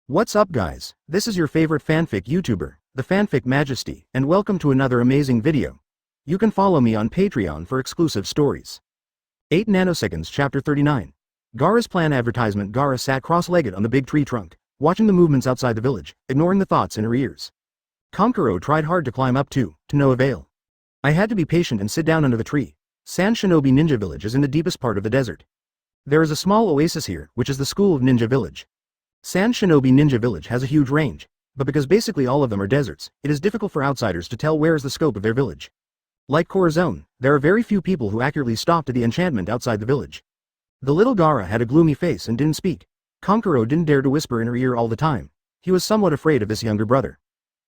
What's up guys, this is your favorite fanfic YouTuber, the Fanfic Majesty, and welcome to another amazing video. You can follow me on Patreon for exclusive stories. 8 nanoseconds chapter 39. Gaara's plan advertisement. Gaara sat cross-legged on the big tree trunk, watching the movements outside the village, ignoring the thoughts in her ears. Kankuro tried hard to climb up too, to no avail. I had to be patient and sit down under the tree. Sand Shinobi Ninja Village is in the deepest part of the desert. There is a small oasis here, which is the school of Ninja Village. Sand Shinobi Ninja Village has a huge range, but because basically all of them are deserts, it is difficult for outsiders to tell where is the scope of their village. Like Corazon, there are very few people who accurately stopped at the enchantment outside the village. The little Gaara had a gloomy face and didn't speak. Kankuro didn't dare to whisper in her ear all the time. He was somewhat afraid of this younger brother.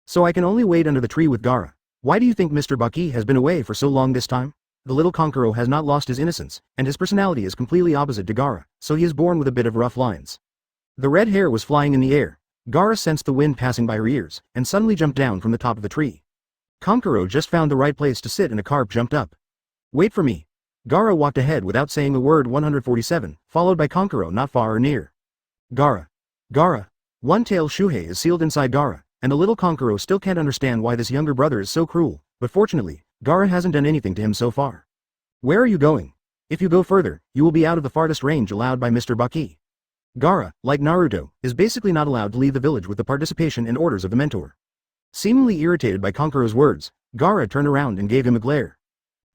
So I can only wait under the tree with Gaara. Why do you think Mr. Baki has been away for so long this time? The little Kankuro has not lost his innocence, and his personality is completely opposite to Gaara, so he is born with a bit of rough lines. The red hair was flying in the air. Gaara sensed the wind passing by her ears, and suddenly jumped down from the top of the tree. Kankuro just found the right place to sit and a carp jumped up. Wait for me. Gaara walked ahead without saying a word. 147, followed by Kankuro not far or near. Gaara. Gaara. One-tail Shuhei is sealed inside Gaara, and the little Kankuro still can't understand why this younger brother is so cruel, but fortunately, Gaara hasn't done anything to him so far. Where are you going? If you go further, you will be out of the farthest range allowed by Mr. Baki. Gaara, like Naruto, is basically not allowed to leave the village with the participation and orders of the mentor. Seemingly irritated by Kankuro's words, Gaara turned around and gave him a glare.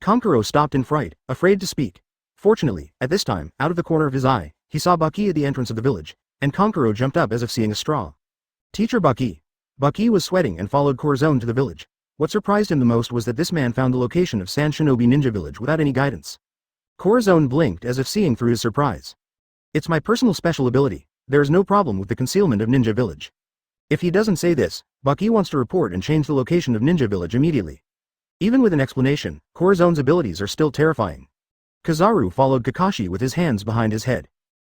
Kankuro stopped in fright, afraid to speak. Fortunately, at this time, out of the corner of his eye, he saw Baki at the entrance of the village, and Kankuro jumped up as if seeing a straw. Teacher Baki. Baki was sweating and followed Corazon to the village. What surprised him the most was that this man found the location of Sand Shinobi Ninja Village without any guidance. Corazon blinked as if seeing through his surprise. It's my personal special ability. There is no problem with the concealment of Ninja Village. If he doesn't say this, Baki wants to report and change the location of Ninja Village immediately. Even with an explanation, Corazon's abilities are still terrifying. Kizaru followed Kakashi with his hands behind his head.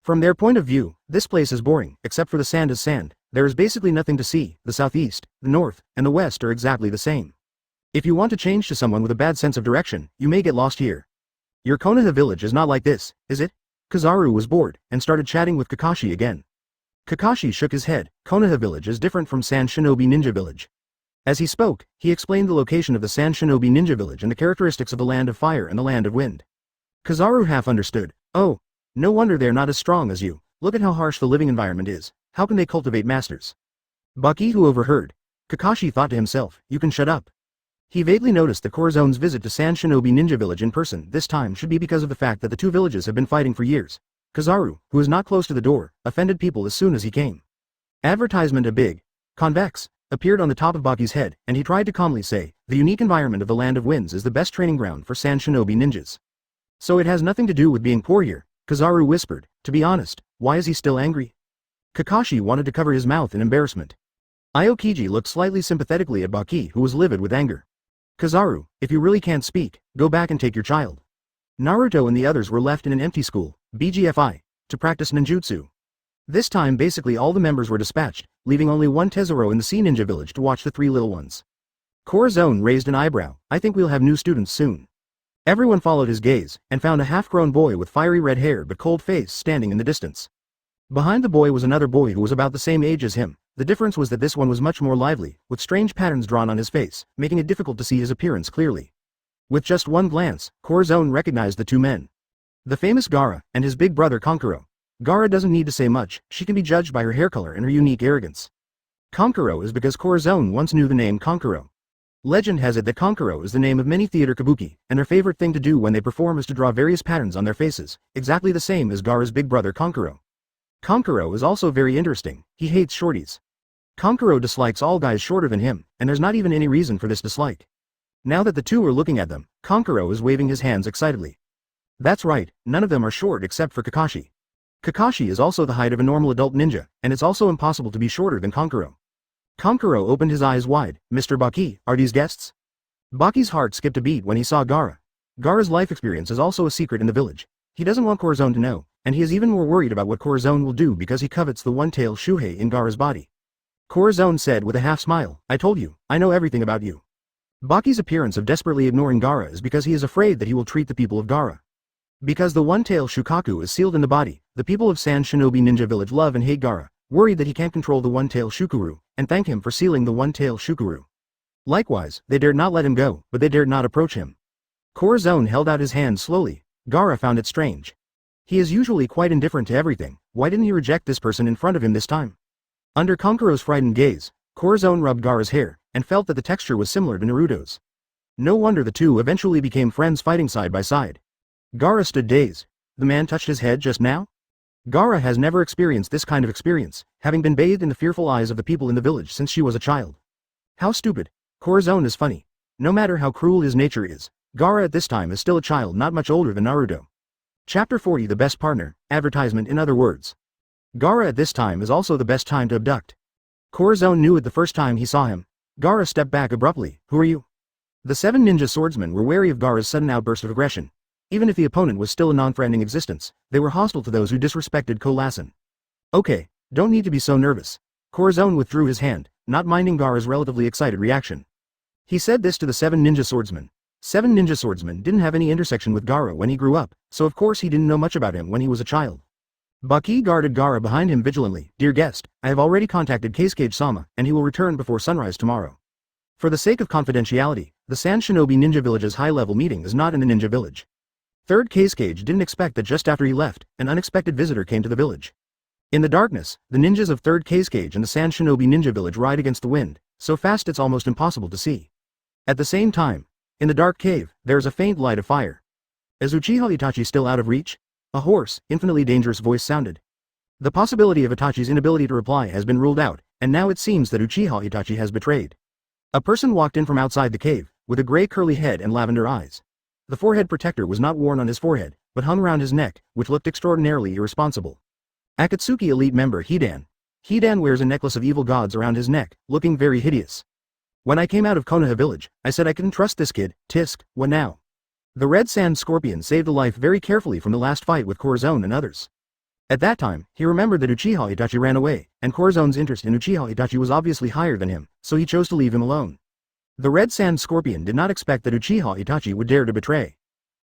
From their point of view, this place is boring, except for the sand is sand. There is basically nothing to see. The southeast, the north, and the west are exactly the same. If you want to change to someone with a bad sense of direction, you may get lost here. Your Konoha village is not like this, is it? Kizaru was bored, and started chatting with Kakashi again. Kakashi shook his head. Konoha village is different from Sand Shinobi Ninja Village. As he spoke, he explained the location of the Sand Shinobi Ninja Village and the characteristics of the Land of Fire and the Land of Wind. Kizaru half understood. Oh, no wonder they're not as strong as you. Look at how harsh the living environment is. How can they cultivate masters? Baki, who overheard. Kakashi thought to himself, you can shut up. He vaguely noticed that Corazon's visit to Sand Shinobi Ninja Village in person this time should be because of the fact that the two villages have been fighting for years. Kizaru, who is not close to the door, offended people as soon as he came. Advertisement a big, convex, appeared on the top of Baki's head, and he tried to calmly say, the unique environment of the Land of Winds is the best training ground for Sand Shinobi ninjas. So it has nothing to do with being poor here, Kizaru whispered. To be honest, why is he still angry? Kakashi wanted to cover his mouth in embarrassment. Aokiji looked slightly sympathetically at Baki, who was livid with anger. Kizaru, if you really can't speak, go back and take your child. Naruto and the others were left in an empty school, BGFI, to practice ninjutsu. This time basically all the members were dispatched, leaving only one Tezuro in the Sea Ninja Village to watch the three little ones. Corazon raised an eyebrow. I think we'll have new students soon. Everyone followed his gaze, and found a half-grown boy with fiery red hair but cold face standing in the distance. Behind the boy was another boy who was about the same age as him. The difference was that this one was much more lively, with strange patterns drawn on his face, making it difficult to see his appearance clearly. With just one glance, Corazon recognized the two men. The famous Gaara, and his big brother Kankuro. Gaara doesn't need to say much, she can be judged by her hair color and her unique arrogance. Kankuro is because Corazon once knew the name Kankuro. Legend has it that Kankuro is the name of many theater kabuki, and their favorite thing to do when they perform is to draw various patterns on their faces, exactly the same as Gaara's big brother Kankuro. Kankuro is also very interesting. He hates shorties. Kankuro dislikes all guys shorter than him, and there's not even any reason for this dislike. Now that the two are looking at them, Kankuro is waving his hands excitedly. That's right, none of them are short except for Kakashi. Kakashi is also the height of a normal adult ninja, and it's also impossible to be shorter than Kankuro. Kankuro opened his eyes wide. Mr. Baki, are these guests? Baki's heart skipped a beat when he saw Gaara. Gaara's life experience is also a secret in the village. He doesn't want Corazon to know, and he is even more worried about what Corazon will do because he covets the one-tail Shuhei in Gaara's body. Corazon said with a half-smile, I told you, I know everything about you. Baki's appearance of desperately ignoring Gaara is because he is afraid that he will treat the people of Gaara. Because the one-tail Shukaku is sealed in the body, the people of Sand Shinobi Ninja Village love and hate Gaara, worried that he can't control the one-tail Shukuru, and thank him for sealing the one-tail Shukuru. Likewise, they dared not let him go, but they dared not approach him. Corazon held out his hand slowly. Gaara found it strange. He is usually quite indifferent to everything, why didn't he reject this person in front of him this time? Under Kankuro's frightened gaze, Corazon rubbed Gaara's hair, and felt that the texture was similar to Naruto's. No wonder the two eventually became friends fighting side by side. Gaara stood dazed. The man touched his head just now? Gaara has never experienced this kind of experience, having been bathed in the fearful eyes of the people in the village since she was a child. How stupid. Corazon is funny. No matter how cruel his nature is, Gaara at this time is still a child not much older than Naruto. Chapter 40 The Best Partner, Advertisement in other words. Gaara at this time is also the best time to abduct. Corazon knew it the first time he saw him. Gaara stepped back abruptly. Who are you? The 7 Ninja Swordsmen were wary of Gaara's sudden outburst of aggression. Even if the opponent was still a non-threatening existence, they were hostile to those who disrespected Corazon. Okay, don't need to be so nervous. Corazon withdrew his hand, not minding Gaara's relatively excited reaction. He said this to the 7 Ninja Swordsmen. 7 Ninja Swordsmen didn't have any intersection with Gaara when he grew up, so of course he didn't know much about him when he was a child. Baki guarded Gaara behind him vigilantly. Dear guest, I have already contacted Kasuke-sama, and he will return before sunrise tomorrow. For the sake of confidentiality, the Sand Shinobi Ninja Village's high-level meeting is not in the Ninja Village. Third Kasuke didn't expect that just after he left, an unexpected visitor came to the village. In the darkness, the ninjas of Third Kasuke and the Sand Shinobi Ninja Village ride against the wind, so fast it's almost impossible to see. At the same time, in the dark cave, there is a faint light of fire. Is Uchiha Itachi still out of reach? A hoarse, infinitely dangerous voice sounded. The possibility of Itachi's inability to reply has been ruled out, and now it seems that Uchiha Itachi has betrayed. A person walked in from outside the cave, with a gray curly head and lavender eyes. The forehead protector was not worn on his forehead, but hung around his neck, which looked extraordinarily irresponsible. Akatsuki elite member Hidan. Hidan wears a necklace of evil gods around his neck, looking very hideous. When I came out of Konoha village, I said I couldn't trust this kid. Tisk, what now? The Red Sand Scorpion saved a life very carefully from the last fight with Corazon and others. At that time, he remembered that Uchiha Itachi ran away, and Corazon's interest in Uchiha Itachi was obviously higher than him, so he chose to leave him alone. The Red Sand Scorpion did not expect that Uchiha Itachi would dare to betray.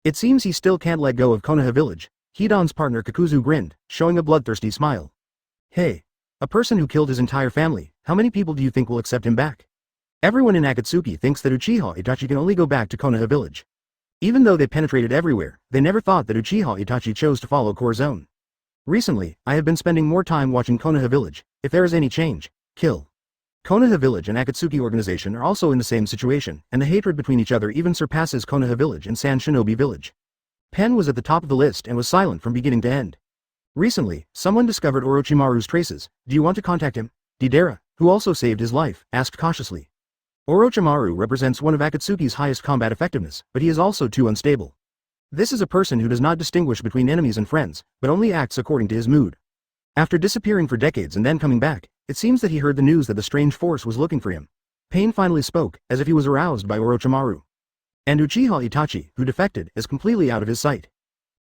It seems he still can't let go of Konoha village. Hidan's partner Kakuzu grinned, showing a bloodthirsty smile. Hey. A person who killed his entire family, how many people do you think will accept him back? Everyone in Akatsuki thinks that Uchiha Itachi can only go back to Konoha village. Even though they penetrated everywhere, they never thought that Uchiha Itachi chose to follow Corazon. Recently, I have been spending more time watching Konoha village. If there is any change, kill. Konoha village and Akatsuki organization are also in the same situation, and the hatred between each other even surpasses Konoha village and Sand Shinobi village. Pen was at the top of the list and was silent from beginning to end. Recently, someone discovered Orochimaru's traces. Do you want to contact him? Deidara, who also saved his life, asked cautiously. Orochimaru represents one of Akatsuki's highest combat effectiveness, but he is also too unstable. This is a person who does not distinguish between enemies and friends, but only acts according to his mood. After disappearing for decades and then coming back, it seems that he heard the news that the strange force was looking for him. Pain finally spoke, as if he was aroused by Orochimaru. And Uchiha Itachi, who defected, is completely out of his sight.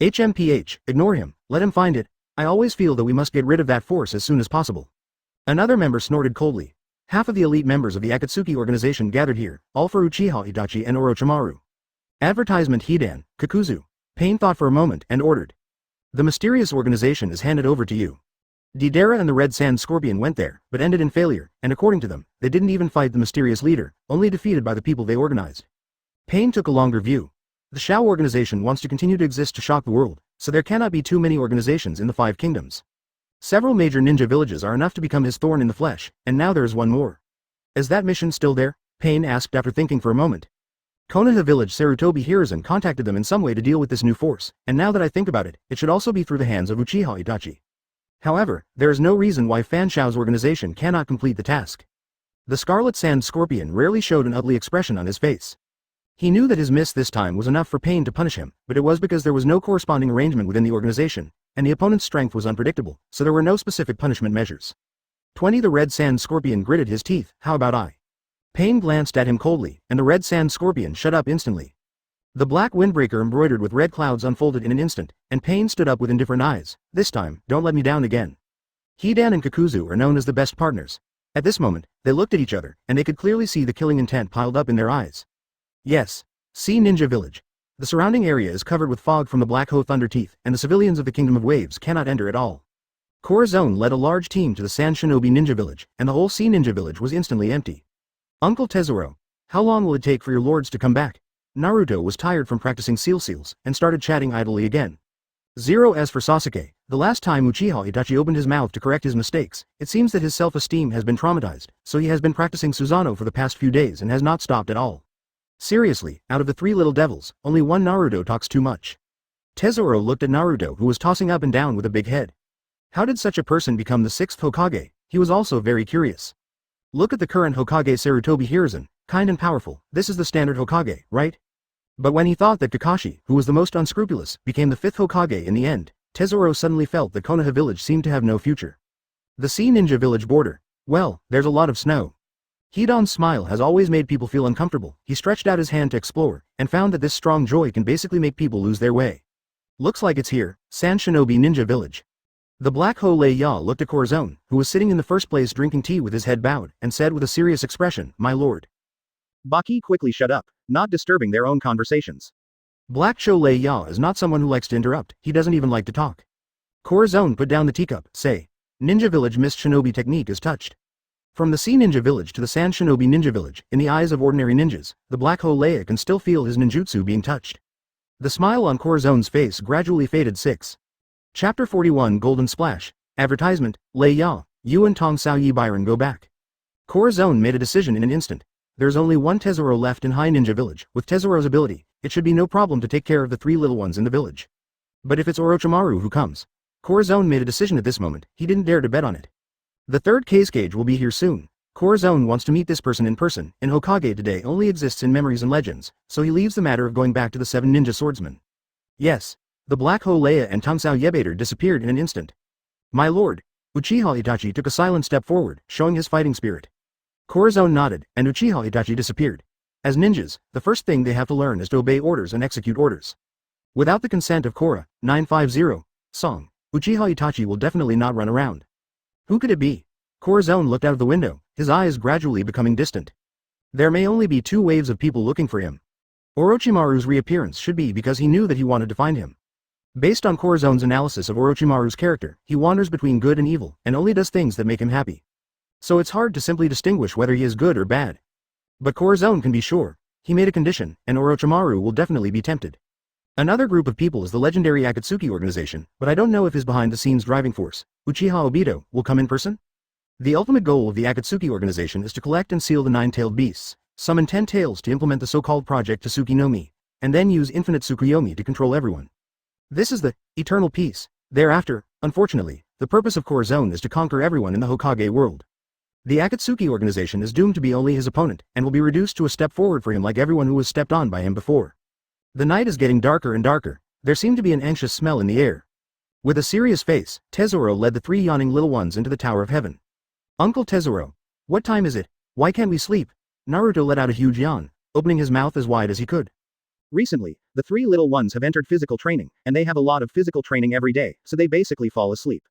HMPH, ignore him, let him find it. I always feel that we must get rid of that force as soon as possible. Another member snorted coldly. Half of the elite members of the Akatsuki organization gathered here, all for Uchiha Itachi and Orochimaru. Advertisement Hidan, Kakuzu. Pain thought for a moment and ordered. The mysterious organization is handed over to you. Deidara and the Red Sand Scorpion went there, but ended in failure, and according to them, they didn't even fight the mysterious leader, only defeated by the people they organized. Pain took a longer view. The Shao organization wants to continue to exist to shock the world, so there cannot be too many organizations in the 5 kingdoms. Several major ninja villages are enough to become his thorn in the flesh, and now there is one more. Is that mission still there? Pain asked after thinking for a moment. Konoha village Sarutobi Hiruzen contacted them in some way to deal with this new force, and now that I think about it, it should also be through the hands of Uchiha Itachi. However, there is no reason why Fan Shao's organization cannot complete the task. The Scarlet Sand Scorpion rarely showed an ugly expression on his face. He knew that his miss this time was enough for Pain to punish him, but it was because there was no corresponding arrangement within the organization, and the opponent's strength was unpredictable, so there were no specific punishment measures. 20 The Red Sand Scorpion gritted his teeth. How about I? Pain glanced at him coldly, and the Red Sand Scorpion shut up instantly. The black windbreaker embroidered with red clouds unfolded in an instant, and Pain stood up with indifferent eyes. This time, don't let me down again. Hidan and Kakuzu are known as the best partners. At this moment, they looked at each other, and they could clearly see the killing intent piled up in their eyes. Yes. See Ninja Village. The surrounding area is covered with fog from the Black Hoe Thunder Teeth, and the civilians of the Kingdom of Waves cannot enter at all. Corazon led a large team to the Sand Shinobi Ninja Village, and the whole Sea Ninja Village was instantly empty. Uncle Tezuro, how long will it take for your lords to come back? Naruto was tired from practicing seals and started chatting idly again. As for Sasuke, the last time Uchiha Itachi opened his mouth to correct his mistakes, it seems that his self-esteem has been traumatized, so he has been practicing Susanoo for the past few days and has not stopped at all. Seriously, out of the three little devils, only one Naruto talks too much. Tezuro looked at Naruto, who was tossing up and down with a big head. How did such a person become the sixth Hokage? He was also very curious. Look at the current Hokage Sarutobi Hiruzen, kind and powerful. This is the standard Hokage, right? But when he thought that Kakashi, who was the most unscrupulous, became the fifth Hokage in the end, Tezuro suddenly felt that Konoha village seemed to have no future. The Sea Ninja Village border. Well, there's a lot of snow. Hidan's smile has always made people feel uncomfortable. He stretched out his hand to explore, and found that this strong joy can basically make people lose their way. Looks like it's here, Sand Shinobi Ninja Village. The Black Hole Ya looked at Corazon, who was sitting in the first place drinking tea with his head bowed, and said with a serious expression, "My lord." Baki quickly shut up, not disturbing their own conversations. Black Chole Ya is not someone who likes to interrupt, he doesn't even like to talk. Corazon put down the teacup, say, Ninja Village Mist Shinobi technique is touched. From the Sea Ninja Village to the Sand Shinobi Ninja Village, in the eyes of ordinary ninjas, the Black Hole can still feel his ninjutsu being touched. The smile on Corazon's face gradually faded. 6. Chapter 41 Golden Splash. Advertisement, Lei Ya, you and Tong Sao Yi Byron go back. Corazon made a decision in an instant. There's only one Tezuro left in High Ninja Village. With Tezuro's ability, it should be no problem to take care of the three little ones in the village. But if it's Orochimaru who comes, Corazon made a decision at this moment. He didn't dare to bet on it. The third Kazekage will be here soon. Corazon wants to meet this person in person, and Hokage today only exists in memories and legends, so he leaves the matter of going back to the Seven Ninja Swordsmen. Yes. The Black Hole and Tong Sao Yebater disappeared in an instant. My lord. Uchiha Itachi took a silent step forward, showing his fighting spirit. Corazon nodded, and Uchiha Itachi disappeared. As ninjas, the first thing they have to learn is to obey orders and execute orders. Without the consent of Kora, 950, song, Uchiha Itachi will definitely not run around. Who could it be? Corazon looked out of the window, his eyes gradually becoming distant. There may only be two waves of people looking for him. Orochimaru's reappearance should be because he knew that he wanted to find him. Based on Corazon's analysis of Orochimaru's character, he wanders between good and evil, and only does things that make him happy. So it's hard to simply distinguish whether he is good or bad. But Corazon can be sure. He made a condition, and Orochimaru will definitely be tempted. Another group of people is the legendary Akatsuki organization, but I don't know if his behind-the-scenes driving force, Uchiha Obito, will come in person? The ultimate goal of the Akatsuki organization is to collect and seal the nine-tailed beasts, summon 10 tails to implement the so-called Project Tsuki no Mi, and then use infinite Tsukuyomi to control everyone. This is the eternal peace. Thereafter, unfortunately, the purpose of Corazon is to conquer everyone in the Hokage world. The Akatsuki organization is doomed to be only his opponent, and will be reduced to a step forward for him like everyone who was stepped on by him before. The night is getting darker and darker. There seemed to be an anxious smell in the air. With a serious face, Tezuro led the three yawning little ones into the Tower of Heaven. Uncle Tezuro, what time is it? Why can't we sleep? Naruto let out a huge yawn, opening his mouth as wide as he could. Recently, the three little ones have entered physical training, and they have a lot of physical training every day, so they basically fall asleep.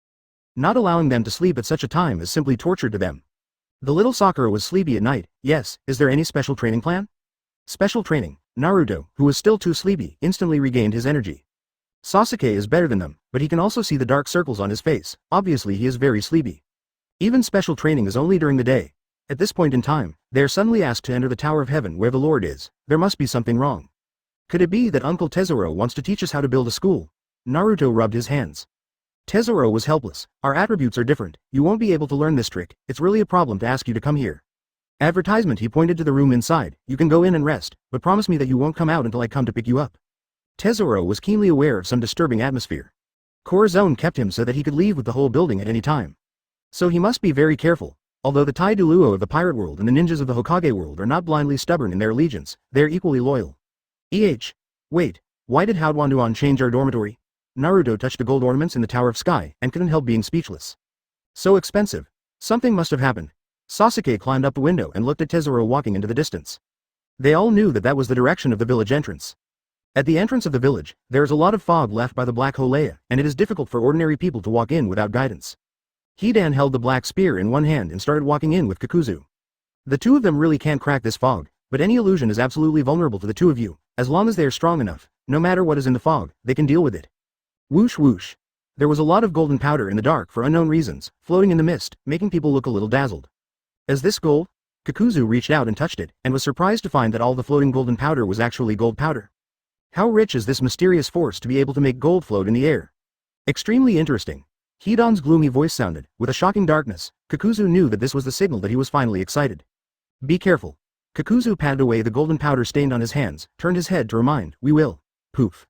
Not allowing them to sleep at such a time is simply torture to them. The little Sakura was sleepy at night. Yes, is there any special training plan? Special training. Naruto, who was still too sleepy, instantly regained his energy. Sasuke is better than them, but he can also see the dark circles on his face. Obviously he is very sleepy. Even special training is only during the day. At this point in time, they are suddenly asked to enter the Tower of Heaven where the Lord is. There must be something wrong. Could it be that Uncle Tezuro wants to teach us how to build a school? Naruto rubbed his hands. Tezuro was helpless. Our attributes are different. You won't be able to learn this trick. It's really a problem to ask you to come here. Advertisement. He pointed to the room inside. You can go in and rest, but promise me that you won't come out until I come to pick you up. Tezuro was keenly aware of some disturbing atmosphere. Corazon kept him so that he could leave with the whole building at any time. So he must be very careful. Although the Tai Duluo of the pirate world and the ninjas of the Hokage world are not blindly stubborn in their allegiance, they are equally loyal. Wait, why did Howdwanduan change our dormitory? Naruto touched the gold ornaments in the Tower of Sky and couldn't help being speechless. So expensive. Something must have happened. Sasuke climbed up the window and looked at Tezuro walking into the distance. They all knew that that was the direction of the village entrance. At the entrance of the village, there is a lot of fog left by the Black Hole, and it is difficult for ordinary people to walk in without guidance. Hidan held the black spear in one hand and started walking in with Kakuzu. The two of them really can't crack this fog, but any illusion is absolutely vulnerable to the two of you. As long as they are strong enough, no matter what is in the fog, they can deal with it. Whoosh whoosh. There was a lot of golden powder in the dark for unknown reasons, floating in the mist, making people look a little dazzled. Is this gold? Kakuzu reached out and touched it, and was surprised to find that all the floating golden powder was actually gold powder. How rich is this mysterious force to be able to make gold float in the air? Extremely interesting. Hidan's gloomy voice sounded. With a shocking darkness, Kakuzu knew that this was the signal that he was finally excited. Be careful. Kakuzu patted away the golden powder stained on his hands, turned his head to remind, we will. Poof.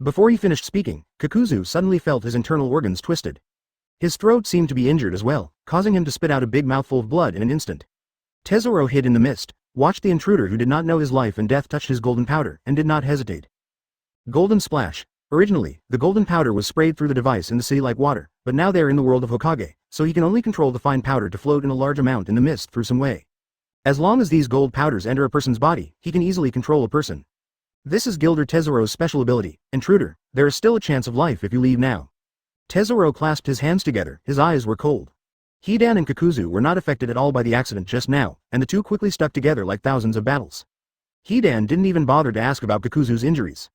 Before he finished speaking, Kakuzu suddenly felt his internal organs twisted. His throat seemed to be injured as well, causing him to spit out a big mouthful of blood in an instant. Tesoro hid in the mist, watched the intruder who did not know his life and death touch his golden powder, and did not hesitate. Golden splash. Originally, the golden powder was sprayed through the device in the city like water, but now they are in the world of Hokage, so he can only control the fine powder to float in a large amount in the mist through some way. As long as these gold powders enter a person's body, he can easily control a person. This is Gilder Tesoro's special ability. Intruder, there is still a chance of life if you leave now. Tesoro clasped his hands together, his eyes were cold. Hidan and Kakuzu were not affected at all by the accident just now, and the two quickly stuck together like thousands of battles. Hidan didn't even bother to ask about Kakuzu's injuries.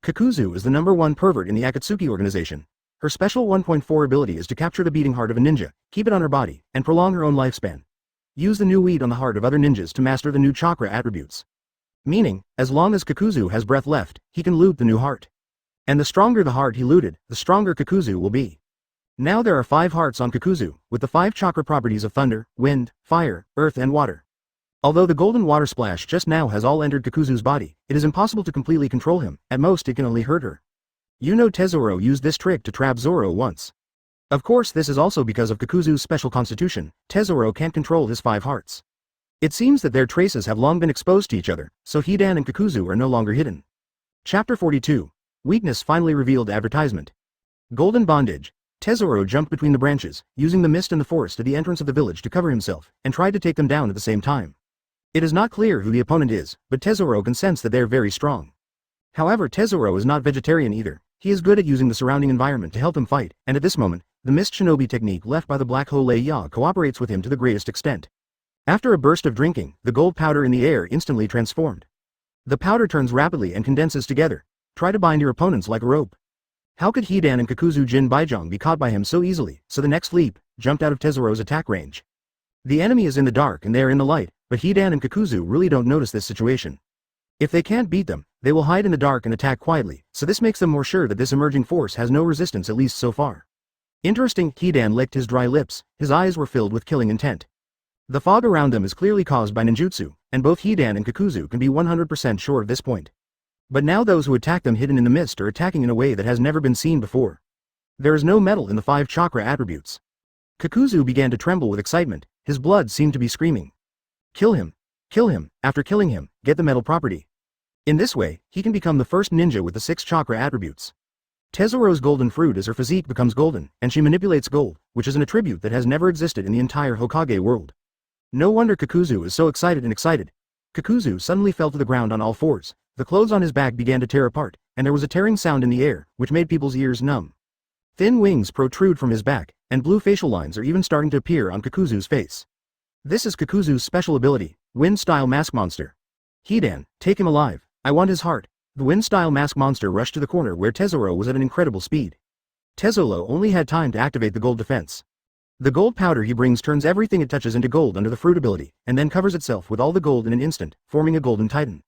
Kakuzu is the #1 pervert in the Akatsuki organization. Her special 1.4 ability is to capture the beating heart of a ninja, keep it on her body, and prolong her own lifespan. Use the new weed on the heart of other ninjas to master the new chakra attributes. Meaning, as long as Kakuzu has breath left, he can loot the new heart. And the stronger the heart he looted, the stronger Kakuzu will be. Now there are 5 hearts on Kakuzu, with the 5 chakra properties of thunder, wind, fire, earth and water. Although the golden water splash just now has all entered Kakuzu's body, it is impossible to completely control him, at most it can only hurt her. You know Tesoro used this trick to trap Zoro once. Of course this is also because of Kakuzu's special constitution. Tesoro can't control his 5 hearts. It seems that their traces have long been exposed to each other, so Hidan and Kakuzu are no longer hidden. Chapter 42. Weakness finally revealed. Advertisement. Golden bondage. Tesoro jumped between the branches, using the mist and the forest at the entrance of the village to cover himself, and tried to take them down at the same time. It is not clear who the opponent is, but Tesoro can sense that they are very strong. However, Tesoro is not vegetarian either. He is good at using the surrounding environment to help him fight, and at this moment, the mist shinobi technique left by the Black Hole Ya cooperates with him to the greatest extent. After a burst of drinking, the gold powder in the air instantly transformed. The powder turns rapidly and condenses together. Try to bind your opponents like a rope. How could Hidan and Kakuzu Jin Baijong be caught by him so easily? So the next leap jumped out of Tesoro's attack range. The enemy is in the dark and they are in the light, but Hidan and Kakuzu really don't notice this situation. If they can't beat them, they will hide in the dark and attack quietly, so this makes them more sure that this emerging force has no resistance, at least so far. Interesting. Hidan licked his dry lips, his eyes were filled with killing intent. The fog around them is clearly caused by ninjutsu, and both Hidan and Kakuzu can be 100% sure of this point. But now those who attack them hidden in the mist are attacking in a way that has never been seen before. There is no metal in the 5 chakra attributes. Kakuzu began to tremble with excitement, his blood seemed to be screaming. Kill him! Kill him! After killing him, get the metal property. In this way, he can become the first ninja with the 6 chakra attributes. Tesoro's golden fruit as her physique becomes golden, and she manipulates gold, which is an attribute that has never existed in the entire Hokage world. No wonder Kakuzu is so excited. Kakuzu suddenly fell to the ground on all fours. The clothes on his back began to tear apart, and there was a tearing sound in the air, which made people's ears numb. Thin wings protrude from his back, and blue facial lines are even starting to appear on Kakuzu's face. This is Kakuzu's special ability, Wind-style Mask Monster. Hidan, take him alive. I want his heart. The Wind-style Mask Monster rushed to the corner where Tesoro was at an incredible speed. Tesoro only had time to activate the gold defense. The gold powder he brings turns everything it touches into gold under the fruit ability, and then covers itself with all the gold in an instant, forming a golden titan.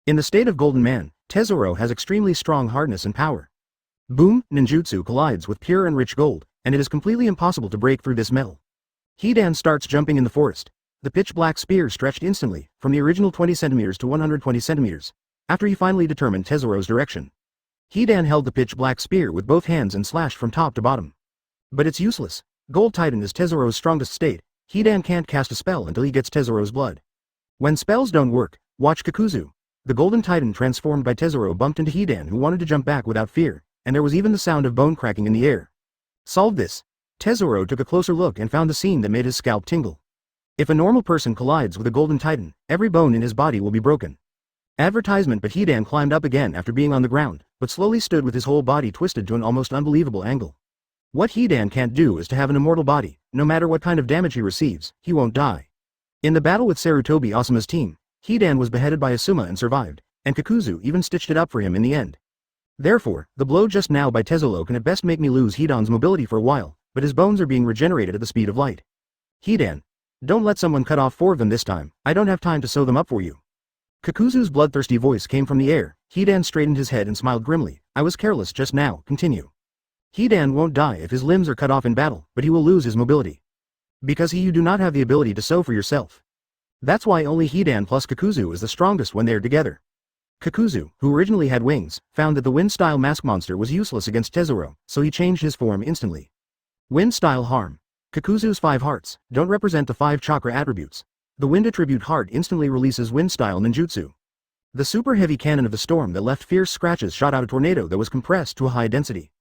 In the state of Golden Man, Tesoro has extremely strong hardness and power. Boom, ninjutsu collides with pure and rich gold, and it is completely impossible to break through this metal. Hidan starts jumping in the forest. The pitch black spear stretched instantly, from the original 20 centimeters to 120 centimeters, after he finally determined Tesoro's direction. Hidan held the pitch black spear with both hands and slashed from top to bottom. But it's useless. Gold Titan is Tesoro's strongest state. Hidan can't cast a spell until he gets Tesoro's blood. When spells don't work, watch Kakuzu. The golden titan transformed by Tesoro bumped into Hidan, who wanted to jump back without fear, and there was even the sound of bone cracking in the air. Solved this. Tesoro took a closer look and found the scene that made his scalp tingle. If a normal person collides with a golden titan, every bone in his body will be broken. Advertisement. But Hidan climbed up again after being on the ground, but slowly stood with his whole body twisted to an almost unbelievable angle. What Hidan can't do is to have an immortal body. No matter what kind of damage he receives, he won't die. In the battle with Sarutobi Asuma's team, Hidan was beheaded by Asuma and survived, and Kakuzu even stitched it up for him in the end. Therefore, the blow just now by Tezoro can at best make me lose Hidan's mobility for a while, but his bones are being regenerated at the speed of light. Hidan. Don't let someone cut off 4 of them this time, I don't have time to sew them up for you. Kakuzu's bloodthirsty voice came from the air. Hidan straightened his head and smiled grimly. I was careless just now, continue. Hidan won't die if his limbs are cut off in battle, but he will lose his mobility. Because you do not have the ability to sew for yourself. That's why only Hidan plus Kakuzu is the strongest when they are together. Kakuzu, who originally had wings, found that the wind-style mask monster was useless against Tezoro, so he changed his form instantly. Wind-style harm. Kakuzu's 5 hearts don't represent the 5 chakra attributes. The wind attribute heart instantly releases wind-style ninjutsu. The super heavy cannon of the storm that left fierce scratches shot out a tornado that was compressed to a high density.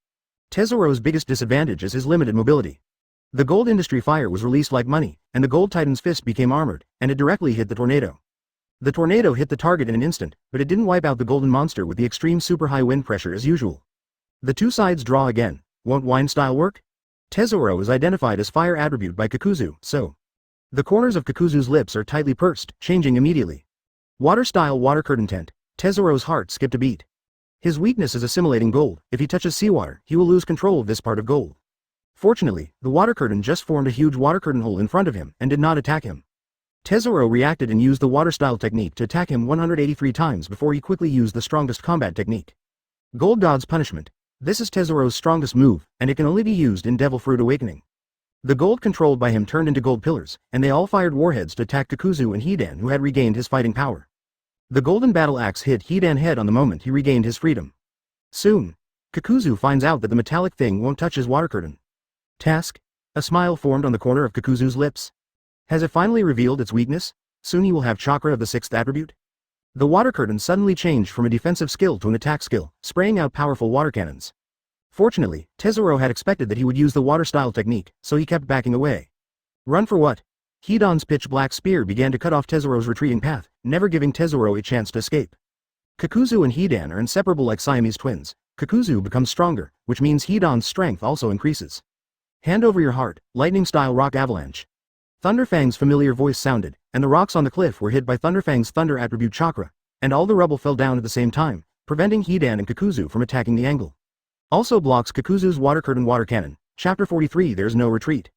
Tezoro's biggest disadvantage is his limited mobility. The gold industry fire was released like money, and the gold titan's fist became armored, and it directly hit the tornado. The tornado hit the target in an instant, but it didn't wipe out the golden monster with the extreme super high wind pressure as usual. The 2 sides draw again. Won't wind style work? Tezoro is identified as fire attribute by Kakuzu, so. The corners of Kakuzu's lips are tightly pursed, changing immediately. Water style water curtain tent. Tezoro's heart skipped a beat. His weakness is assimilating gold. If he touches seawater, he will lose control of this part of gold. Fortunately, the water curtain just formed a huge water curtain hole in front of him and did not attack him. Tezoro reacted and used the water style technique to attack him 183 times before he quickly used the strongest combat technique. Gold God's Punishment. This is Tezoro's strongest move, and it can only be used in Devil Fruit Awakening. The gold controlled by him turned into gold pillars, and they all fired warheads to attack Kakuzu and Hidan, who had regained his fighting power. The golden battle axe hit Hidan head on the moment he regained his freedom. Soon, Kakuzu finds out that the metallic thing won't touch his water curtain. Task? A smile formed on the corner of Kakuzu's lips. Has it finally revealed its weakness? Soon he will have chakra of the 6th attribute? The water curtain suddenly changed from a defensive skill to an attack skill, spraying out powerful water cannons. Fortunately, Tezoro had expected that he would use the water-style technique, so he kept backing away. Run for what? Hidan's pitch-black spear began to cut off Tezoro's retreating path, never giving Tezoro a chance to escape. Kakuzu and Hidan are inseparable like Siamese twins. Kakuzu becomes stronger, which means Hidan's strength also increases. Hand over your heart, lightning-style rock avalanche. Thunderfang's familiar voice sounded, and the rocks on the cliff were hit by Thunderfang's thunder attribute chakra, and all the rubble fell down at the same time, preventing Hidan and Kakuzu from attacking the angle. Also blocks Kakuzu's water curtain water cannon. Chapter 43 There's no retreat.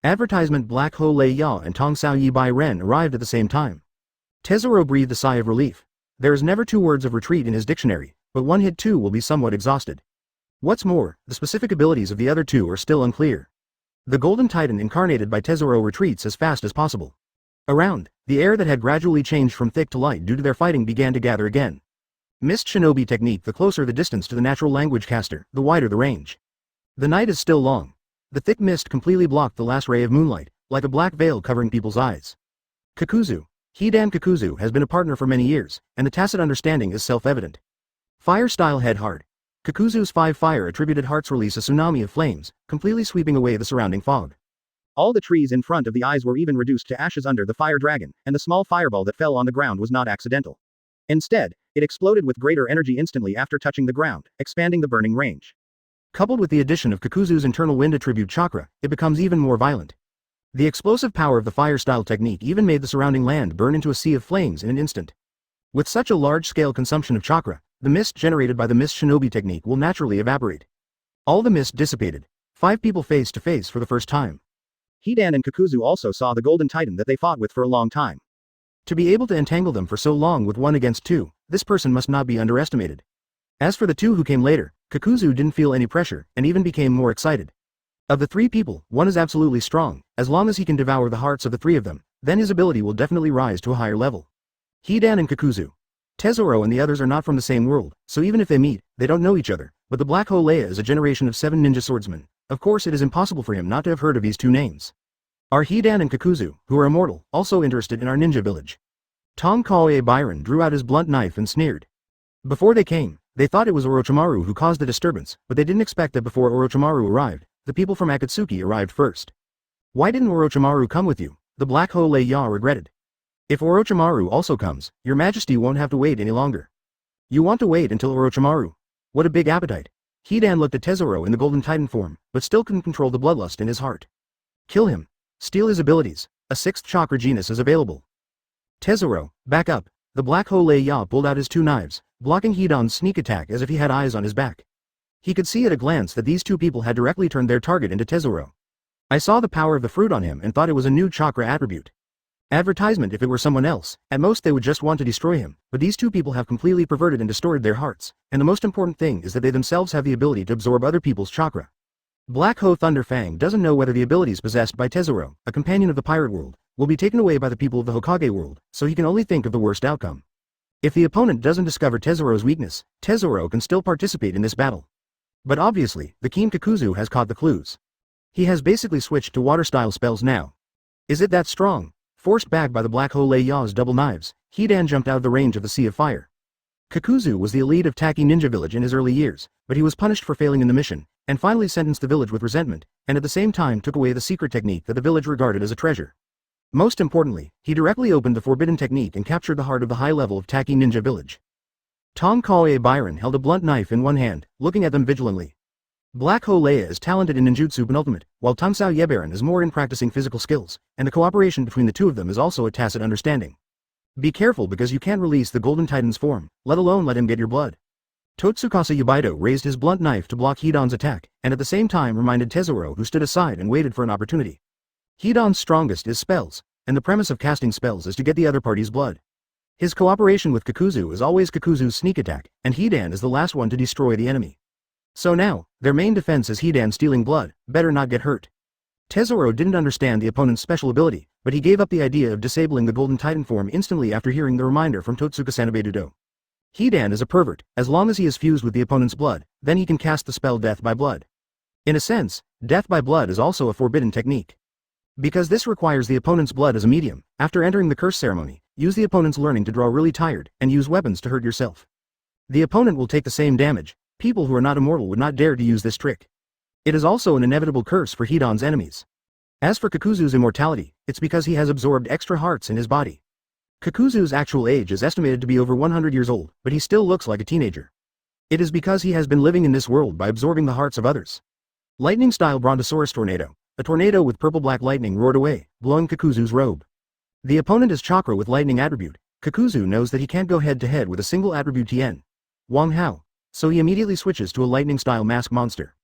Advertisement Black Ho Lei Ya and Tong Sao Yi Bai Ren arrived at the same time. Tezoro breathed a sigh of relief. There is never 2 words of retreat in his dictionary, but one hit 2 will be somewhat exhausted. What's more, the specific abilities of the other 2 are still unclear. The Golden Titan incarnated by Tezoro retreats as fast as possible. Around, the air that had gradually changed from thick to light due to their fighting began to gather again. Mist Shinobi technique. The closer the distance to the natural language caster, the wider the range. The night is still long. The thick mist completely blocked the last ray of moonlight, like a black veil covering people's eyes. Kakuzu. Hidan Kakuzu has been a partner for many years, and the tacit understanding is self-evident. Fire-style head hard. Kakuzu's 5 fire attributed hearts release a tsunami of flames, completely sweeping away the surrounding fog. All the trees in front of the eyes were even reduced to ashes under the fire dragon, and the small fireball that fell on the ground was not accidental. Instead, it exploded with greater energy instantly after touching the ground, expanding the burning range. Coupled with the addition of Kakuzu's internal wind attribute chakra, it becomes even more violent. The explosive power of the fire-style technique even made the surrounding land burn into a sea of flames in an instant. With such a large-scale consumption of chakra, the mist generated by the Mist Shinobi technique will naturally evaporate. All the mist dissipated. 5 people face to face for the first time. Hidan and Kakuzu also saw the Golden Titan that they fought with for a long time. To be able to entangle them for so long with 1 against 2, this person must not be underestimated. As for the 2 who came later, Kakuzu didn't feel any pressure, and even became more excited. Of the 3 people, 1 is absolutely strong. As long as he can devour the hearts of the 3 of them, then his ability will definitely rise to a higher level. Hidan and Kakuzu. Tezoro and the others are not from the same world, so even if they meet, they don't know each other, but the Black Hole Leia is a generation of 7 ninja swordsmen. Of course it is impossible for him not to have heard of these 2 names. Are Hidan and Kakuzu, who are immortal, also interested in our ninja village? Tong Kaoe Byron drew out his blunt knife and sneered. Before they came, they thought it was Orochimaru who caused the disturbance, but they didn't expect that before Orochimaru arrived, the people from Akatsuki arrived first. Why didn't Orochimaru come with you? The Black Hole Leia regretted. If Orochimaru also comes, your majesty won't have to wait any longer. You want to wait until Orochimaru? What a big appetite. Hidan looked at Tezoro in the Golden Titan form, but still couldn't control the bloodlust in his heart. Kill him. Steal his abilities. A 6th chakra genus is available. Tezoro, back up. The Black Hole Lei Ya pulled out his two knives, blocking Hidan's sneak attack as if he had eyes on his back. He could see at a glance that these two people had directly turned their target into Tezuro. I saw the power of the fruit on him and thought it was a new chakra attribute. Advertisement if it were someone else, at most they would just want to destroy him, but these two people have completely perverted and distorted their hearts, and the most important thing is that they themselves have the ability to absorb other people's chakra. Black Ho Thunder Fang doesn't know whether the abilities possessed by Tezuro, a companion of the pirate world, will be taken away by the people of the Hokage world, so he can only think of the worst outcome. If the opponent doesn't discover Tezuro's weakness, Tezuro can still participate in this battle. But obviously, the keen Kakuzu has caught the clues. He has basically switched to water-style spells now. Is it that strong? Forced back by the Black Hole Lei Ya's double knives, Hidan jumped out of the range of the Sea of Fire. Kakuzu was the elite of Taki Ninja Village in his early years, but he was punished for failing in the mission, and finally sentenced the village with resentment, and at the same time took away the secret technique that the village regarded as a treasure. Most importantly, he directly opened the forbidden technique and captured the heart of the high level of Taki Ninja Village. Tom Kawae Byron held a blunt knife in one hand, looking at them vigilantly. Black Hole Leia is talented in ninjutsu penultimate, while Tumsao Yebaran is more in practicing physical skills, and the cooperation between the two of them is also a tacit understanding. Be careful because you can't release the Golden Titan's form, let alone let him get your blood. Totsukasa Yubaido raised his blunt knife to block Hidan's attack, and at the same time reminded Tezuro, who stood aside and waited for an opportunity. Hidan's strongest is spells, and the premise of casting spells is to get the other party's blood. His cooperation with Kakuzu is always Kakuzu's sneak attack, and Hidan is the last one to destroy the enemy. So now, their main defense is Hidan stealing blood, better not get hurt. Tezuro didn't understand the opponent's special ability, but he gave up the idea of disabling the Golden Titan form instantly after hearing the reminder from Totsuka Sanabedudo. Hidan is a pervert, as long as he is fused with the opponent's blood, then he can cast the spell Death by Blood. In a sense, Death by Blood is also a forbidden technique. Because this requires the opponent's blood as a medium, after entering the curse ceremony, use the opponent's learning to draw really tired, and use weapons to hurt yourself. The opponent will take the same damage. People who are not immortal would not dare to use this trick. It is also an inevitable curse for Hidan's enemies. As for Kakuzu's immortality, it's because he has absorbed extra hearts in his body. Kakuzu's actual age is estimated to be over 100 years old, but he still looks like a teenager. It is because he has been living in this world by absorbing the hearts of others. Lightning-style Brontosaurus tornado. A tornado with purple-black lightning roared away, blowing Kakuzu's robe. The opponent is Chakra with lightning attribute. Kakuzu knows that he can't go head-to-head with a single attribute Tien Wang Hao, so he immediately switches to a lightning-style mask monster.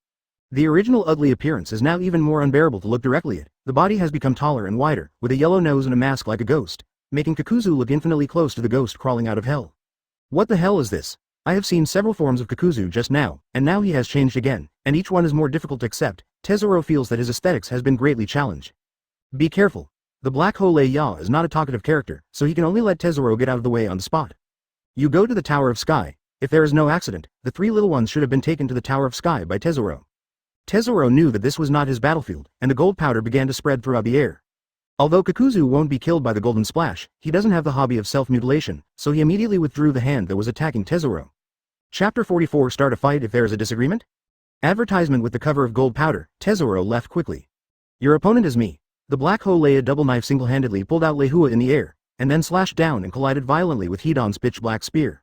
The original ugly appearance is now even more unbearable to look directly at. The body has become taller and wider, with a yellow nose and a mask like a ghost, making Kakuzu look infinitely close to the ghost crawling out of hell. What the hell is this? I have seen several forms of Kakuzu just now, and now he has changed again, and each one is more difficult to accept. Tezuro feels that his aesthetics has been greatly challenged. Be careful. The Black Hole Lei Ya is not a talkative character, so he can only let Tezuro get out of the way on the spot. You go to the Tower of Sky. If there is no accident, the three little ones should have been taken to the Tower of Sky by Tezuro. Tezuro knew that this was not his battlefield, and the gold powder began to spread throughout the air. Although Kakuzu won't be killed by the golden splash, he doesn't have the hobby of self-mutilation, so he immediately withdrew the hand that was attacking Tezuro. Chapter 44 Start a fight if there is a disagreement? Advertisement with the cover of gold powder. Tezuro left quickly. Your opponent is me. The Black Hole Leia double knife single-handedly pulled out Leihua in the air, and then slashed down and collided violently with Hidan's pitch-black spear.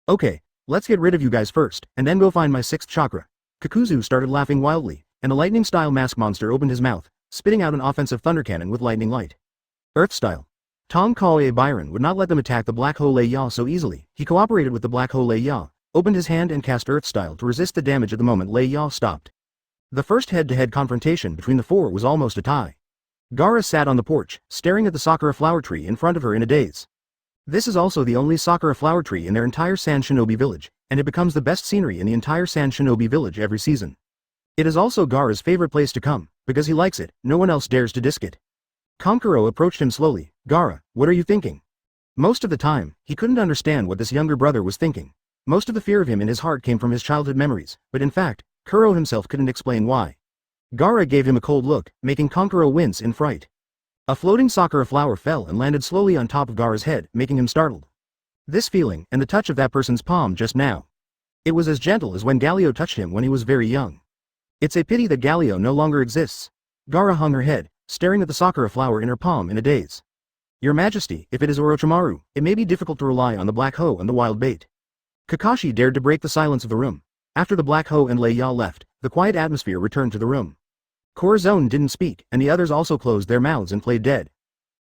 Okay. Let's get rid of you guys first, and then go find my sixth chakra. Kakuzu started laughing wildly, and a lightning-style mask monster opened his mouth, spitting out an offensive thunder cannon with lightning light. Earth-style. Tom Kawae Byron would not let them attack the Black Hole Lei Ya so easily. He cooperated with the Black Hole Lei Ya, opened his hand and cast Earth-style to resist the damage at the moment Lei Ya stopped. The first head-to-head confrontation between the four was almost a tie. Gaara sat on the porch, staring at the sakura flower tree in front of her in a daze. This is also the only sakura flower tree in their entire Sand Shinobi village, and it becomes the best scenery in the entire Sand Shinobi village every season. It is also Gaara's favorite place to come, because he likes it, no one else dares to disk it. Kankuro approached him slowly. Gaara, what are you thinking? Most of the time, he couldn't understand what this younger brother was thinking. Most of the fear of him in his heart came from his childhood memories, but in fact, Kuro himself couldn't explain why. Gaara gave him a cold look, making Kankuro wince in fright. A floating sakura flower fell and landed slowly on top of Gaara's head, making him startled. This feeling, and the touch of that person's palm just now. It was as gentle as when Galio touched him when he was very young. It's a pity that Galio no longer exists. Gaara hung her head, staring at the sakura flower in her palm in a daze. Your Majesty, if it is Orochimaru, it may be difficult to rely on the Black Hoe and the wild bait. Kakashi dared to break the silence of the room. After the Black Hoe and Lei Ya left, the quiet atmosphere returned to the room. Corazon didn't speak, and the others also closed their mouths and played dead.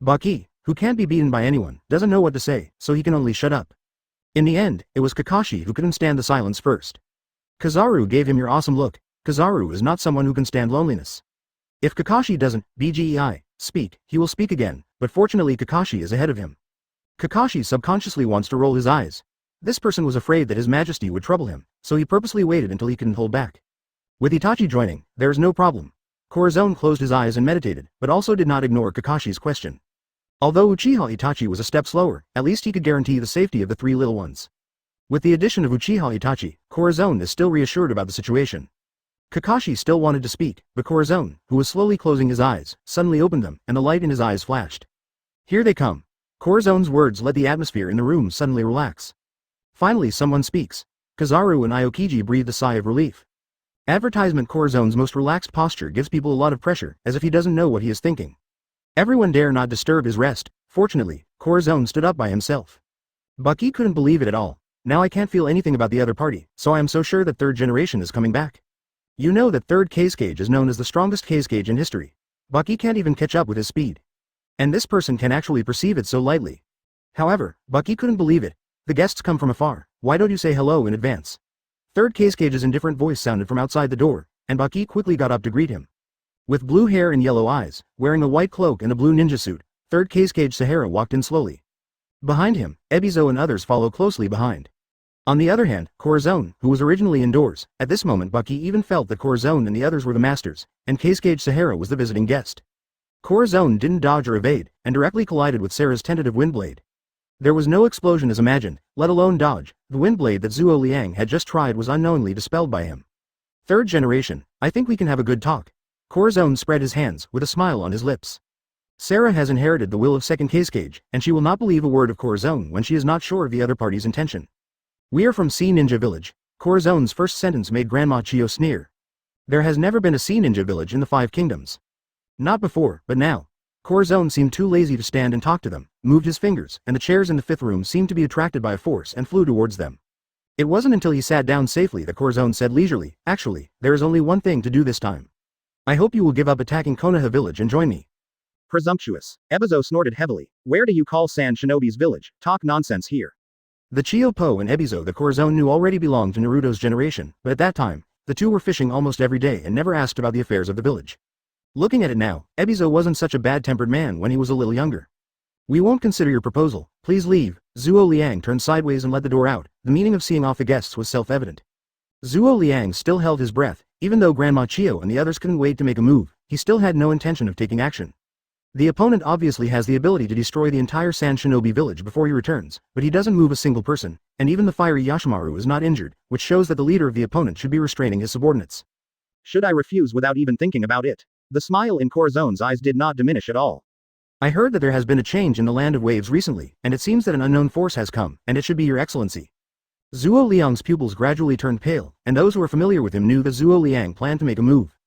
Baki, who can't be beaten by anyone, doesn't know what to say, so he can only shut up. In the end, it was Kakashi who couldn't stand the silence first. Kizaru gave him your awesome look. Kizaru is not someone who can stand loneliness. If Kakashi doesn't, speak, he will speak again, but fortunately Kakashi is ahead of him. Kakashi subconsciously wants to roll his eyes. This person was afraid that his majesty would trouble him, so he purposely waited until he couldn't hold back. With Itachi joining, there is no problem. Corazon closed his eyes and meditated, but also did not ignore Kakashi's question. Although Uchiha Itachi was a step slower, at least he could guarantee the safety of the three little ones. With the addition of Uchiha Itachi, Corazon is still reassured about the situation. Kakashi still wanted to speak, but Corazon, who was slowly closing his eyes, suddenly opened them, and the light in his eyes flashed. Here they come. Corazon's words let the atmosphere in the room suddenly relax. Finally someone speaks. Kizaru and Aokiji breathed a sigh of relief. Advertisement Corazon's most relaxed posture gives people a lot of pressure, as if he doesn't know what he is thinking. Everyone dare not disturb his rest. Fortunately, Corazon stood up by himself. Bucky couldn't believe it at all. Now I can't feel anything about the other party, so I am so sure that third generation is coming back. You know that third Cage is known as the strongest Cage in history. Bucky can't even catch up with his speed. And this person can actually perceive it so lightly. However, Bucky couldn't believe it. The guests come from afar, why don't you say hello in advance? Third Cage's indifferent voice sounded from outside the door, and Bucky quickly got up to greet him. With blue hair and yellow eyes, wearing a white cloak and a blue ninja suit, third Cage Sahara walked in slowly. Behind him, Ebizo and others follow closely behind. On the other hand, Corazon, who was originally indoors, at this moment Bucky even felt that Corazon and the others were the masters, and Cage Sahara was the visiting guest. Corazon didn't dodge or evade, and directly collided with Sarah's tentative windblade. There was no explosion as imagined, let alone dodge. The windblade that Zuo Liang had just tried was unknowingly dispelled by him. Third generation, I think we can have a good talk. Corazon spread his hands, with a smile on his lips. Sarah has inherited the will of second Cage, and she will not believe a word of Corazon when she is not sure of the other party's intention. We are from Sea Ninja Village. Corazon's first sentence made Grandma Chio sneer. There has never been a Sea Ninja Village in the Five Kingdoms. Not before, but now. Corazon seemed too lazy to stand and talk to them, moved his fingers, and the chairs in the fifth room seemed to be attracted by a force and flew towards them. It wasn't until he sat down safely that Corazon said leisurely, actually, there is only one thing to do this time. I hope you will give up attacking Konoha village and join me. Presumptuous. Ebizo snorted heavily. Where do you call Sand Shinobi's village? Talk nonsense here. The Chiyopo and Ebizo that Corazon knew already belonged to Naruto's generation, but at that time, the two were fishing almost every day and never asked about the affairs of the village. Looking at it now, Ebizo wasn't such a bad-tempered man when he was a little younger. We won't consider your proposal, please leave. Zuo Liang turned sideways and let the door out. The meaning of seeing off the guests was self-evident. Zuo Liang still held his breath, even though Grandma Chio and the others couldn't wait to make a move, he still had no intention of taking action. The opponent obviously has the ability to destroy the entire Sand Shinobi village before he returns, but he doesn't move a single person, and even the fiery Yashimaru is not injured, which shows that the leader of the opponent should be restraining his subordinates. Should I refuse without even thinking about it? The smile in Corazon's eyes did not diminish at all. I heard that there has been a change in the Land of Waves recently, and it seems that an unknown force has come, and it should be your excellency. Zuo Liang's pupils gradually turned pale, and those who were familiar with him knew that Zuo Liang planned to make a move.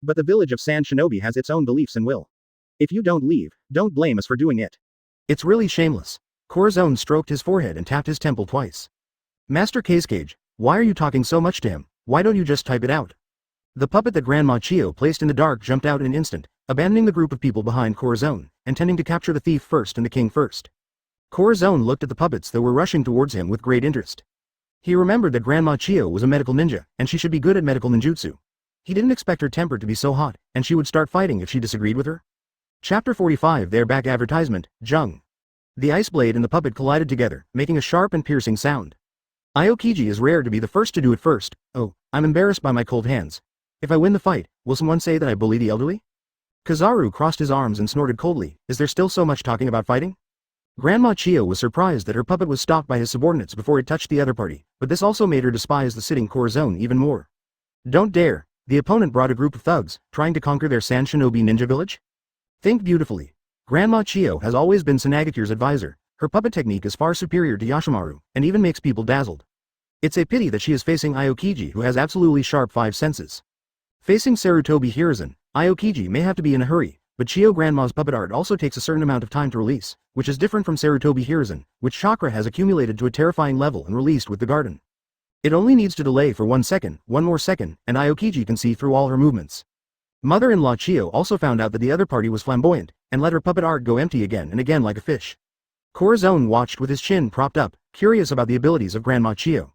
But the village of Sand Shinobi has its own beliefs and will. If you don't leave, don't blame us for doing it. It's really shameless. Corazon stroked his forehead and tapped his temple twice. Master Cage, why are you talking so much to him? Why don't you just type it out? The puppet that Grandma Chio placed in the dark jumped out in an instant, abandoning the group of people behind Corazon, intending to capture the thief first and the king first. Corazon looked at the puppets that were rushing towards him with great interest. He remembered that Grandma Chio was a medical ninja, and she should be good at medical ninjutsu. He didn't expect her temper to be so hot, and she would start fighting if she disagreed with her. Chapter 45 Their back advertisement, Jung. The ice blade and the puppet collided together, making a sharp and piercing sound. Aokiji is rare to be the first to do it first. Oh, I'm embarrassed by my cold hands. If I win the fight, will someone say that I bully the elderly? Kizaru crossed his arms and snorted coldly. Is there still so much talking about fighting? Grandma Chio was surprised that her puppet was stopped by his subordinates before it touched the other party, but this also made her despise the sitting Corazon even more. Don't dare. The opponent brought a group of thugs, trying to conquer their Sand Shinobi ninja village? Think beautifully. Grandma Chio has always been Sanagecure's advisor. Her puppet technique is far superior to Yashimaru, and even makes people dazzled. It's a pity that she is facing Aokiji, who has absolutely sharp five senses. Facing Sarutobi Hiruzen, Aokiji may have to be in a hurry, but Chio Grandma's puppet art also takes a certain amount of time to release, which is different from Sarutobi Hiruzen, which chakra has accumulated to a terrifying level and released with the garden. It only needs to delay for 1 second, one more second, and Aokiji can see through all her movements. Mother-in-law Chio also found out that the other party was flamboyant, and let her puppet art go empty again and again like a fish. Corazon watched with his chin propped up, curious about the abilities of Grandma Chio.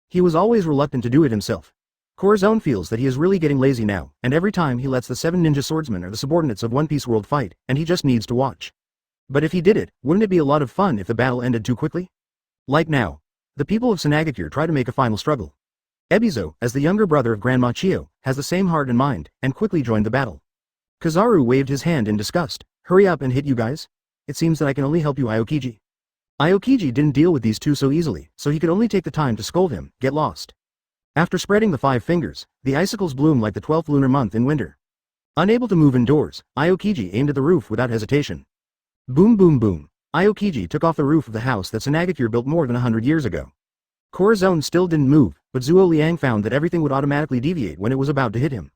He was always reluctant to do it himself. Corazon feels that he is really getting lazy now, and every time he lets the 7 Ninja Swordsmen or the subordinates of One Piece World fight, and he just needs to watch. But if he did it, wouldn't it be a lot of fun if the battle ended too quickly? Like now. The people of Shinigami try to make a final struggle. Ebizo, as the younger brother of Grandma Chio, has the same heart and mind, and quickly joined the battle. Kizaru waved his hand in disgust. Hurry up and hit you guys. It seems that I can only help you, Aokiji. Aokiji didn't deal with these two so easily, so he could only take the time to scold him, get lost. After spreading the 5 fingers, the icicles bloom like the 12th lunar month in winter. Unable to move indoors, Aokiji aimed at the roof without hesitation. Boom boom boom. Aokiji took off the roof of the house that Shinigami built more than 100 years ago. Corazon still didn't move, but Zuo Liang found that everything would automatically deviate when it was about to hit him.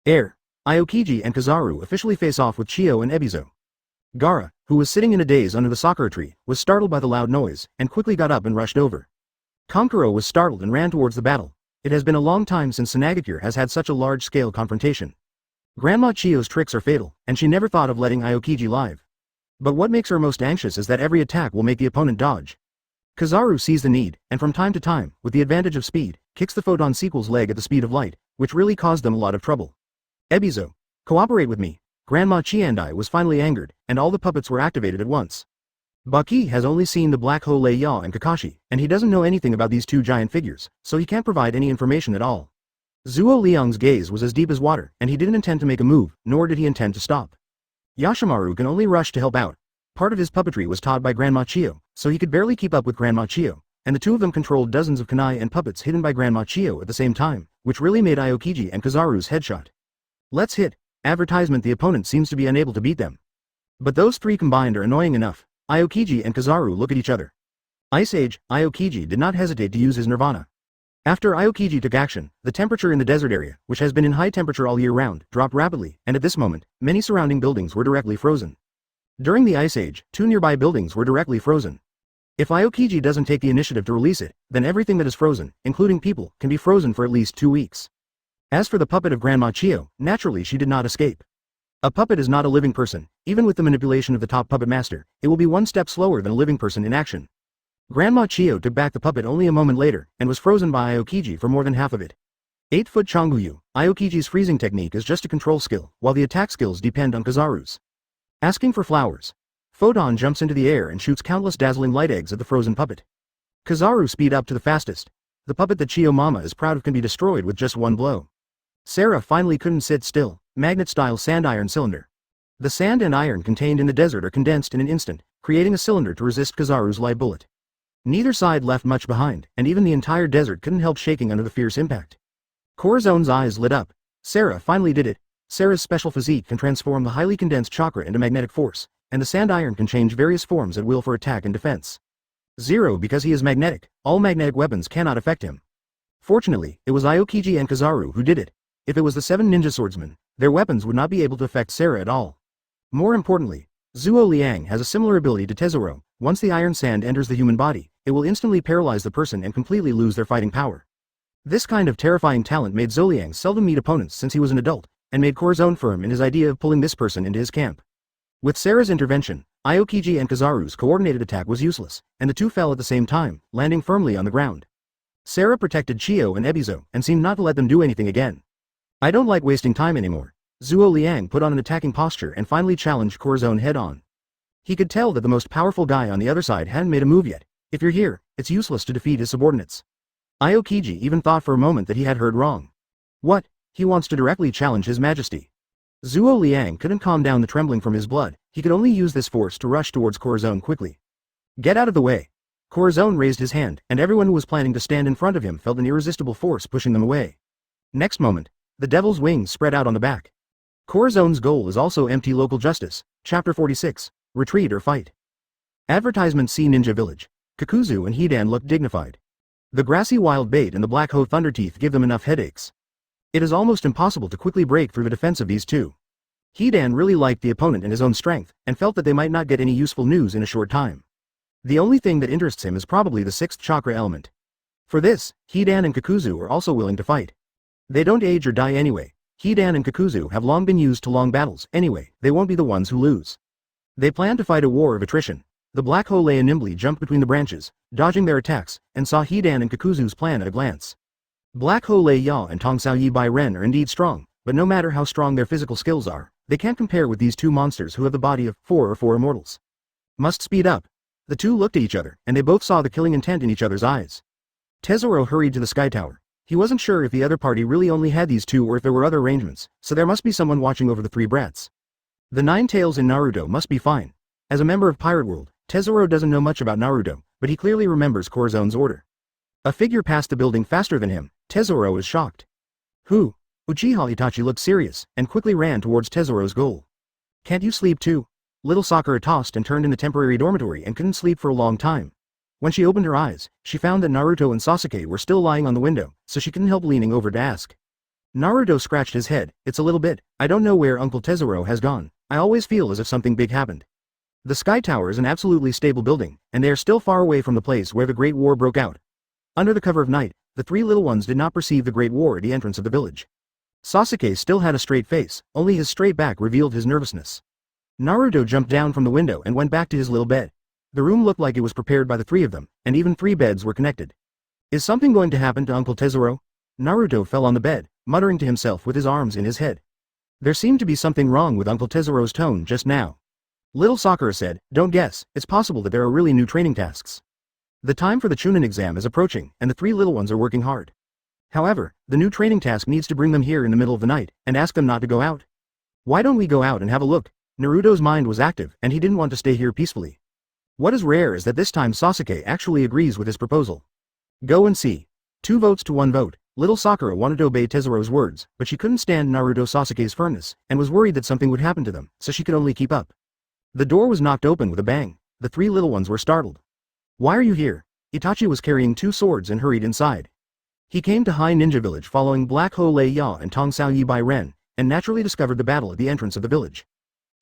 Air. Aokiji and Kizaru officially face off with Chio and Ebizo. Gaara, who was sitting in a daze under the sakura tree, was startled by the loud noise, and quickly got up and rushed over. Kankuro was startled and ran towards the battle. It has been a long time since Shinigami has had such a large-scale confrontation. Grandma Chio's tricks are fatal, and she never thought of letting Aokiji live. But what makes her most anxious is that every attack will make the opponent dodge. Kizaru sees the need, and from time to time, with the advantage of speed, kicks the photon sequel's leg at the speed of light, which really caused them a lot of trouble. Ebizo, cooperate with me. Grandma Chiandai was finally angered, and all the puppets were activated at once. Baki has only seen the Black Hole Ya and Kakashi, and he doesn't know anything about these two giant figures, so he can't provide any information at all. Zuo Liang's gaze was as deep as water, and he didn't intend to make a move, nor did he intend to stop. Yashimaru can only rush to help out. Part of his puppetry was taught by Grandma Chio, so he could barely keep up with Grandma Chio, and the two of them controlled dozens of kunai and puppets hidden by Grandma Chio at the same time, which really made Aokiji and Kizaru's headshot. Let's hit. Advertisement. The opponent seems to be unable to beat them. But those three combined are annoying enough. Aokiji and Kizaru look at each other. Ice Age. Aokiji did not hesitate to use his nirvana. After Aokiji took action, the temperature in the desert area, which has been in high temperature all year round, dropped rapidly, and at this moment, many surrounding buildings were directly frozen. During the Ice Age, 2 nearby buildings were directly frozen. If Aokiji doesn't take the initiative to release it, then everything that is frozen, including people, can be frozen for at least 2 weeks. As for the puppet of Grandma Chio, naturally she did not escape. A puppet is not a living person. Even with the manipulation of the top puppet master, it will be one step slower than a living person in action. Grandma Chio took back the puppet only a moment later, and was frozen by Aokiji for more than half of it. 8-foot Chonguyu. Aokiji's freezing technique is just a control skill, while the attack skills depend on Kizaru's. Asking for flowers. Photon jumps into the air and shoots countless dazzling light eggs at the frozen puppet. Kizaru speed up to the fastest. The puppet that Chio Mama is proud of can be destroyed with just one blow. Sarah finally couldn't sit still. Magnet-style sand iron cylinder. The sand and iron contained in the desert are condensed in an instant, creating a cylinder to resist Kizaru's light bullet. Neither side left much behind, and even the entire desert couldn't help shaking under the fierce impact. Corazon's eyes lit up. Sarah finally did it. Sarah's special physique can transform the highly condensed chakra into magnetic force, and the sand iron can change various forms at will for attack and defense. Zero, because he is magnetic, all magnetic weapons cannot affect him. Fortunately, it was Aokiji and Kizaru who did it. If it was the 7 Ninja Swordsmen, their weapons would not be able to affect Sarah at all. More importantly, Zuo Liang has a similar ability to Tezuro. Once the iron sand enters the human body, it will instantly paralyze the person and completely lose their fighting power. This kind of terrifying talent made Zuo Liang seldom meet opponents since he was an adult, and made Corazon firm in his idea of pulling this person into his camp. With Sarah's intervention, Aokiji and Kizaru's coordinated attack was useless, and the two fell at the same time, landing firmly on the ground. Sarah protected Chio and Ebizo, and seemed not to let them do anything again. I don't like wasting time anymore. Zuo Liang put on an attacking posture and finally challenged Corazon head-on. He could tell that the most powerful guy on the other side hadn't made a move yet. If you're here, it's useless to defeat his subordinates. Aokiji even thought for a moment that he had heard wrong. What? He wants to directly challenge His Majesty. Zuo Liang couldn't calm down the trembling from his blood. He could only use this force to rush towards Corazon quickly. Get out of the way. Corazon raised his hand, and everyone who was planning to stand in front of him felt an irresistible force pushing them away. Next moment, the devil's wings spread out on the back. Corazon's goal is also empty local justice. Chapter 46. Retreat or fight. Advertisement. See Ninja Village. Kakuzu and Hidan looked dignified. The grassy wild bait and the black hoe thunderteeth give them enough headaches. It is almost impossible to quickly break through the defense of these two. Hidan really liked the opponent and his own strength, and felt that they might not get any useful news in a short time. The only thing that interests him is probably the 6th chakra element. For this, Hidan and Kakuzu are also willing to fight. They don't age or die anyway. Hidan and Kakuzu have long been used to long battles, anyway, they won't be the ones who lose. They planned to fight a war of attrition. The Black Hole Leia nimbly jumped between the branches, dodging their attacks, and saw Hidan and Kakuzu's plan at a glance. Black Hole Leia and Tong Sao Yi Bai Ren are indeed strong, but no matter how strong their physical skills are, they can't compare with these two monsters who have the body of four immortals. Must speed up. The two looked at each other, and they both saw the killing intent in each other's eyes. Tezoro hurried to the Sky Tower. He wasn't sure if the other party really only had these two or if there were other arrangements, so there must be someone watching over the three brats. The Nine Tails in Naruto must be fine. As a member of Pirate World, Tezoro doesn't know much about Naruto, but he clearly remembers Corazon's order. A figure passed the building faster than him. Tezoro is shocked. Who? Uchiha Itachi looked serious, and quickly ran towards Tezoro's goal. Can't you sleep too? Little Sakura tossed and turned in the temporary dormitory and couldn't sleep for a long time. When she opened her eyes, she found that Naruto and Sasuke were still lying on the window, so she couldn't help leaning over to ask. Naruto scratched his head. It's a little bit. I don't know where Uncle Tezoro has gone. I always feel as if something big happened. The Sky Tower is an absolutely stable building, and they are still far away from the place where the Great War broke out. Under the cover of night, the three little ones did not perceive the Great War at the entrance of the village. Sasuke still had a straight face, only his straight back revealed his nervousness. Naruto jumped down from the window and went back to his little bed. The room looked like it was prepared by the three of them, and even three beds were connected. Is something going to happen to Uncle Tezoro? Naruto fell on the bed, muttering to himself with his arms in his head. There seemed to be something wrong with Uncle Tezoro's tone just now. Little Sakura said, don't guess, it's possible that there are really new training tasks. The time for the Chunin exam is approaching, and the three little ones are working hard. However, the new training task needs to bring them here in the middle of the night, and ask them not to go out. Why don't we go out and have a look? Naruto's mind was active, and he didn't want to stay here peacefully. What is rare is that this time Sasuke actually agrees with his proposal. Go and see. 2 votes to 1 vote. Little Sakura wanted to obey Tezoro's words, but she couldn't stand Naruto Sasuke's firmness, and was worried that something would happen to them, so she could only keep up. The door was knocked open with a bang. The three little ones were startled. Why are you here? Itachi was carrying 2 swords and hurried inside. He came to High Ninja Village following Black Hole Leia and Tong Sao Yi Bai Ren, and naturally discovered the battle at the entrance of the village.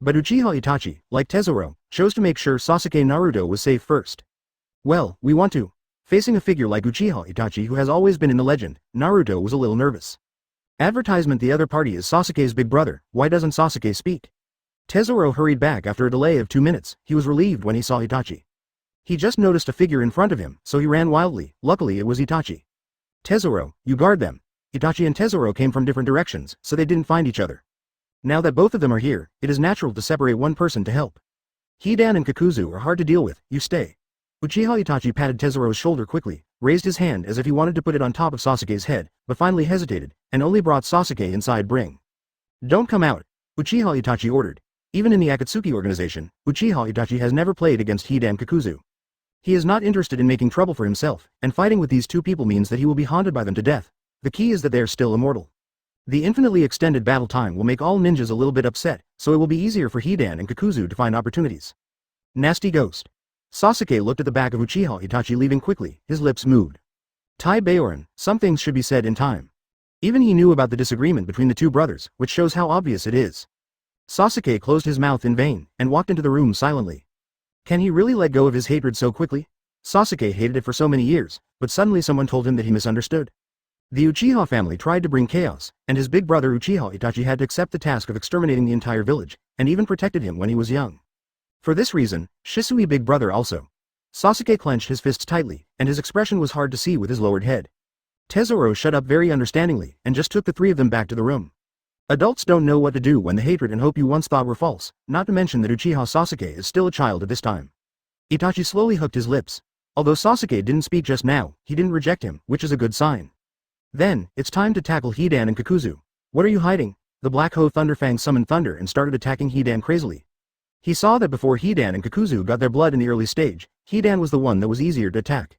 But Uchiha Itachi, like Tezoro, chose to make sure Sasuke Naruto was safe first. Well, we want to. Facing a figure like Uchiha Itachi who has always been in the legend, Naruto was a little nervous. Advertisement: the other party is Sasuke's big brother, why doesn't Sasuke speak? Tezoro hurried back after a delay of 2 minutes. He was relieved when he saw Itachi. He just noticed a figure in front of him, so he ran wildly. Luckily it was Itachi. Tezoro, you guard them. Itachi and Tezoro came from different directions, so they didn't find each other. Now that both of them are here, it is natural to separate one person to help. Hidan and Kakuzu are hard to deal with, you stay. Uchiha Itachi patted Tezoro's shoulder quickly, raised his hand as if he wanted to put it on top of Sasuke's head, but finally hesitated, and only brought Sasuke inside. Don't come out, Uchiha Itachi ordered. Even in the Akatsuki organization, Uchiha Itachi has never played against Hidan Kakuzu. He is not interested in making trouble for himself, and fighting with these two people means that he will be haunted by them to death. The key is that they are still immortal. The infinitely extended battle time will make all ninjas a little bit upset, so it will be easier for Hidan and Kakuzu to find opportunities. Nasty ghost. Sasuke looked at the back of Uchiha Itachi leaving quickly, his lips moved. Tai Baoran, some things should be said in time. Even he knew about the disagreement between the two brothers, which shows how obvious it is. Sasuke closed his mouth in vain, and walked into the room silently. Can he really let go of his hatred so quickly? Sasuke hated it for so many years, but suddenly someone told him that he misunderstood. The Uchiha family tried to bring chaos, and his big brother Uchiha Itachi had to accept the task of exterminating the entire village, and even protected him when he was young. For this reason, Shisui big brother also. Sasuke clenched his fists tightly, and his expression was hard to see with his lowered head. Tezoro shut up very understandingly, and just took the three of them back to the room. Adults don't know what to do when the hatred and hope you once thought were false, not to mention that Uchiha Sasuke is still a child at this time. Itachi slowly hooked his lips. Although Sasuke didn't speak just now, he didn't reject him, which is a good sign. Then, it's time to tackle Hidan and Kakuzu. What are you hiding? The Black Hoe Thunderfang summoned thunder and started attacking Hidan crazily. He saw that before Hidan and Kakuzu got their blood in the early stage, Hidan was the one that was easier to attack.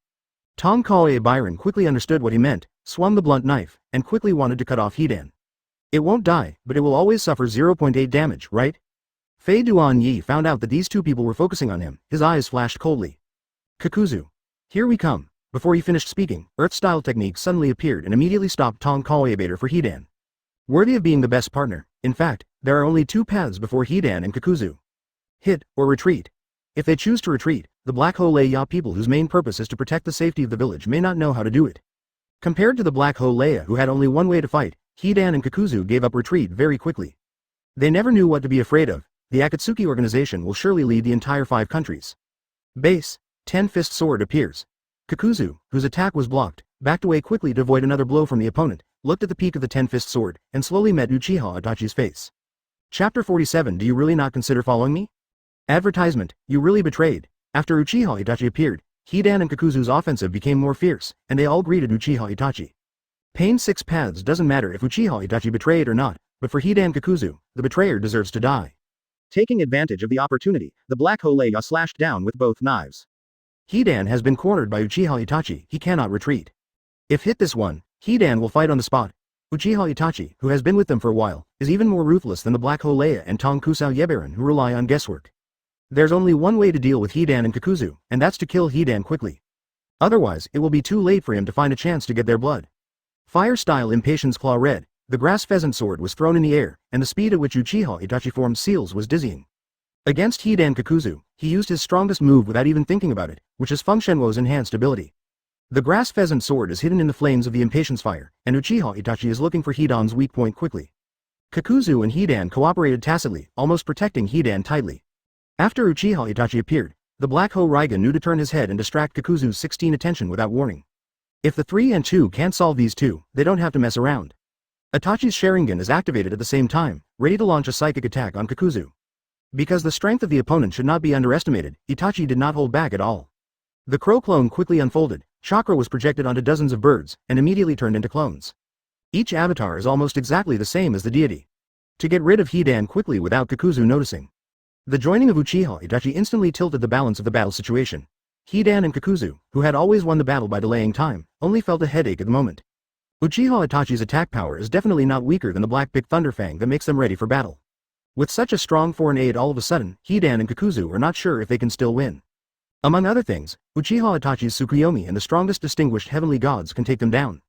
Tong Kaoe Byron quickly understood what he meant, swung the blunt knife, and quickly wanted to cut off Hidan. It won't die, but it will always suffer 0.8 damage, right? Fei Duan Yi found out that these two people were focusing on him, his eyes flashed coldly. Kakuzu. Here we come. Before he finished speaking, Earth-style technique suddenly appeared and immediately stopped Tong Kaoe Bader for Hidan. Worthy of being the best partner, in fact, there are only 2 paths before Hidan and Kakuzu. Hit, or retreat. If they choose to retreat, the Black Hole Leia people whose main purpose is to protect the safety of the village may not know how to do it. Compared to the Black Hole Leia who had only one way to fight, Hidan and Kakuzu gave up retreat very quickly. They never knew what to be afraid of. the Akatsuki organization will surely lead the entire 5 countries. Base, 10-fist sword appears. Kakuzu, whose attack was blocked, backed away quickly to avoid another blow from the opponent, looked at the peak of the 10-fist sword, and slowly met Uchiha Itachi's face. Chapter 47. Do you really not consider following me? Advertisement, you really betrayed. After Uchiha Itachi appeared, Hidan and Kakuzu's offensive became more fierce, and they all greeted Uchiha Itachi. Pain 6 paths. Doesn't matter if Uchiha Itachi betrayed or not, but for Hidan Kakuzu, the betrayer deserves to die. Taking advantage of the opportunity, the Black Hole slashed down with both knives. Hidan has been cornered by Uchiha Itachi, he cannot retreat. If hit this one, Hidan will fight on the spot. Uchiha Itachi, who has been with them for a while, is even more ruthless than the Black Hole and Tongkusao Yebaran who rely on guesswork. There's only one way to deal with Hidan and Kakuzu, and that's to kill Hidan quickly. Otherwise, it will be too late for him to find a chance to get their blood. Fire style Impatience Claw Red, the grass pheasant sword was thrown in the air, and the speed at which Uchiha Itachi formed seals was dizzying. Against Hidan Kakuzu, he used his strongest move without even thinking about it, which is Feng Shenwo's enhanced ability. The grass pheasant sword is hidden in the flames of the Impatience fire, and Uchiha Itachi is looking for Hidan's weak point quickly. Kakuzu and Hidan cooperated tacitly, almost protecting Hidan tightly. After Uchiha Itachi appeared, the Black Hole knew to turn his head and distract Kakuzu's 16 attention without warning. If the 3 and 2 can't solve these two, they don't have to mess around. Itachi's Sharingan is activated at the same time, ready to launch a psychic attack on Kakuzu. Because the strength of the opponent should not be underestimated, Itachi did not hold back at all. The crow clone quickly unfolded, chakra was projected onto dozens of birds, and immediately turned into clones. Each avatar is almost exactly the same as the deity. To get rid of Hidan quickly without Kakuzu noticing. The joining of Uchiha Itachi instantly tilted the balance of the battle situation. Hidan and Kakuzu, who had always won the battle by delaying time, only felt a headache at the moment. Uchiha Itachi's attack power is definitely not weaker than the Black Pick Thunderfang that makes them ready for battle. With such a strong foreign aid all of a sudden, Hidan and Kakuzu are not sure if they can still win. Among other things, Uchiha Itachi's Tsukuyomi and the strongest distinguished heavenly gods can take them down.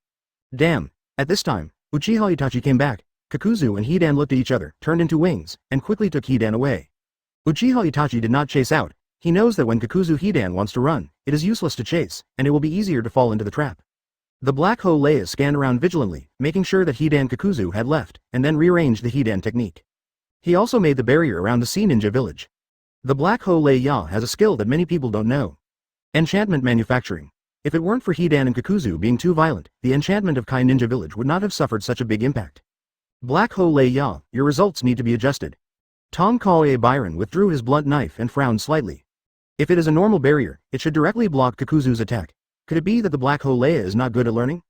Damn. At this time, Uchiha Itachi came back, Kakuzu and Hidan looked at each other, turned into wings, and quickly took Hidan away. Uchiha Itachi did not chase out. He knows that when Kakuzu Hidan wants to run, it is useless to chase, and it will be easier to fall into the trap. The Black Hole scanned around vigilantly, making sure that Hidan Kakuzu had left, and then rearranged the Hidan technique. He also made the barrier around the Sea Ninja village. The Black Hole has a skill that many people don't know. Enchantment manufacturing. If it weren't for Hidan and Kakuzu being too violent, the enchantment of Kai Ninja village would not have suffered such a big impact. Black Hole your results need to be adjusted. Tong Kao Byron withdrew his blunt knife and frowned slightly. If it is a normal barrier, it should directly block Kakuzu's attack. Could it be that the Black Hole is not good at learning?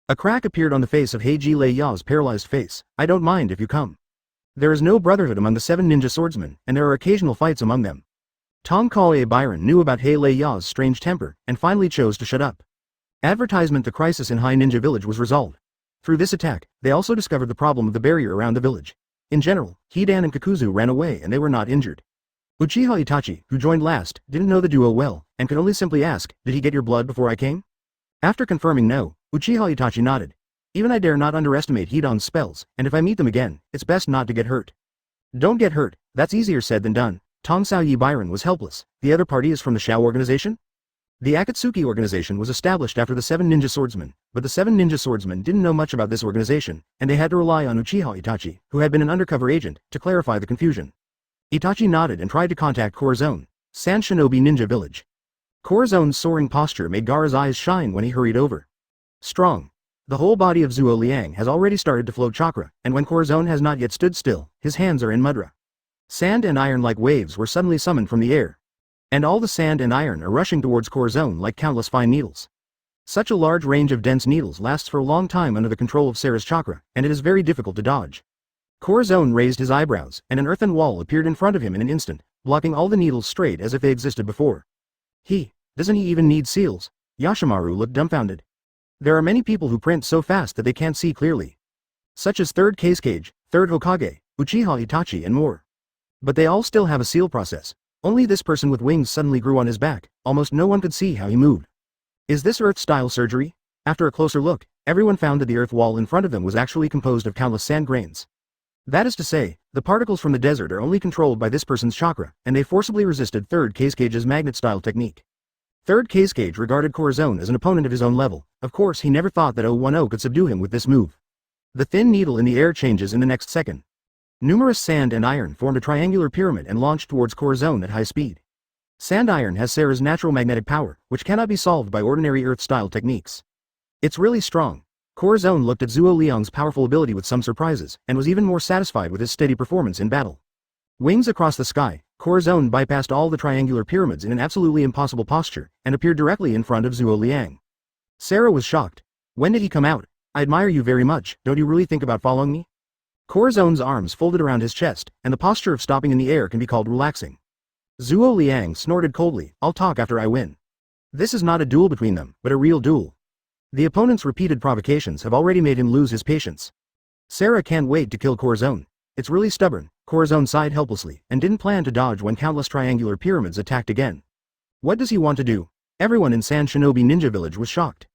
A crack appeared on the face of Heiji Ya's paralyzed face. I don't mind if you come. There is no brotherhood among the 7 ninja swordsmen, and there are occasional fights among them. Tong Kao Byron knew about Hei Ya's strange temper, and finally chose to shut up. Advertisement. The crisis in High Ninja village was resolved. Through this attack, they also discovered the problem of the barrier around the village. In general, Hidan and Kakuzu ran away and they were not injured. Uchiha Itachi, who joined last, didn't know the duo well, and could only simply ask, did he get your blood before I came? After confirming no, Uchiha Itachi nodded. Even I dare not underestimate Hidan's spells, and if I meet them again, it's best not to get hurt. Don't get hurt, that's easier said than done. Tong Sao Byron was helpless. The other party is from the Shao organization? The Akatsuki organization was established after the 7 Ninja Swordsmen, but the 7 Ninja Swordsmen didn't know much about this organization, and they had to rely on Uchiha Itachi, who had been an undercover agent, to clarify the confusion. Itachi nodded and tried to contact Corazon, San Shinobi Ninja Village. Corazon's soaring posture made Gaara's eyes shine when he hurried over. Strong. The whole body of Zuo Liang has already started to flow chakra, and when Corazon has not yet stood still, his hands are in mudra. Sand and iron like waves were suddenly summoned from the air. And all the sand and iron are rushing towards Corazon like countless fine needles. Such a large range of dense needles lasts for a long time under the control of Sarah's chakra, and it is very difficult to dodge. Corazon raised his eyebrows, and an earthen wall appeared in front of him in an instant, blocking all the needles straight as if they existed before. Doesn't he even need seals? Yashimaru looked dumbfounded. There are many people who print so fast that they can't see clearly. Such as 3rd Kazekage, 3rd Hokage, Uchiha Itachi and more. But they all still have a seal process. Only this person with wings suddenly grew on his back, almost no one could see how he moved. Is this Earth-style surgery? After a closer look, everyone found that the earth wall in front of them was actually composed of countless sand grains. That is to say, the particles from the desert are only controlled by this person's chakra, and they forcibly resisted 3rd Kazecage's magnet-style technique. 3rd Kazekage regarded Corazon as an opponent of his own level. Of course he never thought that 010 could subdue him with this move. The thin needle in the air changes in the next second. Numerous sand and iron formed a triangular pyramid and launched towards Corazon at high speed. Sand iron has Sarah's natural magnetic power, which cannot be solved by ordinary Earth-style techniques. It's really strong. Corazon looked at Zhuo Liang's powerful ability with some surprises, and was even more satisfied with his steady performance in battle. Wings across the sky, Corazon bypassed all the triangular pyramids in an absolutely impossible posture, and appeared directly in front of Zhuo Liang. Sarah was shocked. When did he come out? I admire you very much, don't you really think about following me? Corazon's arms folded around his chest, and the posture of stopping in the air can be called relaxing. Zhuo Liang snorted coldly, I'll talk after I win. This is not a duel between them, but a real duel. The opponent's repeated provocations have already made him lose his patience. Sarah can't wait to kill Corazon. It's really stubborn. Corazon sighed helplessly, and didn't plan to dodge when countless triangular pyramids attacked again. What does he want to do? Everyone in Sand Shinobi Ninja Village was shocked.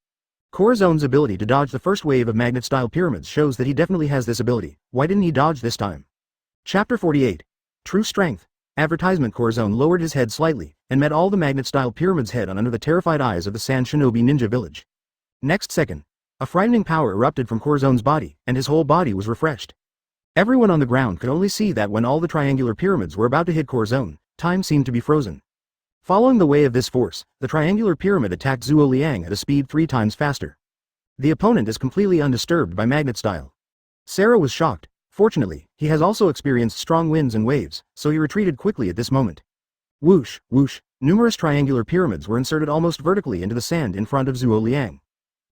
Corazon's ability to dodge the first wave of magnet-style pyramids shows that he definitely has this ability. Why didn't he dodge this time? Chapter 48. True Strength. Advertisement. Corazon lowered his head slightly, and met all the magnet-style pyramids head on under the terrified eyes of the Sand Shinobi Ninja Village. Next second, a frightening power erupted from Corazon's body, and his whole body was refreshed. Everyone on the ground could only see that when all the triangular pyramids were about to hit Corazon, time seemed to be frozen. Following the way of this force, the triangular pyramid attacked Zhuo Liang at a speed 3 times faster. The opponent is completely undisturbed by magnet style. Sarah was shocked. Fortunately, he has also experienced strong winds and waves, so he retreated quickly at this moment. Whoosh, whoosh, numerous triangular pyramids were inserted almost vertically into the sand in front of Zhuo Liang.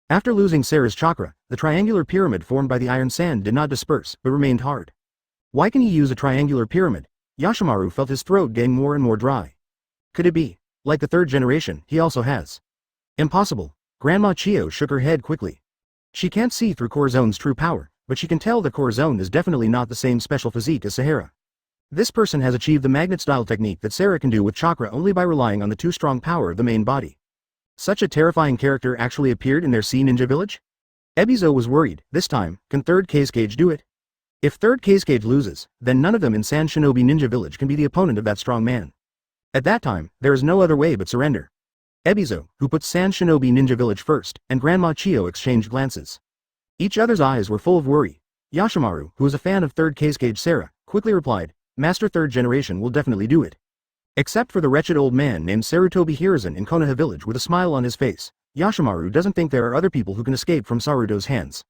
After losing Sarah's chakra, the triangular pyramid formed by the iron sand did not disperse, but remained hard. Why can he use a triangular pyramid? Yoshimaru felt his throat getting more and more dry. Could it be, like the third generation, he also has? Impossible. Grandma Chio shook her head quickly. She can't see through Corazon's true power, but she can tell that Corazon is definitely not the same special physique as Sahara. This person has achieved the magnet-style technique that Sarah can do with chakra only by relying on the too strong power of the main body. Such a terrifying character actually appeared in their Sea Ninja Village? Ebizo was worried. This time, can third Kazekage do it? If third Kazekage loses, then none of them in Sand Shinobi Ninja Village can be the opponent of that strong man. At that time, there is no other way but surrender. Ebizo, who put Sand Shinobi Ninja Village first, and Grandma Chio exchanged glances. Each other's eyes were full of worry. Yoshimaru, who was a fan of third Kazekage Sarah, quickly replied, Master Third Generation will definitely do it. Except for the wretched old man named Sarutobi Hiruzen in Konoha Village with a smile on his face, Yoshimaru doesn't think there are other people who can escape from Saruto's hands.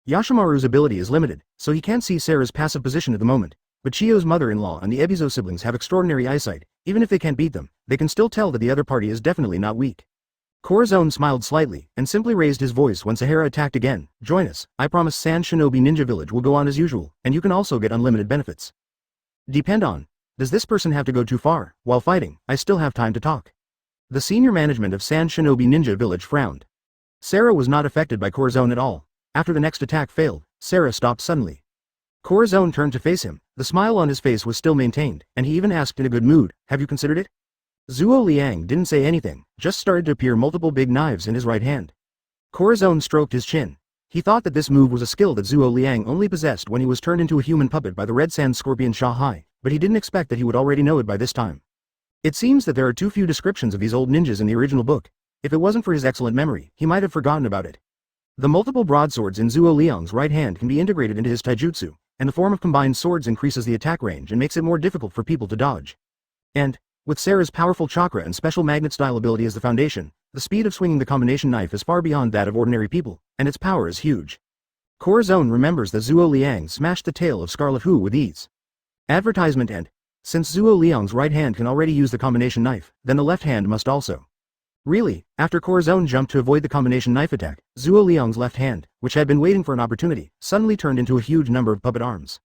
Yoshimaru's ability is limited, so he can't see Sarah's passive position at the moment, but Chio's mother-in-law and the Ebizo siblings have extraordinary eyesight. Even if they can't beat them, they can still tell that the other party is definitely not weak. Corazon smiled slightly, and simply raised his voice when Sahara attacked again. Join us, I promise Sand Shinobi Ninja Village will go on as usual, and you can also get unlimited benefits. Depend on. Does this person have to go too far? While fighting, I still have time to talk. The senior management of Sand Shinobi Ninja Village frowned. Sarah was not affected by Corazon at all. After the next attack failed, Sarah stopped suddenly. Corazon turned to face him. The smile on his face was still maintained, and he even asked in a good mood, have you considered it? Zhuo Liang didn't say anything, just started to appear multiple big knives in his right hand. Corazon stroked his chin. He thought that this move was a skill that Zhuo Liang only possessed when he was turned into a human puppet by the Red Sand Scorpion Sha Hai, but he didn't expect that he would already know it by this time. It seems that there are too few descriptions of these old ninjas in the original book. If it wasn't for his excellent memory, he might have forgotten about it. The multiple broadswords in Zhuo Liang's right hand can be integrated into his taijutsu, and the form of combined swords increases the attack range and makes it more difficult for people to dodge. And, with Sarah's powerful chakra and special magnet-style ability as the foundation, the speed of swinging the combination knife is far beyond that of ordinary people, and its power is huge. Corazon remembers that Zhuo Liang smashed the tail of Scarlet Hu with ease. Advertisement end. Since Zhuo Liang's right hand can already use the combination knife, then the left hand must also. Really, after Corazon jumped to avoid the combination knife attack, Zhuo Liang's left hand, which had been waiting for an opportunity, suddenly turned into a huge number of puppet arms.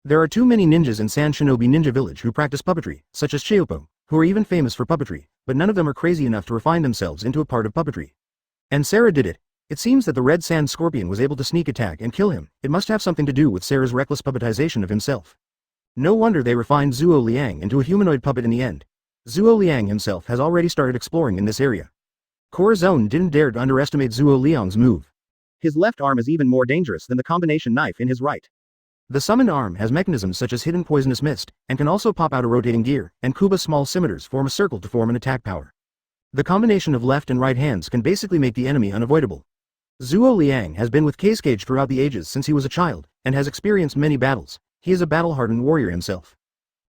There are too many ninjas in Sand Shinobi Ninja Village who practice puppetry, such as Chiopo, who are even famous for puppetry, but none of them are crazy enough to refine themselves into a part of puppetry. And Sarah did it. It seems that the Red Sand Scorpion was able to sneak attack and kill him. It must have something to do with Sarah's reckless puppetization of himself. No wonder they refined Zhuo Liang into a humanoid puppet in the end. Zhuo Liang himself has already started exploring in this area. Corazon didn't dare to underestimate Zhuo Liang's move. His left arm is even more dangerous than the combination knife in his right. The summoned arm has mechanisms such as hidden poisonous mist, and can also pop out a rotating gear, and Kuba's small scimitars form a circle to form an attack power. The combination of left and right hands can basically make the enemy unavoidable. Zhuo Liang has been with Kazekage throughout the ages since he was a child, and has experienced many battles, he is a battle-hardened warrior himself.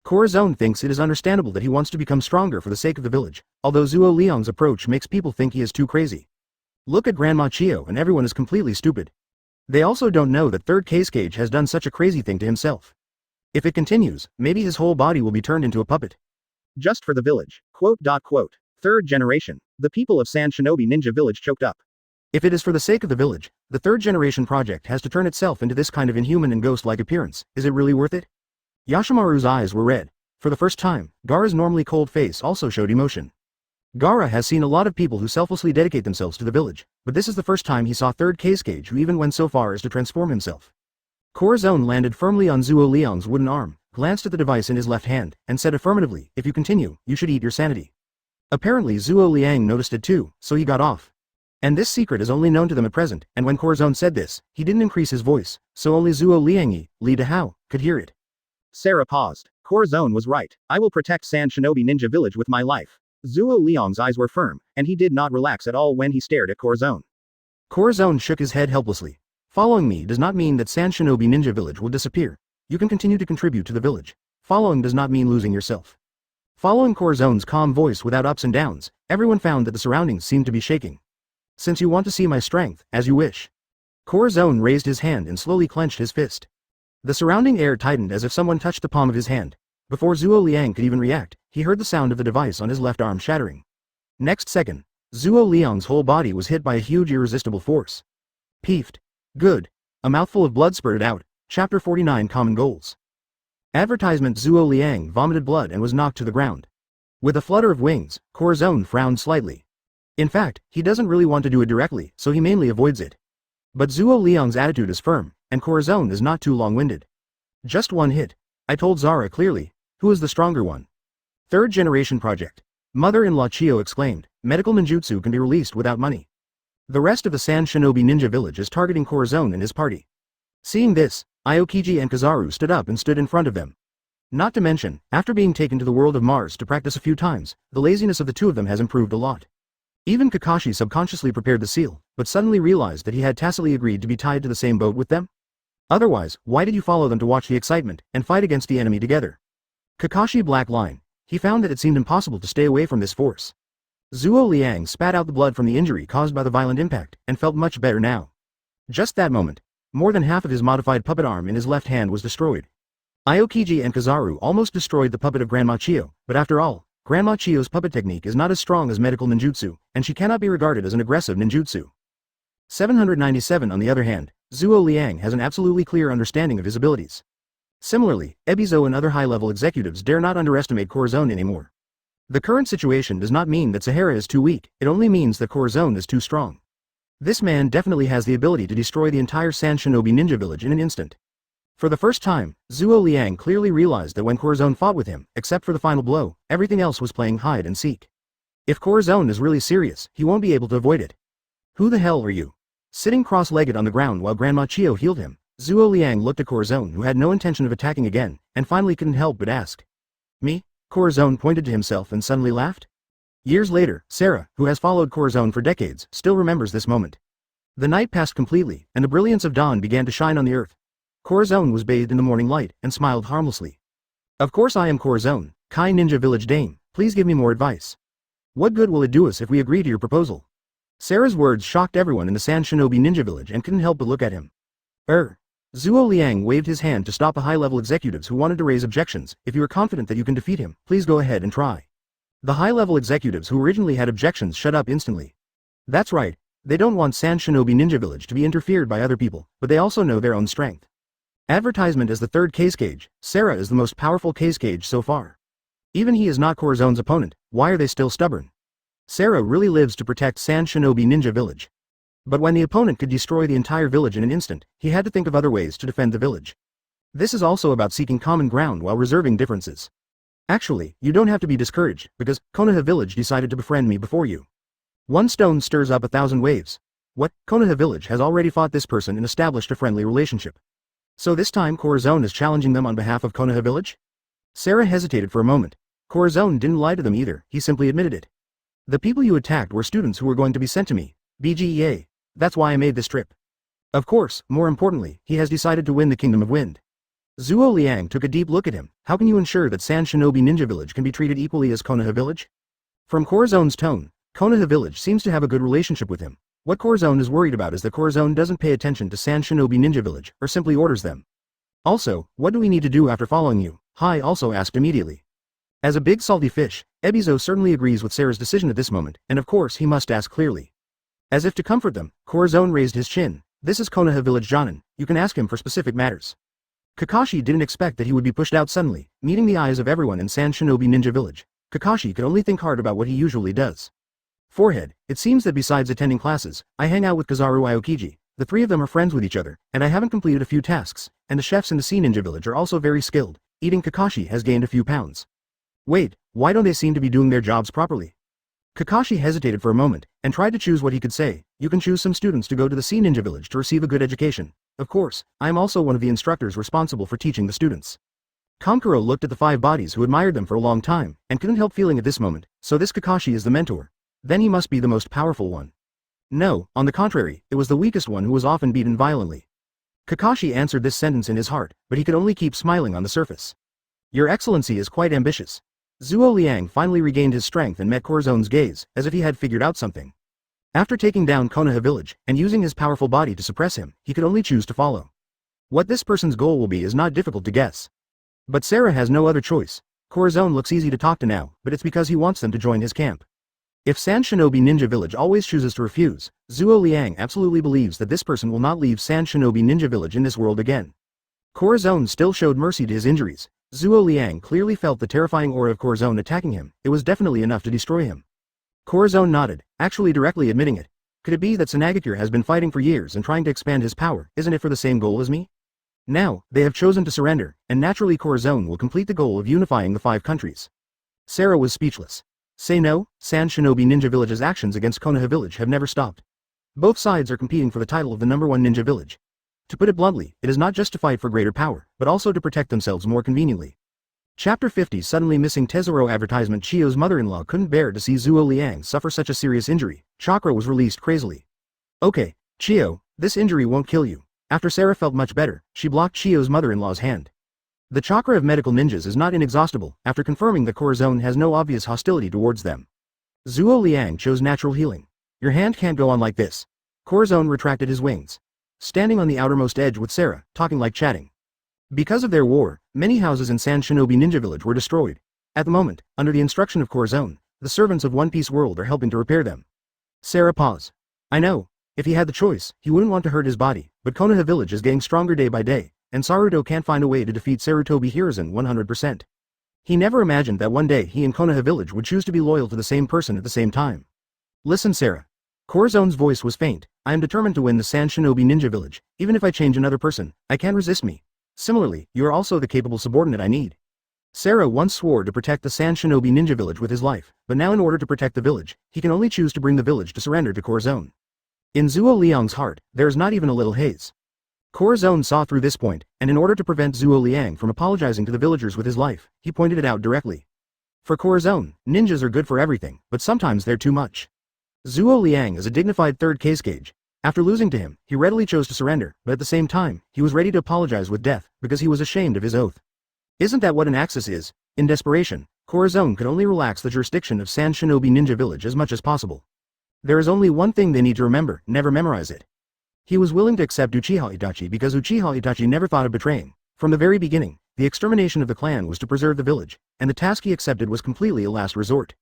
Corazon thinks it is understandable that he wants to become stronger for the sake of the village, although Zuo Liang's approach makes people think he is too crazy. Look at Grandma Chio and everyone is completely stupid. They also don't know that third case cage has done such a crazy thing to himself. If it continues, maybe his whole body will be turned into a puppet. Just for the village. Third generation. The people of Sand Shinobi Ninja Village choked up. If it is for the sake of the village, the third generation project has to turn itself into this kind of inhuman and ghost-like appearance, is it really worth it? Yashimaru's eyes were red. For the first time, Gaara's normally cold face also showed emotion. Gaara has seen a lot of people who selflessly dedicate themselves to the village, but this is the first time he saw third case cage who even went so far as to transform himself. Corazon landed firmly on Zuo Liang's wooden arm, glanced at the device in his left hand, and said affirmatively, if you continue, you should eat your sanity. Apparently Zuo Liang noticed it too, so he got off. And this secret is only known to them at present, and when Corazon said this, he didn't increase his voice, so only Zuo Liangi, Li Dahao, could hear it. Sarah paused. Corazon was right. I will protect Sand Shinobi Ninja Village with my life. Zuo Liang's eyes were firm, and he did not relax at all when he stared at Corazon. Corazon shook his head helplessly. Following me does not mean that Sand Shinobi Ninja Village will disappear. You can continue to contribute to the village. Following does not mean losing yourself. Following Corazon's calm voice without ups and downs, everyone found that the surroundings seemed to be shaking. Since you want to see my strength, as you wish. Corazon raised his hand and slowly clenched his fist. The surrounding air tightened as if someone touched the palm of his hand. Before Zuo Liang could even react, he heard the sound of the device on his left arm shattering. Next second, Zuo Liang's whole body was hit by a huge irresistible force. Peefed. Good. A mouthful of blood spurted out. Chapter 49 Common Goals. Advertisement. Zuo Liang vomited blood and was knocked to the ground. With a flutter of wings, Corazon frowned slightly. In fact, he doesn't really want to do it directly, so he mainly avoids it. But Zuo Liang's attitude is firm, and Corazon is not too long-winded. Just one hit. I told Zara clearly. Who is the stronger one? Third generation project. Mother-in-law Chio exclaimed. Medical ninjutsu can be released without money. The rest of the Sand Shinobi Ninja Village is targeting Corazon and his party. Seeing this, Aokiji and Kizaru stood up and stood in front of them. Not to mention, after being taken to the world of Mars to practice a few times, the laziness of the two of them has improved a lot. Even Kakashi subconsciously prepared the seal, but suddenly realized that he had tacitly agreed to be tied to the same boat with them. Otherwise, why did you follow them to watch the excitement and fight against the enemy together? Kakashi black line. He found that it seemed impossible to stay away from this force. Zuo Liang spat out the blood from the injury caused by the violent impact, and felt much better now. Just that moment, more than half of his modified puppet arm in his left hand was destroyed. Aokiji and Kizaru almost destroyed the puppet of Grandma Chio, but after all, Grandma Chio's puppet technique is not as strong as medical ninjutsu, and she cannot be regarded as an aggressive ninjutsu. 797 On the other hand, Zuo Liang has an absolutely clear understanding of his abilities. Similarly, Ebizo and other high-level executives dare not underestimate Corazon anymore. The current situation does not mean that Sahara is too weak, it only means that Corazon is too strong. This man definitely has the ability to destroy the entire Sand Shinobi Ninja Village in an instant. For the first time, Zuo Liang clearly realized that when Corazon fought with him, except for the final blow, everything else was playing hide and seek. If Corazon is really serious, he won't be able to avoid it. Who the hell are you? Sitting cross-legged on the ground while Grandma Chio healed him, Zuo Liang looked at Corazon, who had no intention of attacking again, and finally couldn't help but ask. Me? Corazon pointed to himself and suddenly laughed. Years later, Sarah, who has followed Corazon for decades, still remembers this moment. The night passed completely, and the brilliance of dawn began to shine on the earth. Corazon was bathed in the morning light, and smiled harmlessly. Of course I am Corazon, Kai Ninja Village Dame, please give me more advice. What good will it do us if we agree to your proposal? Sarah's words shocked everyone in the Sand Shinobi Ninja Village and couldn't help but look at him. Zuo Liang waved his hand to stop the high-level executives who wanted to raise objections. If you are confident that you can defeat him, please go ahead and try. The high-level executives who originally had objections shut up instantly. That's right, they don't want Sand Shinobi Ninja Village to be interfered by other people, but they also know their own strength. Advertisement as the third case cage, Sarah is the most powerful case cage so far. Even he is not Corazon's opponent, why are they still stubborn? Sarah really lives to protect Sand Shinobi Ninja Village. But when the opponent could destroy the entire village in an instant, he had to think of other ways to defend the village. This is also about seeking common ground while reserving differences. Actually, you don't have to be discouraged, because Konoha Village decided to befriend me before you. One stone stirs up 1,000 waves. What? Konoha Village has already fought this person and established a friendly relationship. So this time Corazon is challenging them on behalf of Konoha Village? Sarah hesitated for a moment. Corazon didn't lie to them either, he simply admitted it. The people you attacked were students who were going to be sent to me, BGEA. That's why I made this trip. Of course, more importantly, he has decided to win the Kingdom of Wind. Zuo Liang took a deep look at him. How can you ensure that Sand Shinobi Ninja Village can be treated equally as Konoha Village? From Corazon's tone, Konoha Village seems to have a good relationship with him. What Corazon is worried about is that Corazon doesn't pay attention to Sand Shinobi Ninja Village, or simply orders them. Also, what do we need to do after following you? Hai also asked immediately. As a big salty fish, Ebizo certainly agrees with Sarah's decision at this moment, and of course he must ask clearly. As if to comfort them, Corazon raised his chin. This is Konoha Village Jonin, you can ask him for specific matters. Kakashi didn't expect that he would be pushed out suddenly, meeting the eyes of everyone in Sand Shinobi Ninja Village. Kakashi could only think hard about what he usually does. Forehead, it seems that besides attending classes, I hang out with Kizaru Aokiji. The three of them are friends with each other, and I haven't completed a few tasks, and the chefs in the Sea Ninja Village are also very skilled. Eating Kakashi has gained a few pounds. Wait, why don't they seem to be doing their jobs properly? Kakashi hesitated for a moment, and tried to choose what he could say. You can choose some students to go to the Sea Ninja Village to receive a good education. Of course, I am also one of the instructors responsible for teaching the students. Kankuro looked at the five bodies who admired them for a long time, and couldn't help feeling at this moment, so this Kakashi is the mentor. Then he must be the most powerful one. No, on the contrary, it was the weakest one who was often beaten violently. Kakashi answered this sentence in his heart, but he could only keep smiling on the surface. Your Excellency is quite ambitious. Zuo Liang finally regained his strength and met Corazon's gaze, as if he had figured out something. After taking down Konoha Village, and using his powerful body to suppress him, he could only choose to follow. What this person's goal will be is not difficult to guess. But Sarah has no other choice. Corazon looks easy to talk to now, but it's because he wants them to join his camp. If Sand Shinobi Ninja Village always chooses to refuse, Zuo Liang absolutely believes that this person will not leave Sand Shinobi Ninja Village in this world again. Corazon still showed mercy to his injuries. Zuo Liang clearly felt the terrifying aura of Corazon attacking him. It was definitely enough to destroy him. Corazon nodded, actually directly admitting it. Could it be that Sanagakure has been fighting for years and trying to expand his power? Isn't it for the same goal as me? Now, they have chosen to surrender, and naturally Corazon will complete the goal of unifying the 5 countries. Sarah was speechless. Say no, Sand Shinobi Ninja Village's actions against Konoha Village have never stopped. Both sides are competing for the title of the #1 ninja village. To put it bluntly, it is not just to fight for greater power, but also to protect themselves more conveniently. Chapter 50 Suddenly missing Tesoro advertisement. Chio's mother-in-law couldn't bear to see Zuo Liang suffer such a serious injury. Chakra was released crazily. Okay, Chio, this injury won't kill you. After Sarah felt much better, she blocked Chio's mother-in-law's hand. The chakra of medical ninjas is not inexhaustible, after confirming that Corazon has no obvious hostility towards them. Zuo Liang chose natural healing. Your hand can't go on like this. Corazon retracted his wings. Standing on the outermost edge with Sarah, talking like chatting. Because of their war, many houses in Sand Shinobi Ninja Village were destroyed. At the moment, under the instruction of Corazon, the servants of One Piece World are helping to repair them. Sarah paused. I know, if he had the choice, he wouldn't want to hurt his body, but Konoha Village is getting stronger day by day, and Saruto can't find a way to defeat Sarutobi Hiruzen 100%. He never imagined that one day he and Konoha Village would choose to be loyal to the same person at the same time. Listen, Sarah. Corazon's voice was faint. I am determined to win the Sand Shinobi Ninja Village. Even if I change another person, I can't resist me. Similarly, you are also the capable subordinate I need. Sarah once swore to protect the Sand Shinobi Ninja Village with his life, but now in order to protect the village, he can only choose to bring the village to surrender to Corazon. In Zuo Liang's heart, there is not even a little haze. Corazon saw through this point, and in order to prevent Zuo Liang from apologizing to the villagers with his life, he pointed it out directly. For Corazon, ninjas are good for everything, but sometimes they're too much. Zuo Liang is a dignified third case gauge. After losing to him, he readily chose to surrender, but at the same time, he was ready to apologize with death, because he was ashamed of his oath. Isn't that what an axis is? In desperation, Corazon could only relax the jurisdiction of Sand Shinobi Ninja Village as much as possible. There is only one thing they need to remember, never memorize it. He was willing to accept Uchiha Itachi because Uchiha Itachi never thought of betraying. From the very beginning, the extermination of the clan was to preserve the village, and the task he accepted was completely a last resort.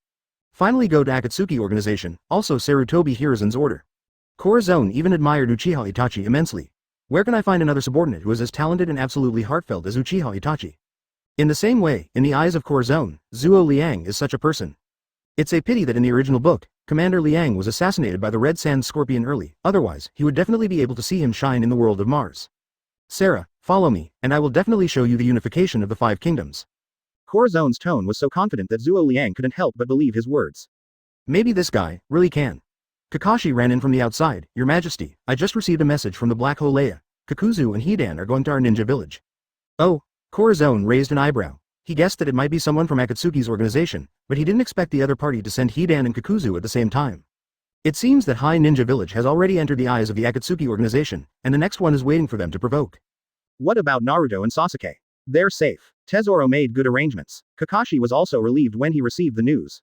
Finally go to Akatsuki organization, also Sarutobi Hiruzen's order. Corazon even admired Uchiha Itachi immensely. Where can I find another subordinate who is as talented and absolutely heartfelt as Uchiha Itachi? In the same way, in the eyes of Corazon, Zuo Liang is such a person. It's a pity that in the original book, Commander Liang was assassinated by the Red Sand Scorpion early, otherwise, he would definitely be able to see him shine in the world of Mars. Sarah, follow me, and I will definitely show you the unification of the 5 kingdoms. Corazon's tone was so confident that Zuo Liang couldn't help but believe his words. Maybe this guy really can. Kakashi ran in from the outside. Your Majesty, I just received a message from the Black Hole Leia. Kakuzu and Hidan are going to our ninja village. Oh, Corazon raised an eyebrow. He guessed that it might be someone from Akatsuki's organization, but he didn't expect the other party to send Hidan and Kakuzu at the same time. It seems that High Ninja Village has already entered the eyes of the Akatsuki organization, and the next one is waiting for them to provoke. What about Naruto and Sasuke? They're safe. Tesoro made good arrangements. Kakashi was also relieved when he received the news.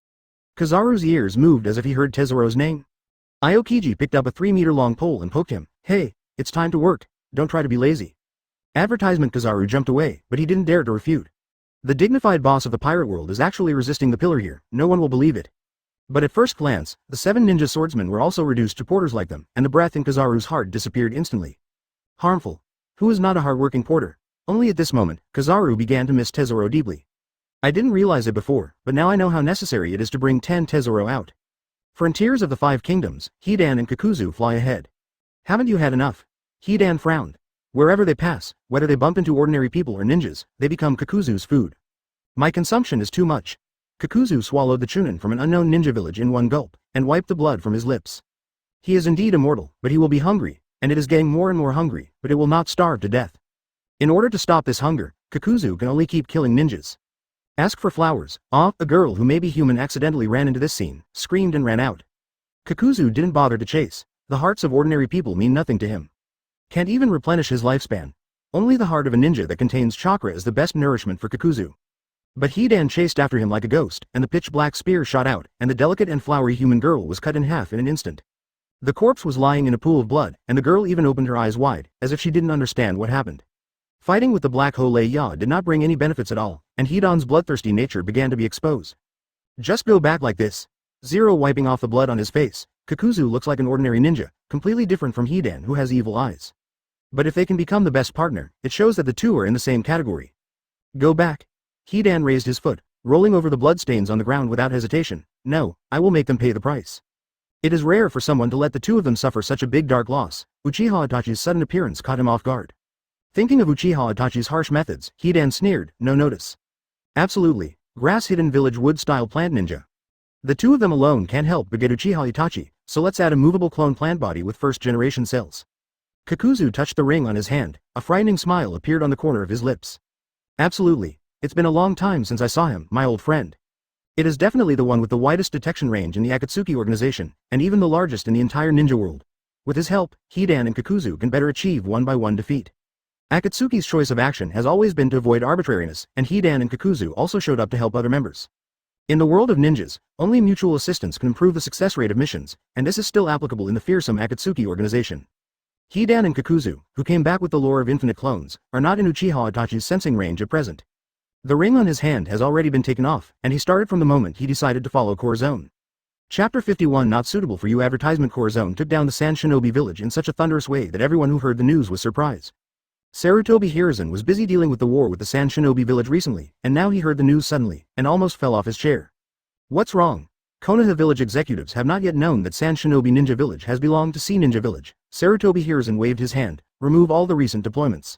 Kizaru's ears moved as if he heard Tesoro's name. Aokiji picked up a 3-meter-long pole and poked him. Hey, it's time to work. Don't try to be lazy. Advertisement. Kizaru jumped away, but he didn't dare to refute. The dignified boss of the pirate world is actually resisting the pillar here, no one will believe it. But at first glance, the 7 ninja swordsmen were also reduced to porters like them, and the breath in Kizaru's heart disappeared instantly. Harmful. Who is not a hard-working porter? Only at this moment, Kizaru began to miss Tesoro deeply. I didn't realize it before, but now I know how necessary it is to bring 10 Tesoro out. Frontiers of the 5 kingdoms, Hidan and Kakuzu fly ahead. Haven't you had enough? Hidan frowned. Wherever they pass, whether they bump into ordinary people or ninjas, they become Kakuzu's food. My consumption is too much. Kakuzu swallowed the chunin from an unknown ninja village in one gulp, and wiped the blood from his lips. He is indeed immortal, but he will be hungry, and it is getting more and more hungry, but it will not starve to death. In order to stop this hunger, Kakuzu can only keep killing ninjas. Ask for flowers. A girl who may be human accidentally ran into this scene, screamed and ran out. Kakuzu didn't bother to chase. The hearts of ordinary people mean nothing to him. Can't even replenish his lifespan. Only the heart of a ninja that contains chakra is the best nourishment for Kakuzu. But Hidan chased after him like a ghost, and the pitch-black spear shot out, and the delicate and flowery human girl was cut in half in an instant. The corpse was lying in a pool of blood, and the girl even opened her eyes wide, as if she didn't understand what happened. Fighting with the Black Hole Ya did not bring any benefits at all, and Hidan's bloodthirsty nature began to be exposed. Just go back like this. Zero wiping off the blood on his face. Kakuzu looks like an ordinary ninja, completely different from Hidan who has evil eyes. But if they can become the best partner, it shows that the two are in the same category. Go back. Hidan raised his foot, rolling over the bloodstains on the ground without hesitation. No, I will make them pay the price. It is rare for someone to let the two of them suffer such a big dark loss. Uchiha Itachi's sudden appearance caught him off guard. Thinking of Uchiha Itachi's harsh methods, Hidan sneered, no notice. Absolutely, grass-hidden village wood-style plant ninja. The two of them alone can't help but get Uchiha Itachi, so let's add a movable clone plant body with first-generation cells. Kakuzu touched the ring on his hand, a frightening smile appeared on the corner of his lips. Absolutely. It's been a long time since I saw him, my old friend. It is definitely the one with the widest detection range in the Akatsuki organization, and even the largest in the entire ninja world. With his help, Hidan and Kakuzu can better achieve one-by-one defeat. Akatsuki's choice of action has always been to avoid arbitrariness, and Hidan and Kakuzu also showed up to help other members. In the world of ninjas, only mutual assistance can improve the success rate of missions, and this is still applicable in the fearsome Akatsuki organization. Hidan and Kakuzu, who came back with the lore of infinite clones, are not in Uchiha Itachi's sensing range at present. The ring on his hand has already been taken off, and he started from the moment he decided to follow Corazon. Chapter 51 Not suitable for you. Advertisement. Corazon took down the Sand Shinobi village in such a thunderous way that everyone who heard the news was surprised. Sarutobi Hiruzen was busy dealing with the war with the Sand Shinobi village recently, and now he heard the news suddenly, and almost fell off his chair. What's wrong? Konoha village executives have not yet known that Sand Shinobi Ninja Village has belonged to Sea Ninja Village. Sarutobi Hiruzen waved his hand. Remove all the recent deployments.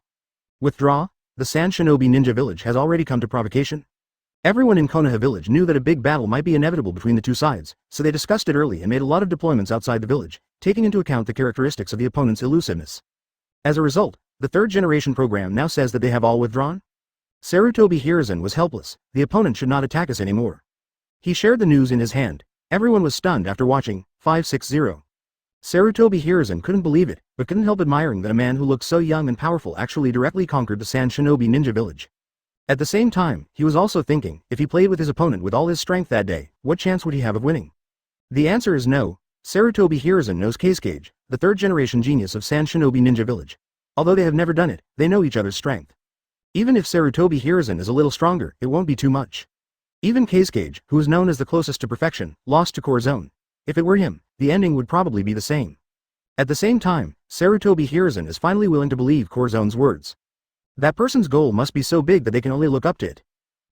Withdraw? The Sand Shinobi Ninja Village has already come to provocation? Everyone in Konoha village knew that a big battle might be inevitable between the two sides, so they discussed it early and made a lot of deployments outside the village, taking into account the characteristics of the opponent's elusiveness. As a result, the third-generation program now says that they have all withdrawn? Sarutobi Hiruzen was helpless. The opponent should not attack us anymore. He shared the news in his hand. Everyone was stunned after watching 560. Sarutobi Hiruzen couldn't believe it, but couldn't help admiring that a man who looked so young and powerful actually directly conquered the Sand Shinobi Ninja Village. At the same time, he was also thinking, if he played with his opponent with all his strength that day, what chance would he have of winning? The answer is no. Sarutobi Hiruzen knows Kasekage, the third-generation genius of Sand Shinobi Ninja Village. Although they have never done it, they know each other's strength. Even if Sarutobi Hiruzen is a little stronger, it won't be too much. Even Kasekage, who is known as the closest to perfection, lost to Corazon. If it were him, the ending would probably be the same. At the same time, Sarutobi Hiruzen is finally willing to believe Corazon's words. That person's goal must be so big that they can only look up to it.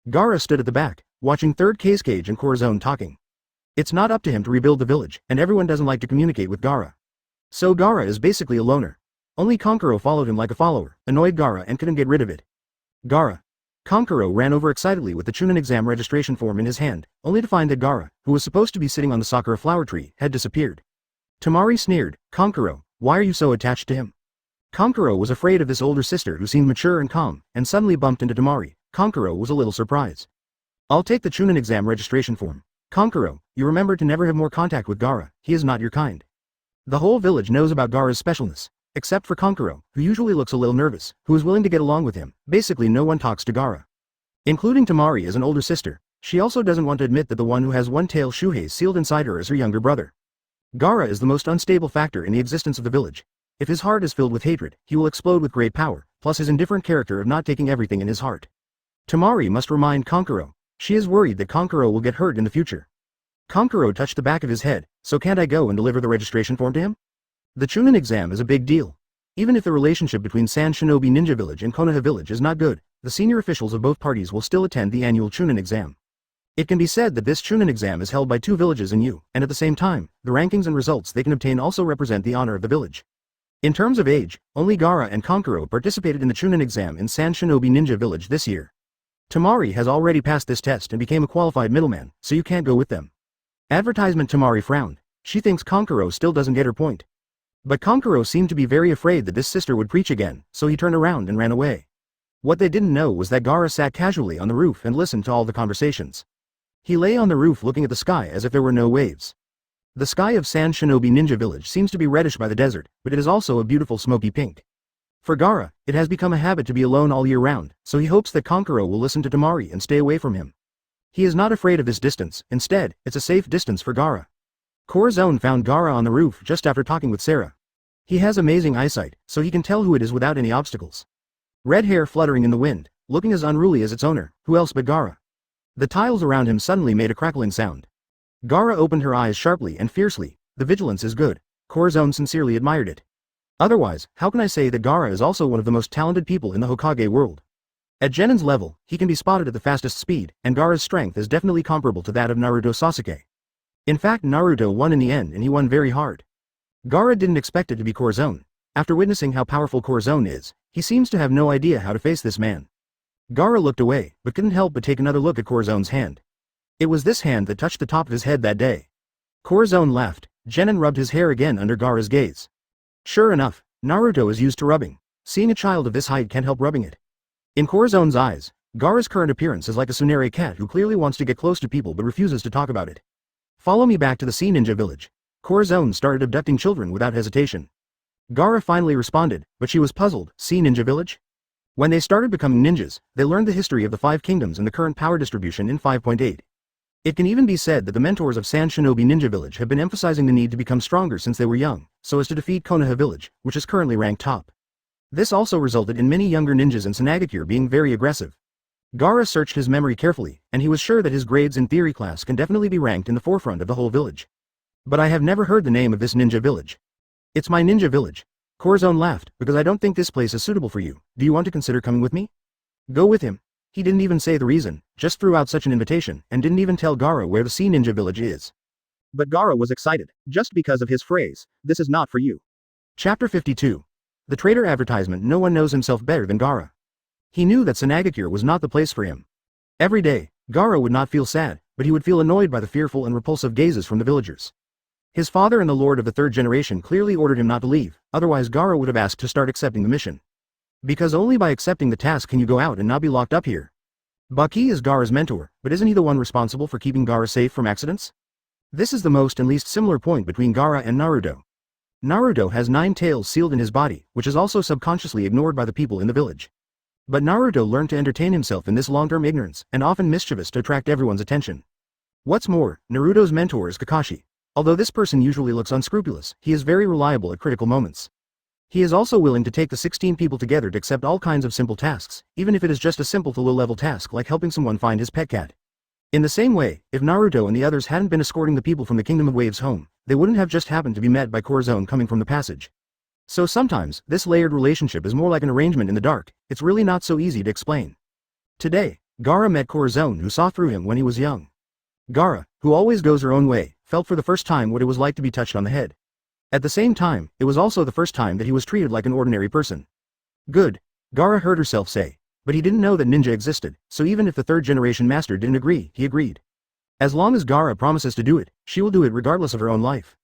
Gaara stood at the back, watching third Kasekage and Corazon talking. It's not up to him to rebuild the village, and everyone doesn't like to communicate with Gaara. So Gaara is basically a loner. Only Kankuro followed him like a follower, annoyed Gaara and couldn't get rid of it. Gaara. Kankuro ran over excitedly with the Chunin exam registration form in his hand, only to find that Gaara, who was supposed to be sitting on the sakura flower tree, had disappeared. Tamari sneered, Kankuro, why are you so attached to him? Kankuro was afraid of this older sister who seemed mature and calm, and suddenly bumped into Tamari. Kankuro was a little surprised. I'll take the Chunin exam registration form. Kankuro, you remember to never have more contact with Gaara, he is not your kind. The whole village knows about Gaara's specialness. except for Kankuro, who usually looks a little nervous, who is willing to get along with him. Basically no one talks to Gaara. Including Temari as an older sister, she also doesn't want to admit that the one who has one tail Shuhei sealed inside her is her younger brother. Gaara is the most unstable factor in the existence of the village. If his heart is filled with hatred, he will explode with great power, plus his indifferent character of not taking everything in his heart. Temari must remind Kankuro. She is worried that Kankuro will get hurt in the future. Kankuro touched the back of his head, so can't I go and deliver the registration form to him? The Chunin exam is a big deal. Even if the relationship between Sand Shinobi Ninja Village and Konoha Village is not good, the senior officials of both parties will still attend the annual Chunin exam. It can be said that this Chunin exam is held by 2 villages in Yu, and at the same time, the rankings and results they can obtain also represent the honor of the village. In terms of age, only Gaara and Kankuro participated in the Chunin exam in Sand Shinobi Ninja Village this year. Temari has already passed this test and became a qualified middleman, so you can't go with them. Advertisement. Temari frowned. She thinks Kankuro still doesn't get her point. But Kankuro seemed to be very afraid that this sister would preach again, so he turned around and ran away. What they didn't know was that Gaara sat casually on the roof and listened to all the conversations. He lay on the roof looking at the sky as if there were no waves. The sky of Sand Shinobi Ninja Village seems to be reddish by the desert, but it is also a beautiful smoky pink. For Gaara, it has become a habit to be alone all year round, so he hopes that Kankuro will listen to Temari and stay away from him. He is not afraid of this distance, instead, it's a safe distance for Gaara. Corazon found Gaara on the roof just after talking with Sarah. He has amazing eyesight, so he can tell who it is without any obstacles. Red hair fluttering in the wind, looking as unruly as its owner, who else but Gaara? The tiles around him suddenly made a crackling sound. Gaara opened her eyes sharply and fiercely. The vigilance is good. Corazon sincerely admired it. Otherwise, how can I say that Gaara is also one of the most talented people in the Hokage world? At Genin's level, he can be spotted at the fastest speed, and Gaara's strength is definitely comparable to that of Naruto Sasuke. In fact, Naruto won in the end, and he won very hard. Gaara didn't expect it to be Corazon. After witnessing how powerful Corazon is, he seems to have no idea how to face this man. Gaara looked away, but couldn't help but take another look at Corazon's hand. It was this hand that touched the top of his head that day. Corazon laughed. Genin rubbed his hair again under Gaara's gaze. Sure enough, Naruto is used to rubbing. Seeing a child of this height can't help rubbing it. In Corazon's eyes, Gaara's current appearance is like a tsundere cat who clearly wants to get close to people but refuses to talk about it. Follow me back to the Sea Ninja Village. Corazon started abducting children without hesitation. Gaara finally responded, but she was puzzled. Sea Ninja Village? When they started becoming ninjas, they learned the history of the 5 kingdoms and the current power distribution in 5.8. It can even be said that the mentors of Sand Shinobi Ninja Village have been emphasizing the need to become stronger since they were young, so as to defeat Konoha Village, which is currently ranked top. This also resulted in many younger ninjas in Sanagakure being very aggressive. Gaara searched his memory carefully, and he was sure that his grades in theory class can definitely be ranked in the forefront of the whole village. But I have never heard the name of this ninja village. It's my ninja village. Corazon laughed, because I don't think this place is suitable for you. Do you want to consider coming with me? Go with him. He didn't even say the reason, just threw out such an invitation, and didn't even tell Gaara where the Sea Ninja Village is. But Gaara was excited, just because of his phrase, "This is not for you." Chapter 52. The traitor advertisement. No one knows himself better than Gaara. He knew that Sanagakure was not the place for him. Every day, Gaara would not feel sad, but he would feel annoyed by the fearful and repulsive gazes from the villagers. His father and the lord of the 3rd generation clearly ordered him not to leave, otherwise Gaara would have asked to start accepting the mission. Because only by accepting the task can you go out and not be locked up here. Baki is Gaara's mentor, but isn't he the one responsible for keeping Gaara safe from accidents? This is the most and least similar point between Gaara and Naruto. Naruto has 9 tails sealed in his body, which is also subconsciously ignored by the people in the village. But Naruto learned to entertain himself in this long-term ignorance, and often mischievous to attract everyone's attention. What's more, Naruto's mentor is Kakashi. Although this person usually looks unscrupulous, he is very reliable at critical moments. He is also willing to take the 16 people together to accept all kinds of simple tasks, even if it is just a simple to low-level task like helping someone find his pet cat. In the same way, if Naruto and the others hadn't been escorting the people from the Kingdom of Waves home, they wouldn't have just happened to be met by Corazon coming from the passage. So sometimes, this layered relationship is more like an arrangement in the dark. It's really not so easy to explain. Today, Gaara met Corazon, who saw through him when he was young. Gaara, who always goes her own way, felt for the first time what it was like to be touched on the head. At the same time, it was also the first time that he was treated like an ordinary person. Good, Gaara heard herself say, but he didn't know that ninja existed, so even if the 3rd generation master didn't agree, he agreed. As long as Gaara promises to do it, she will do it regardless of her own life.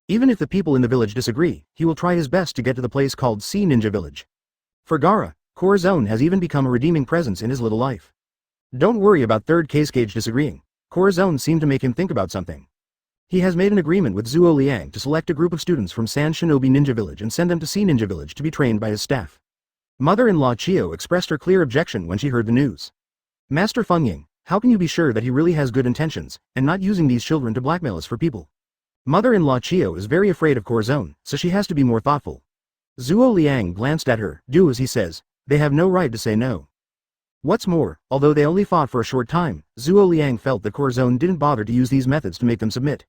Even if the people in the village disagree, he will try his best to get to the place called Sea Ninja Village. For Gaara, Corazon has even become a redeeming presence in his little life. Don't worry about 3rd Case Cage disagreeing. Corazon seemed to make him think about something. He has made an agreement with Zhuo Liang to select a group of students from San Shinobi Ninja Village and send them to Sea Ninja Village to be trained by his staff. Mother-in-law Chio expressed her clear objection when she heard the news. Master Fengying, how can you be sure that he really has good intentions, and not using these children to blackmail us for people? Mother-in-law Chio is very afraid of Corazon, so she has to be more thoughtful. Zhuo Liang glanced at her. Do as he says. They have no right to say no. What's more, although they only fought for a short time, Zhuo Liang felt that Corazon didn't bother to use these methods to make them submit.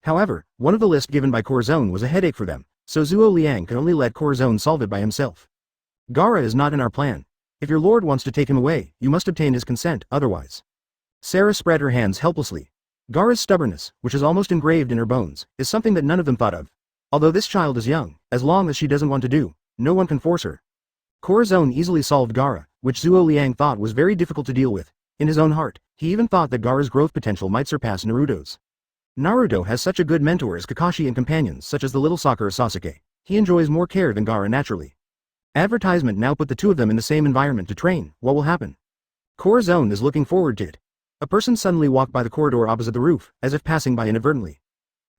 However, one of the list given by Corazon was a headache for them, so Zhuo Liang could only let Corazon solve it by himself. Gaara is not in our plan. If your lord wants to take him away, you must obtain his consent, otherwise. Sarah spread her hands helplessly. Gaara's stubbornness, which is almost engraved in her bones, is something that none of them thought of. Although this child is young, as long as she doesn't want to do, no one can force her. Corazon easily solved Gaara, which Zhuo Liang thought was very difficult to deal with. In his own heart, he even thought that Gaara's growth potential might surpass Naruto's. Naruto has such a good mentor as Kakashi and companions such as the little Sakura Sasuke. He enjoys more care than Gaara naturally. Advertisement now put the two of them in the same environment to train. What will happen? Corazon is looking forward to it. A person suddenly walked by the corridor opposite the roof, as if passing by inadvertently.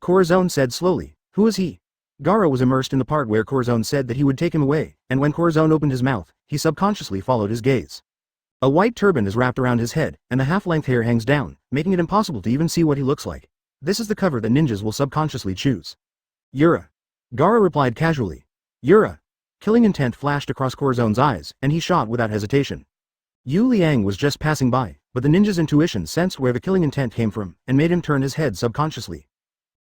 Corazon said slowly, "Who is he?" Gaara was immersed in the part where Corazon said that he would take him away, and when Corazon opened his mouth, he subconsciously followed his gaze. A white turban is wrapped around his head, and the half-length hair hangs down, making it impossible to even see what he looks like. This is the cover that ninjas will subconsciously choose. Yura. Gaara replied casually. Yura. Killing intent flashed across Corazon's eyes, and he shot without hesitation. Yu Liang was just passing by, but the ninja's intuition sensed where the killing intent came from, and made him turn his head subconsciously.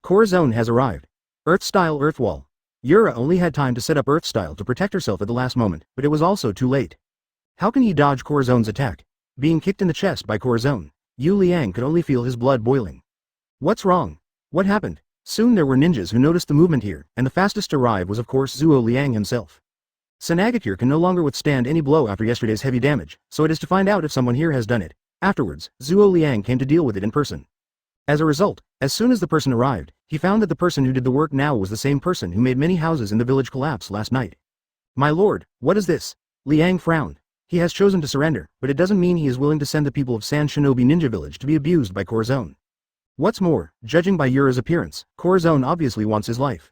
Corazon has arrived. Earth-style earth wall. Yura only had time to set up earth-style to protect herself at the last moment, but it was also too late. How can he dodge Corazon's attack? Being kicked in the chest by Corazon, Yu Liang could only feel his blood boiling. What's wrong? What happened? Soon there were ninjas who noticed the movement here, and the fastest to arrive was of course Zhuo Liang himself. Sanagakure can no longer withstand any blow after yesterday's heavy damage, so it is to find out if someone here has done it. Afterwards, Zhuo Liang came to deal with it in person. As a result, as soon as the person arrived, he found that the person who did the work now was the same person who made many houses in the village collapse last night. My lord, what is this? Liang frowned. He has chosen to surrender, but it doesn't mean he is willing to send the people of San Shinobi Ninja Village to be abused by Corazon. What's more, judging by Yura's appearance, Corazon obviously wants his life.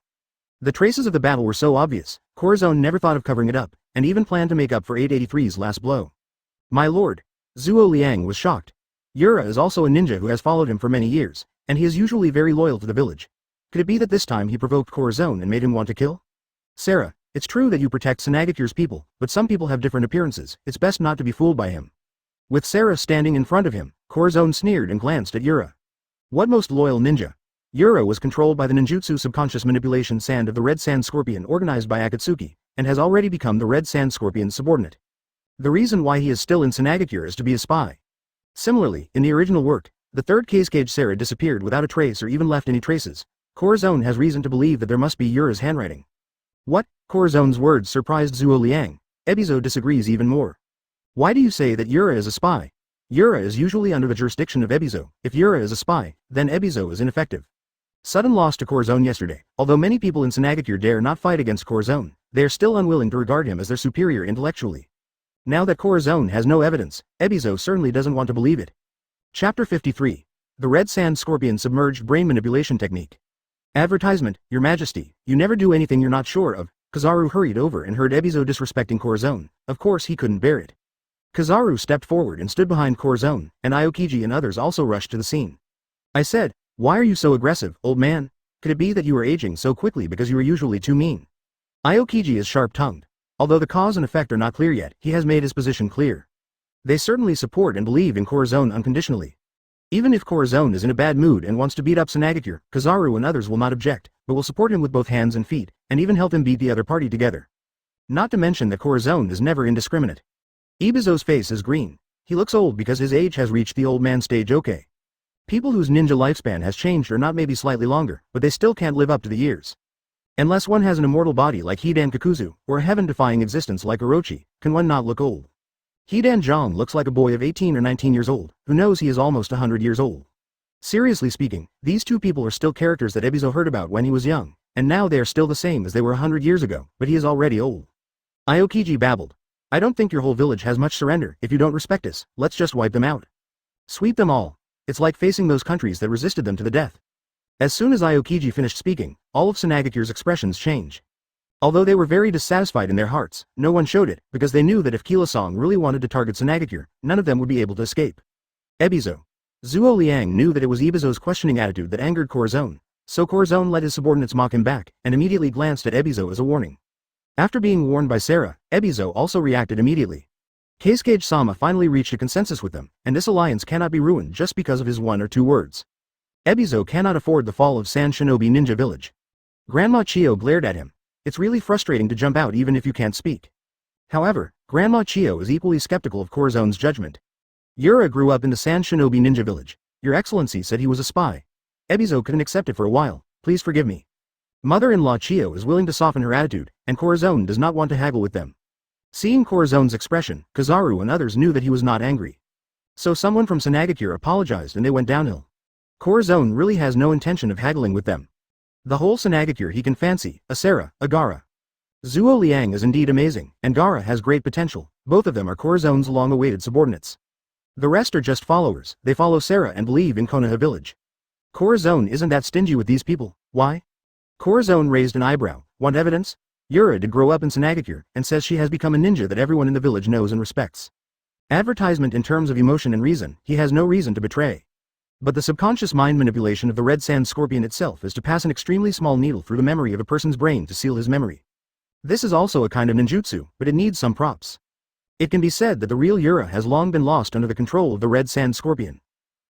The traces of the battle were so obvious, Corazon never thought of covering it up, and even planned to make up for 883's last blow. My lord. Zhuo Liang was shocked. Yura is also a ninja who has followed him for many years, and he is usually very loyal to the village. Could it be that this time he provoked Corazon and made him want to kill? Sarah, it's true that you protect Sanagakure's people, but some people have different appearances, it's best not to be fooled by him. With Sarah standing in front of him, Corazon sneered and glanced at Yura. What most loyal ninja? Yura was controlled by the ninjutsu subconscious manipulation sand of the Red Sand Scorpion organized by Akatsuki, and has already become the Red Sand Scorpion's subordinate. The reason why he is still in Sanagakure is to be a spy. Similarly, in the original work, the third case Sarah disappeared without a trace or even left any traces. Corazon has reason to believe that there must be Yura's handwriting. What? Corazon's words surprised Zhuo Liang. Ebizo disagrees even more. Why do you say that Yura is a spy? Yura is usually under the jurisdiction of Ebizo. If Yura is a spy, then Ebizo is ineffective. Sudden loss to Corazon yesterday. Although many people in Sanagakure dare not fight against Corazon, they are still unwilling to regard him as their superior intellectually. Now that Corazon has no evidence, Ebizo certainly doesn't want to believe it. Chapter 53. The Red Sand Scorpion Submerged Brain Manipulation Technique. Advertisement, Your Majesty, you never do anything you're not sure of. Kizaru hurried over and heard Ebizo disrespecting Corazon. Of course he couldn't bear it. Kizaru stepped forward and stood behind Corazon, and Aokiji and others also rushed to the scene. I said, why are you so aggressive, old man? Could it be that you are aging so quickly because you are usually too mean? Aokiji is sharp-tongued. Although the cause and effect are not clear yet, he has made his position clear. They certainly support and believe in Corazon unconditionally. Even if Corazon is in a bad mood and wants to beat up Sanagakure, Kizaru and others will not object, but will support him with both hands and feet, and even help him beat the other party together. Not to mention that Corazon is never indiscriminate. Ebizo's face is green. He looks old because his age has reached the old man stage. Okay. People whose ninja lifespan has changed are not maybe slightly longer, but they still can't live up to the years. Unless one has an immortal body like Hidan Kakuzu, or a heaven-defying existence like Orochi, can one not look old. Hidan Zhang looks like a boy of 18 or 19 years old, who knows he is almost 100 years old. Seriously speaking, these two people are still characters that Ebizo heard about when he was young, and now they are still the same as they were 100 years ago, but he is already old. Aokiji babbled. I don't think your whole village has much surrender. If you don't respect us, let's just wipe them out. Sweep them all. It's like facing those countries that resisted them to the death. As soon as Aokiji finished speaking, all of Sanagakure's expressions changed. Although they were very dissatisfied in their hearts, no one showed it, because they knew that if Kila-song really wanted to target Sanagakure, none of them would be able to escape. Ebizo. Zuo Liang knew that it was Ebizo's questioning attitude that angered Corazon, so Corazon let his subordinates mock him back, and immediately glanced at Ebizo as a warning. After being warned by Sarah, Ebizo also reacted immediately. Kazekage-sama finally reached a consensus with them, and this alliance cannot be ruined just because of his one or two words. Ebizo cannot afford the fall of San Shinobi Ninja Village. Grandma Chio glared at him. It's really frustrating to jump out even if you can't speak. However, Grandma Chio is equally skeptical of Corazon's judgment. Yura grew up in the San Shinobi Ninja Village. Your Excellency said he was a spy. Ebizo couldn't accept it for a while. Please forgive me. Mother-in-law Chio is willing to soften her attitude, and Corazon does not want to haggle with them. Seeing Corazon's expression, Kizaru and others knew that he was not angry. So someone from Sanagakure apologized and they went downhill. Corazon really has no intention of haggling with them. The whole Sanagakure he can fancy, Asera, Agara. Zuo Liang is indeed amazing, and Gara has great potential. Both of them are Corazon's long-awaited subordinates. The rest are just followers. They follow Sarah and believe in Konoha village. Corazon isn't that stingy with these people. Why? Corazon raised an eyebrow. Want evidence? Yura did grow up in Sanagakure, and says she has become a ninja that everyone in the village knows and respects. Advertisement in terms of emotion and reason, he has no reason to betray. But the subconscious mind manipulation of the red sand scorpion itself is to pass an extremely small needle through the memory of a person's brain to seal his memory. This is also a kind of ninjutsu, but it needs some props. It can be said that the real Yura has long been lost under the control of the red sand scorpion.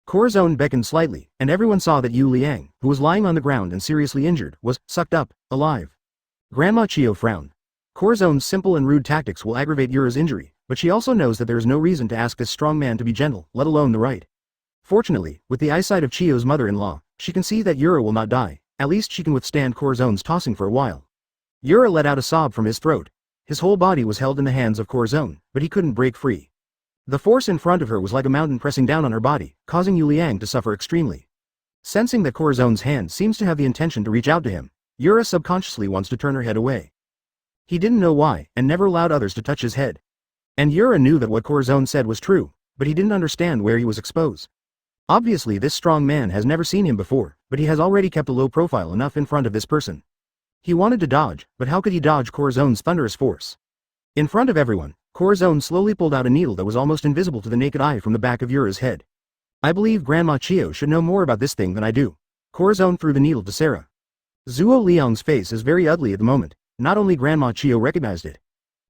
Corazon beckoned slightly, and everyone saw that Yu Liang, who was lying on the ground and seriously injured, was sucked up, alive. Grandma Chio frowned. Corazon's simple and rude tactics will aggravate Yura's injury, but she also knows that there is no reason to ask this strong man to be gentle, let alone the right. Fortunately, with the eyesight of Chio's mother-in-law, she can see that Yura will not die. At least she can withstand Corazon's tossing for a while. Yura let out a sob from his throat. His whole body was held in the hands of Corazon, but he couldn't break free. The force in front of her was like a mountain pressing down on her body, causing Yu Liang to suffer extremely. Sensing that Corazon's hand seems to have the intention to reach out to him, Yura subconsciously wants to turn her head away. He didn't know why, and never allowed others to touch his head. And Yura knew that what Corazon said was true, but he didn't understand where he was exposed. Obviously this strong man has never seen him before, but he has already kept a low profile enough in front of this person. He wanted to dodge, but how could he dodge Corazon's thunderous force? In front of everyone, Corazon slowly pulled out a needle that was almost invisible to the naked eye from the back of Yura's head. I believe Grandma Chio should know more about this thing than I do. Corazon threw the needle to Sarah. Zuo Liang's face is very ugly at the moment. Not only Grandma Chio recognized it.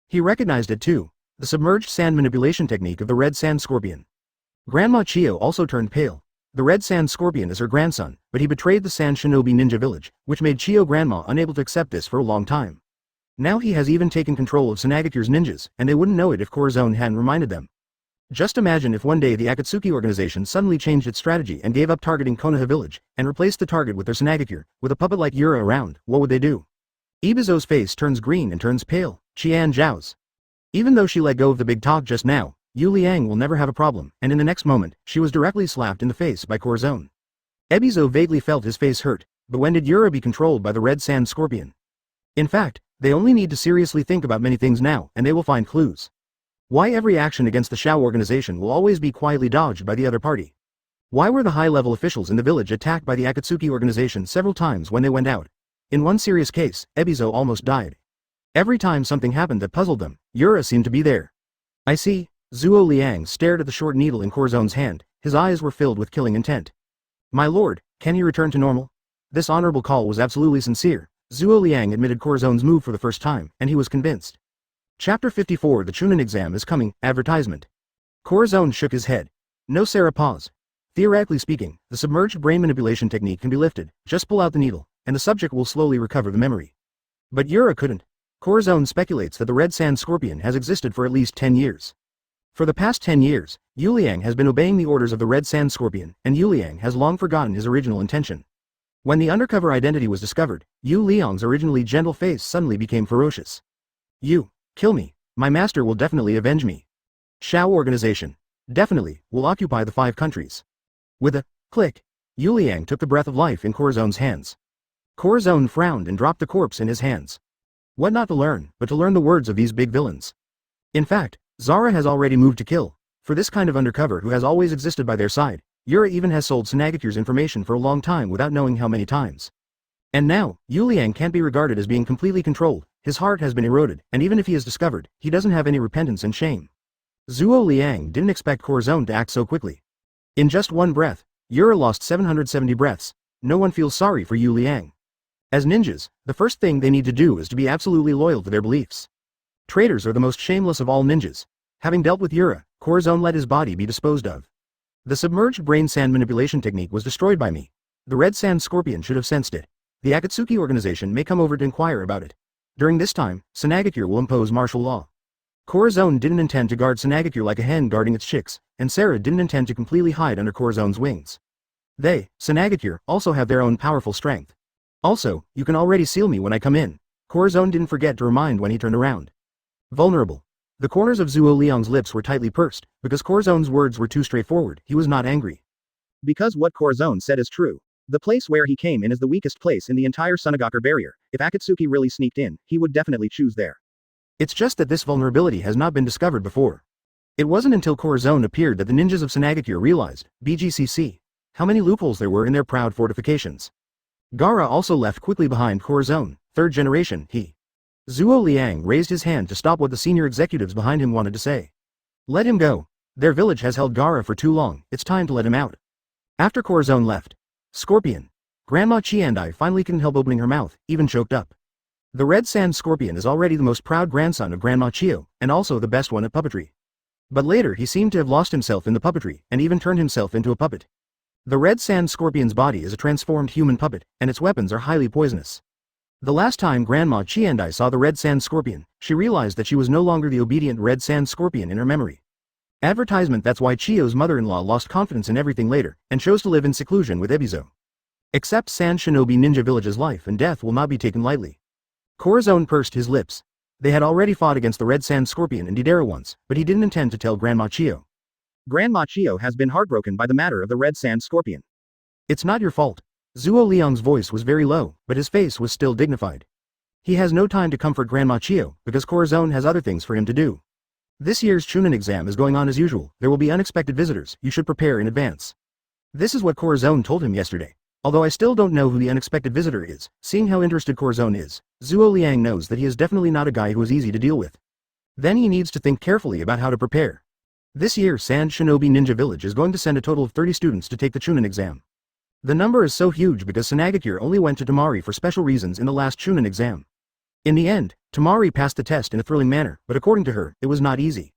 He recognized it too, the submerged sand manipulation technique of the red sand scorpion. Grandma Chio also turned pale. The red sand scorpion is her grandson, but he betrayed the San Shinobi Ninja Village, which made Chio Grandma unable to accept this for a long time. Now he has even taken control of Sanagakure's ninjas, and they wouldn't know it if Corazon hadn't reminded them. Just imagine if one day the Akatsuki organization suddenly changed its strategy and gave up targeting Konoha village, and replaced the target with their Sanagakure, with a puppet like Yura around, what would they do? Ebizo's face turns green and turns pale. Qian Zhao's. Even though she let go of the big talk just now, Yu Liang will never have a problem, and in the next moment, she was directly slapped in the face by Corazon. Ebizo vaguely felt his face hurt, but when did Yura be controlled by the red sand scorpion? In fact, they only need to seriously think about many things now, and they will find clues. Why every action against the Shao organization will always be quietly dodged by the other party? Why were the high-level officials in the village attacked by the Akatsuki organization several times when they went out? In one serious case, Ebizo almost died. Every time something happened that puzzled them, Yura seemed to be there. I see. Zuo Liang stared at the short needle in Corazon's hand. His eyes were filled with killing intent. My lord, can he return to normal? This honorable call was absolutely sincere. Zuo Liang admitted Corazon's move for the first time, and he was convinced. Chapter 54 The Chunin exam is coming. Advertisement. Corazon shook his head. No. Sarah paused. Theoretically speaking, the submerged brain manipulation technique can be lifted. Just pull out the needle, and the subject will slowly recover the memory. But Yura couldn't. Corazon speculates that the red sand scorpion has existed for at least 10 years. For the past 10 years, Yu Liang has been obeying the orders of the red sand scorpion, and Yu Liang has long forgotten his original intention. When the undercover identity was discovered, Yu Liang's originally gentle face suddenly became ferocious. You, kill me. My master will definitely avenge me. Shao organization. Definitely, will occupy the 5 countries. With a click, Yu Liang took the breath of life in Corazon's hands. Corazon frowned and dropped the corpse in his hands. What not to learn, but to learn the words of these big villains. In fact, Zara has already moved to kill. For this kind of undercover who has always existed by their side, Yura even has sold Sanagakure's information for a long time without knowing how many times. And now, Yu Liang can't be regarded as being completely controlled, his heart has been eroded, and even if he is discovered, he doesn't have any repentance and shame. Zhuo Liang didn't expect Corazon to act so quickly. In just one breath, Yura lost 770 breaths. No one feels sorry for Yu Liang. As ninjas, the first thing they need to do is to be absolutely loyal to their beliefs. Traitors are the most shameless of all ninjas. Having dealt with Yura, Corazon let his body be disposed of. The submerged brain sand manipulation technique was destroyed by me. The red sand scorpion should have sensed it. The Akatsuki organization may come over to inquire about it. During this time, Sanagakure will impose martial law. Corazon didn't intend to guard Sanagakure like a hen guarding its chicks, and Sarah didn't intend to completely hide under Corazon's wings. They, Sanagakure, also have their own powerful strength. Also, you can already seal me when I come in. Corazon didn't forget to remind when he turned around. Vulnerable. The corners of Zhuo Liang's lips were tightly pursed, because Corazon's words were too straightforward. He was not angry. Because what Corazon said is true. The place where he came in is the weakest place in the entire Sunagakure barrier. If Akatsuki really sneaked in, he would definitely choose there. It's just that this vulnerability has not been discovered before. It wasn't until Corazon appeared that the ninjas of Sanagakure realized, BGCC, how many loopholes there were in their proud fortifications. Gaara also left quickly behind Corazon, third generation, he. Zhuo Liang raised his hand to stop what the senior executives behind him wanted to say. Let him go. Their village has held Gaara for too long, it's time to let him out. After Corazon left, Scorpion. Grandma Chiandai finally couldn't help opening her mouth, even choked up. The Red Sand Scorpion is already the most proud grandson of Grandma Chio, and also the best one at puppetry. But later he seemed to have lost himself in the puppetry, and even turned himself into a puppet. The Red Sand Scorpion's body is a transformed human puppet, and its weapons are highly poisonous. The last time Grandma Chiandai saw the Red Sand Scorpion, she realized that she was no longer the obedient Red Sand Scorpion in her memory. Advertisement. That's why Chio's mother-in-law lost confidence in everything later, and chose to live in seclusion with Ebizo. Except Sand Shinobi Ninja Village's life and death will not be taken lightly. Corazon pursed his lips. They had already fought against the Red Sand Scorpion in Didera once, but he didn't intend to tell Grandma Chio. Grandma Chio has been heartbroken by the matter of the Red Sand Scorpion. It's not your fault. Zhuo Liang's voice was very low, but his face was still dignified. He has no time to comfort Grandma Chio, because Corazon has other things for him to do. This year's Chunin exam is going on as usual. There will be unexpected visitors, you should prepare in advance. This is what Corazon told him yesterday. Although I still don't know who the unexpected visitor is, seeing how interested Corazon is, Zhuo Liang knows that he is definitely not a guy who is easy to deal with. Then he needs to think carefully about how to prepare. This year Sand Shinobi Ninja Village is going to send a total of 30 students to take the Chunin exam. The number is so huge because Sanagakure only went to Tamari for special reasons in the last Chunin exam. In the end, Tamari passed the test in a thrilling manner, but according to her, it was not easy.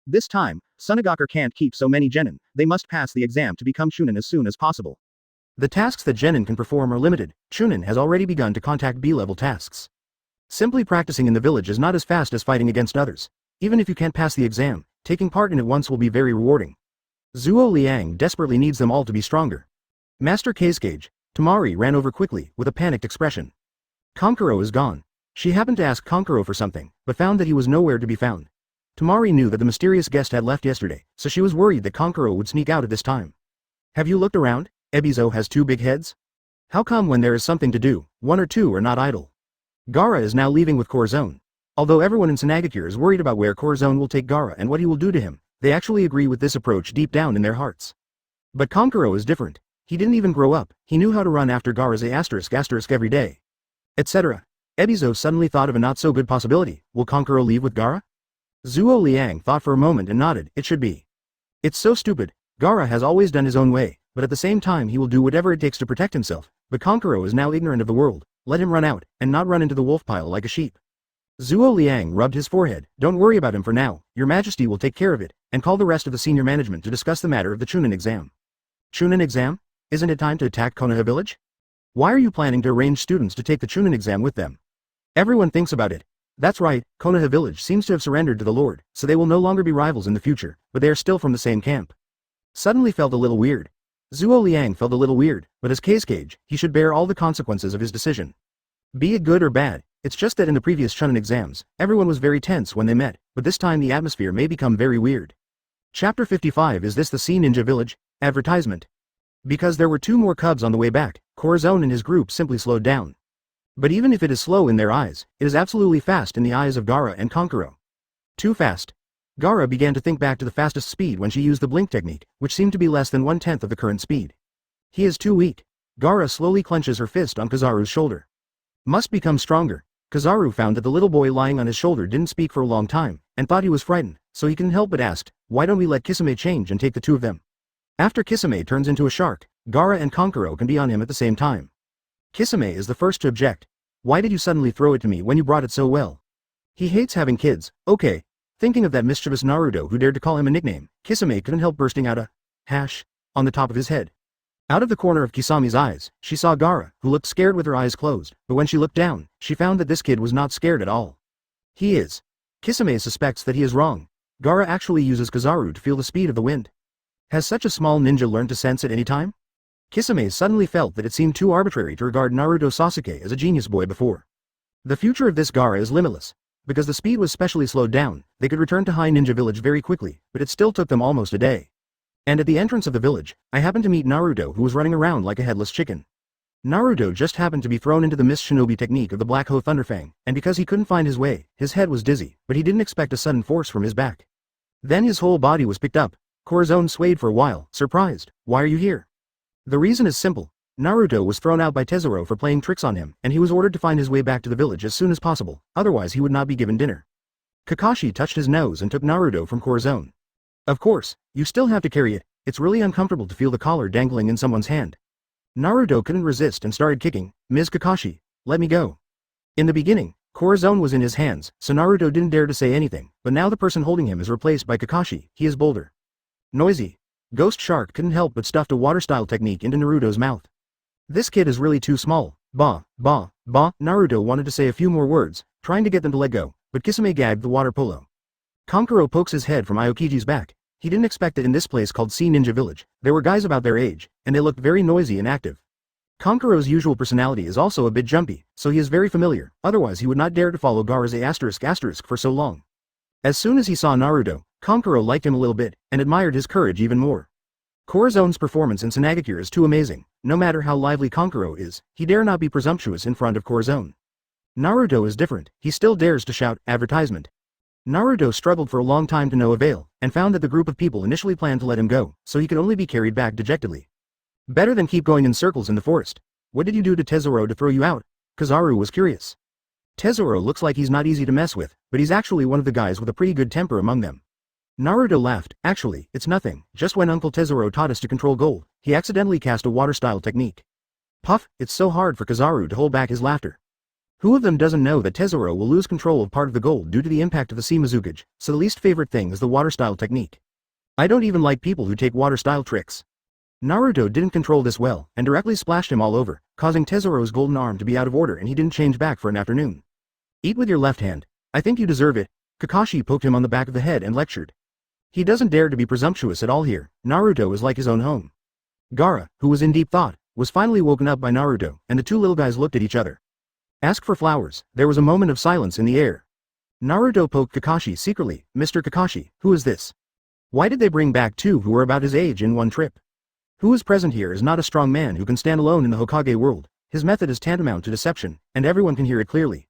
This time, Sunagakure can't keep so many genin, they must pass the exam to become Chunin as soon as possible. The tasks that genin can perform are limited. Chunin has already begun to contact B-level tasks. Simply practicing in the village is not as fast as fighting against others. Even if you can't pass the exam, taking part in it once will be very rewarding. Zhuo Liang desperately needs them all to be stronger. Master Keisuke, Tamari ran over quickly, with a panicked expression. Kankuro is gone. She happened to ask Kankuro for something, but found that he was nowhere to be found. Tamari knew that the mysterious guest had left yesterday, so she was worried that Kankuro would sneak out at this time. Have you looked around? Ebizo has two big heads? How come when there is something to do, one or two are not idle? Gaara is now leaving with Corazon. Although everyone in Sanagakure is worried about where Corazon will take Gaara and what he will do to him, they actually agree with this approach deep down in their hearts. But Kankuro is different. He didn't even grow up, he knew how to run after Gaara's *** every day. Etc. Ebizo suddenly thought of a not-so-good possibility. Will Kankuro leave with Gaara? Zhuo Liang thought for a moment and nodded. It should be. It's so stupid. Gaara has always done his own way, but at the same time he will do whatever it takes to protect himself. But Kankuro is now ignorant of the world. Let him run out, and not run into the wolf pile like a sheep. Zhuo Liang rubbed his forehead. Don't worry about him for now. Your Majesty will take care of it, and call the rest of the senior management to discuss the matter of the Chunin exam. Chunin exam? Isn't it time to attack Konoha village? Why are you planning to arrange students to take the Chunin exam with them? Everyone thinks about it. That's right, Konoha village seems to have surrendered to the Lord, so they will no longer be rivals in the future, but they are still from the same camp. Suddenly felt a little weird. Zhuo Liang felt a little weird, but as Keisuke, he should bear all the consequences of his decision. Be it good or bad, it's just that in the previous Chunin exams, everyone was very tense when they met, but this time the atmosphere may become very weird. Chapter 55. Is this the Sea Ninja Village? Advertisement. Because there were two more cubs on the way back, Corazon and his group simply slowed down. But even if it is slow in their eyes, it is absolutely fast in the eyes of Gaara and Kankuro. Too fast. Gaara began to think back to the fastest speed when she used the blink technique, which seemed to be less than 1/10 of the current speed. He is too weak. Gaara slowly clenches her fist on Kizaru's shoulder. Must become stronger. Kizaru found that the little boy lying on his shoulder didn't speak for a long time, and thought he was frightened, so he couldn't help but asked, why don't we let Kisame change and take the two of them? After Kisame turns into a shark, Gaara and Kankuro can be on him at the same time. Kisame is the first to object. Why did you suddenly throw it to me when you brought it so well? He hates having kids, okay. Thinking of that mischievous Naruto who dared to call him a nickname, Kisame couldn't help bursting out a hash on the top of his head. Out of the corner of Kisame's eyes, she saw Gaara, who looked scared with her eyes closed, but when she looked down, she found that this kid was not scared at all. He is. Kisame suspects that he is wrong. Gaara actually uses Kizaru to feel the speed of the wind. Has such a small ninja learned to sense at any time? Kisame suddenly felt that it seemed too arbitrary to regard Naruto Sasuke as a genius boy before. The future of this Gaara is limitless. Because the speed was specially slowed down, they could return to High Ninja Village very quickly, but it still took them almost a day. And at the entrance of the village, I happened to meet Naruto, who was running around like a headless chicken. Naruto just happened to be thrown into the mist shinobi technique of the Black Hoe Thunderfang, and because he couldn't find his way, his head was dizzy, but he didn't expect a sudden force from his back. Then his whole body was picked up. Corazon swayed for a while, surprised. Why are you here? The reason is simple. Naruto was thrown out by Tezuro for playing tricks on him, and he was ordered to find his way back to the village as soon as possible, otherwise he would not be given dinner. Kakashi touched his nose and took Naruto from Corazon. Of course, you still have to carry it. It's really uncomfortable to feel the collar dangling in someone's hand. Naruto couldn't resist and started kicking. Ms. Kakashi, let me go. In the beginning, Corazon was in his hands, so Naruto didn't dare to say anything, but now the person holding him is replaced by Kakashi. He is bolder. Noisy. Ghost Shark couldn't help but stuffed a water-style technique into Naruto's mouth. This kid is really too small. Bah, bah, bah. Naruto wanted to say a few more words, trying to get them to let go, but Kisame gagged the water polo. Kankuro pokes his head from Aokiji's back. He didn't expect that in this place called Sea Ninja Village, there were guys about their age, and they looked very noisy and active. Kankuro's usual personality is also a bit jumpy, so he is very familiar, otherwise he would not dare to follow Gaara's *** for so long. As soon as he saw Naruto, Kankuro liked him a little bit, and admired his courage even more. Corazon's performance in Sanagakure is too amazing. No matter how lively Kankuro is, he dare not be presumptuous in front of Corazon. Naruto is different, he still dares to shout, advertisement. Naruto struggled for a long time to no avail, and found that the group of people initially planned to let him go, so he could only be carried back dejectedly. Better than keep going in circles in the forest. What did you do to Tezuro to throw you out? Kizaru was curious. Tezuro looks like he's not easy to mess with, but he's actually one of the guys with a pretty good temper among them. Naruto laughed. Actually, it's nothing, just when Uncle Tezuro taught us to control gold, he accidentally cast a water-style technique. Puff, it's so hard for Kizaru to hold back his laughter. Who of them doesn't know that Tezuro will lose control of part of the gold due to the impact of the sea Mizukage, so the least favorite thing is the water-style technique. I don't even like people who take water-style tricks. Naruto didn't control this well, and directly splashed him all over, causing Tezuro's golden arm to be out of order and he didn't change back for an afternoon. Eat with your left hand. I think you deserve it. Kakashi poked him on the back of the head and lectured. He doesn't dare to be presumptuous at all here. Naruto is like his own home. Gaara, who was in deep thought, was finally woken up by Naruto, and the two little guys looked at each other. Ask for flowers. There was a moment of silence in the air. Naruto poked Kakashi secretly. Mr. Kakashi, who is this? Why did they bring back two who were about his age in one trip? Who is present here is not a strong man who can stand alone in the Hokage world. His method is tantamount to deception, and everyone can hear it clearly.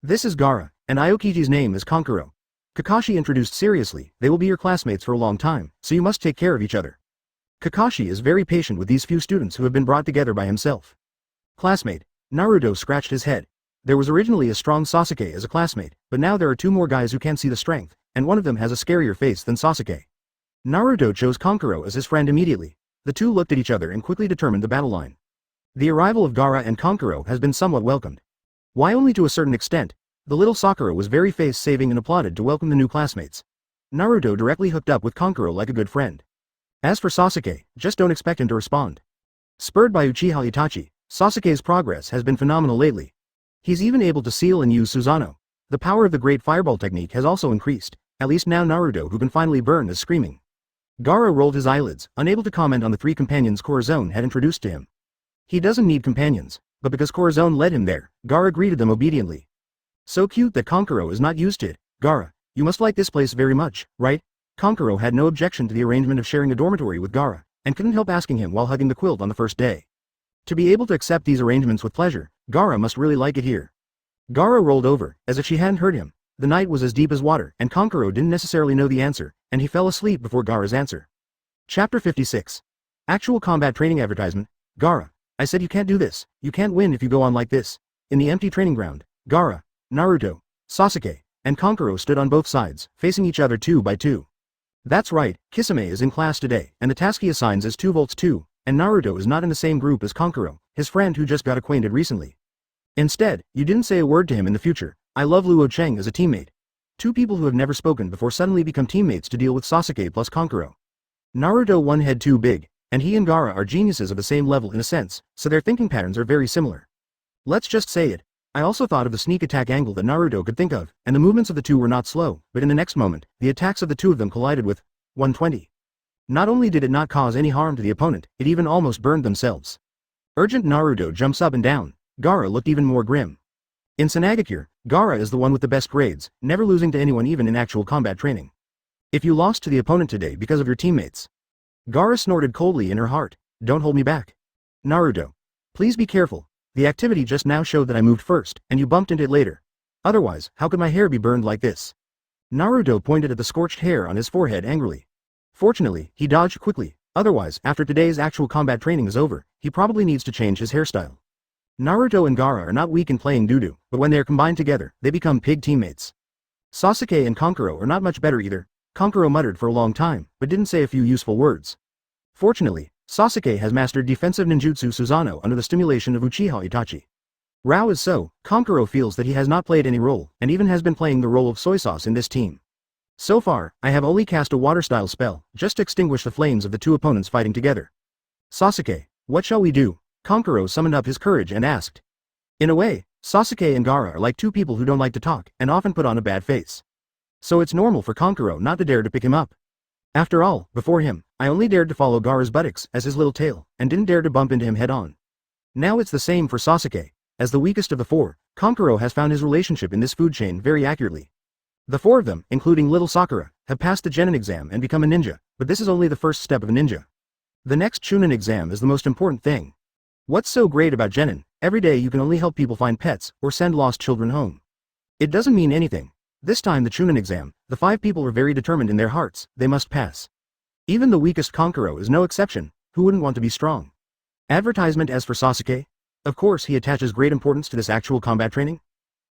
This is Gaara, and Aokiji's name is Kankuro. Kakashi introduced seriously. They will be your classmates for a long time, so you must take care of each other. Kakashi is very patient with these few students who have been brought together by himself. Classmate. Naruto scratched his head. There was originally a strong Sasuke as a classmate, but now there are two more guys who can't see the strength, and one of them has a scarier face than Sasuke. Naruto chose Kankuro as his friend immediately. The two looked at each other and quickly determined the battle line. The arrival of Gaara and Kankuro has been somewhat welcomed. Why only to a certain extent? The little Sakura was very face-saving and applauded to welcome the new classmates. Naruto directly hooked up with Kankuro like a good friend. As for Sasuke, just don't expect him to respond. Spurred by Uchiha Itachi, Sasuke's progress has been phenomenal lately. He's even able to seal and use Susanoo. The power of the great fireball technique has also increased, at least now Naruto who can finally burn is screaming. Gaara rolled his eyelids, unable to comment on the three companions Corazon had introduced to him. He doesn't need companions, but because Corazon led him there, Gaara greeted them obediently. So cute that Kankuro is not used to it. Gaara, you must like this place very much, right? Kankuro had no objection to the arrangement of sharing a dormitory with Gaara, and couldn't help asking him while hugging the quilt on the first day. To be able to accept these arrangements with pleasure, Gaara must really like it here. Gaara rolled over, as if she hadn't heard him. The night was as deep as water, and Kankuro didn't necessarily know the answer, and he fell asleep before Gaara's answer. Chapter 56. Actual Combat Training Advertisement. Gaara, I said you can't do this, you can't win if you go on like this. In the empty training ground, Gaara, Naruto, Sasuke, and Kankuro stood on both sides, facing each other 2 by 2. That's right, Kisame is in class today, and the task he assigns is 2 volts 2, and Naruto is not in the same group as Kankuro, his friend who just got acquainted recently. Instead, you didn't say a word to him in the future. I love Luo Cheng as a teammate. 2 people who have never spoken before suddenly become teammates to deal with Sasuke plus Kankuro. Naruto one head too big, and he and Gaara are geniuses of the same level in a sense, so their thinking patterns are very similar. Let's just say it. I also thought of the sneak attack angle that Naruto could think of, and the movements of the 2 were not slow, but in the next moment, the attacks of the 2 of them collided with 120. Not only did it not cause any harm to the opponent, it even almost burned themselves. Urgent Naruto jumps up and down. Gaara looked even more grim. In Sanagakure, Gaara is the one with the best grades, never losing to anyone even in actual combat training. If you lost to the opponent today because of your teammates. Gaara snorted coldly in her heart. Don't hold me back. Naruto. Please be careful. The activity just now showed that I moved first, and you bumped into it later. Otherwise, how could my hair be burned like this? Naruto pointed at the scorched hair on his forehead angrily. Fortunately, he dodged quickly, otherwise, after today's actual combat training is over, he probably needs to change his hairstyle. Naruto and Gaara are not weak in playing doo-doo, but when they are combined together, they become pig teammates. Sasuke and Kankuro are not much better either. Kankuro muttered for a long time, but didn't say a few useful words. Fortunately, Sasuke has mastered defensive ninjutsu Susanoo under the stimulation of Uchiha Itachi. Rao is so, Kankuro feels that he has not played any role, and even has been playing the role of soy sauce in this team. So far, I have only cast a water-style spell, just to extinguish the flames of the 2 opponents fighting together. Sasuke, what shall we do? Kankuro summoned up his courage and asked. In a way, Sasuke and Gaara are like 2 people who don't like to talk, and often put on a bad face. So it's normal for Kankuro not to dare to pick him up. After all, before him, I only dared to follow Gaara's buttocks as his little tail, and didn't dare to bump into him head-on. Now it's the same for Sasuke. As the weakest of the 4, Kankuro has found his relationship in this food chain very accurately. The 4 of them, including little Sakura, have passed the Genin exam and become a ninja, but this is only the first step of a ninja. The next Chunin exam is the most important thing. What's so great about Genin? Every day you can only help people find pets, or send lost children home. It doesn't mean anything. This time the Chunin exam, the 5 people are very determined in their hearts, they must pass. Even the weakest Kankuro is no exception, who wouldn't want to be strong? Advertisement. As for Sasuke? Of course he attaches great importance to this actual combat training.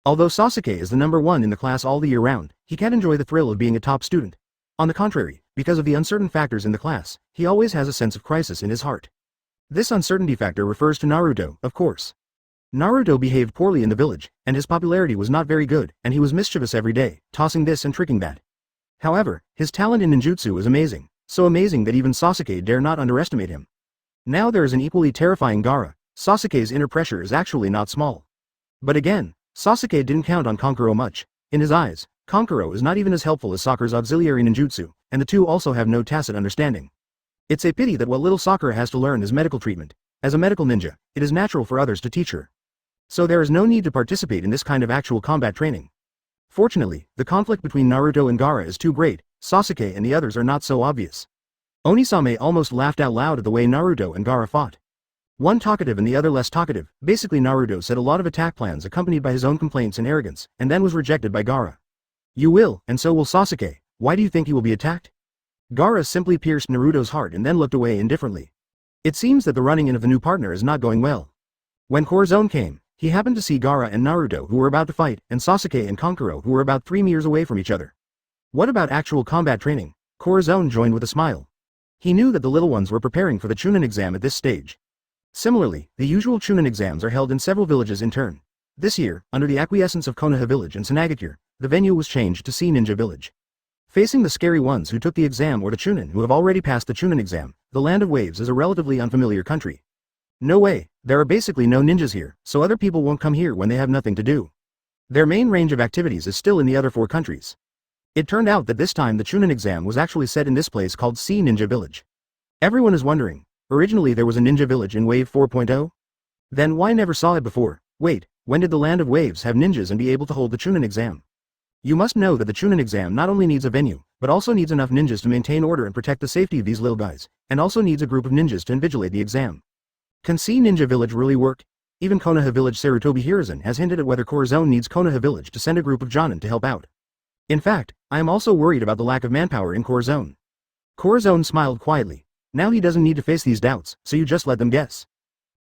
Although Sasuke is the number 1 in the class all the year round, he can't enjoy the thrill of being a top student. On the contrary, because of the uncertain factors in the class, he always has a sense of crisis in his heart. This uncertainty factor refers to Naruto, of course. Naruto behaved poorly in the village, and his popularity was not very good, and he was mischievous every day, tossing this and tricking that. However, his talent in ninjutsu is amazing, so amazing that even Sasuke dare not underestimate him. Now there is an equally terrifying Gaara. Sasuke's inner pressure is actually not small. But again, Sasuke didn't count on Kankuro much. In his eyes, Kankuro is not even as helpful as Sakura's auxiliary ninjutsu, and the 2 also have no tacit understanding. It's a pity that what little Sakura has to learn is medical treatment. As a medical ninja, it is natural for others to teach her. So there is no need to participate in this kind of actual combat training. Fortunately, the conflict between Naruto and Gaara is too great. Sasuke and the others are not so obvious. Onisame almost laughed out loud at the way Naruto and Gaara fought. One talkative and the other less talkative. Basically Naruto said a lot of attack plans accompanied by his own complaints and arrogance, and then was rejected by Gaara. You will, and so will Sasuke. Why do you think he will be attacked? Gaara simply pierced Naruto's heart and then looked away indifferently. It seems that the running in of the new partner is not going well. When Corazon came, he happened to see Gaara and Naruto who were about to fight, and Sasuke and Kankuro who were about 3 meters away from each other. What about actual combat training? Corazon joined with a smile. He knew that the little ones were preparing for the Chunin exam at this stage. Similarly, the usual Chunin exams are held in several villages in turn. This year, under the acquiescence of Konoha Village and Sanagakure, the venue was changed to Sea Ninja Village. Facing the scary ones who took the exam or the Chunin who have already passed the Chunin exam, the Land of Waves is a relatively unfamiliar country. No way, there are basically no ninjas here, so other people won't come here when they have nothing to do. Their main range of activities is still in the other 4 countries. It turned out that this time the Chunin exam was actually set in this place called Sea Ninja Village. Everyone is wondering, originally there was a ninja village in Wave 4.0? Then why never saw it before? Wait, when did the Land of Waves have ninjas and be able to hold the Chunin exam? You must know that the Chunin exam not only needs a venue, but also needs enough ninjas to maintain order and protect the safety of these little guys, and also needs a group of ninjas to invigilate the exam. Can Sea Ninja Village really work? Even Konoha Village Sarutobi Hiruzen has hinted at whether Corazon needs Konoha Village to send a group of Jonin to help out. In fact, I am also worried about the lack of manpower in Corazon. Corazon smiled quietly. Now he doesn't need to face these doubts, so you just let them guess.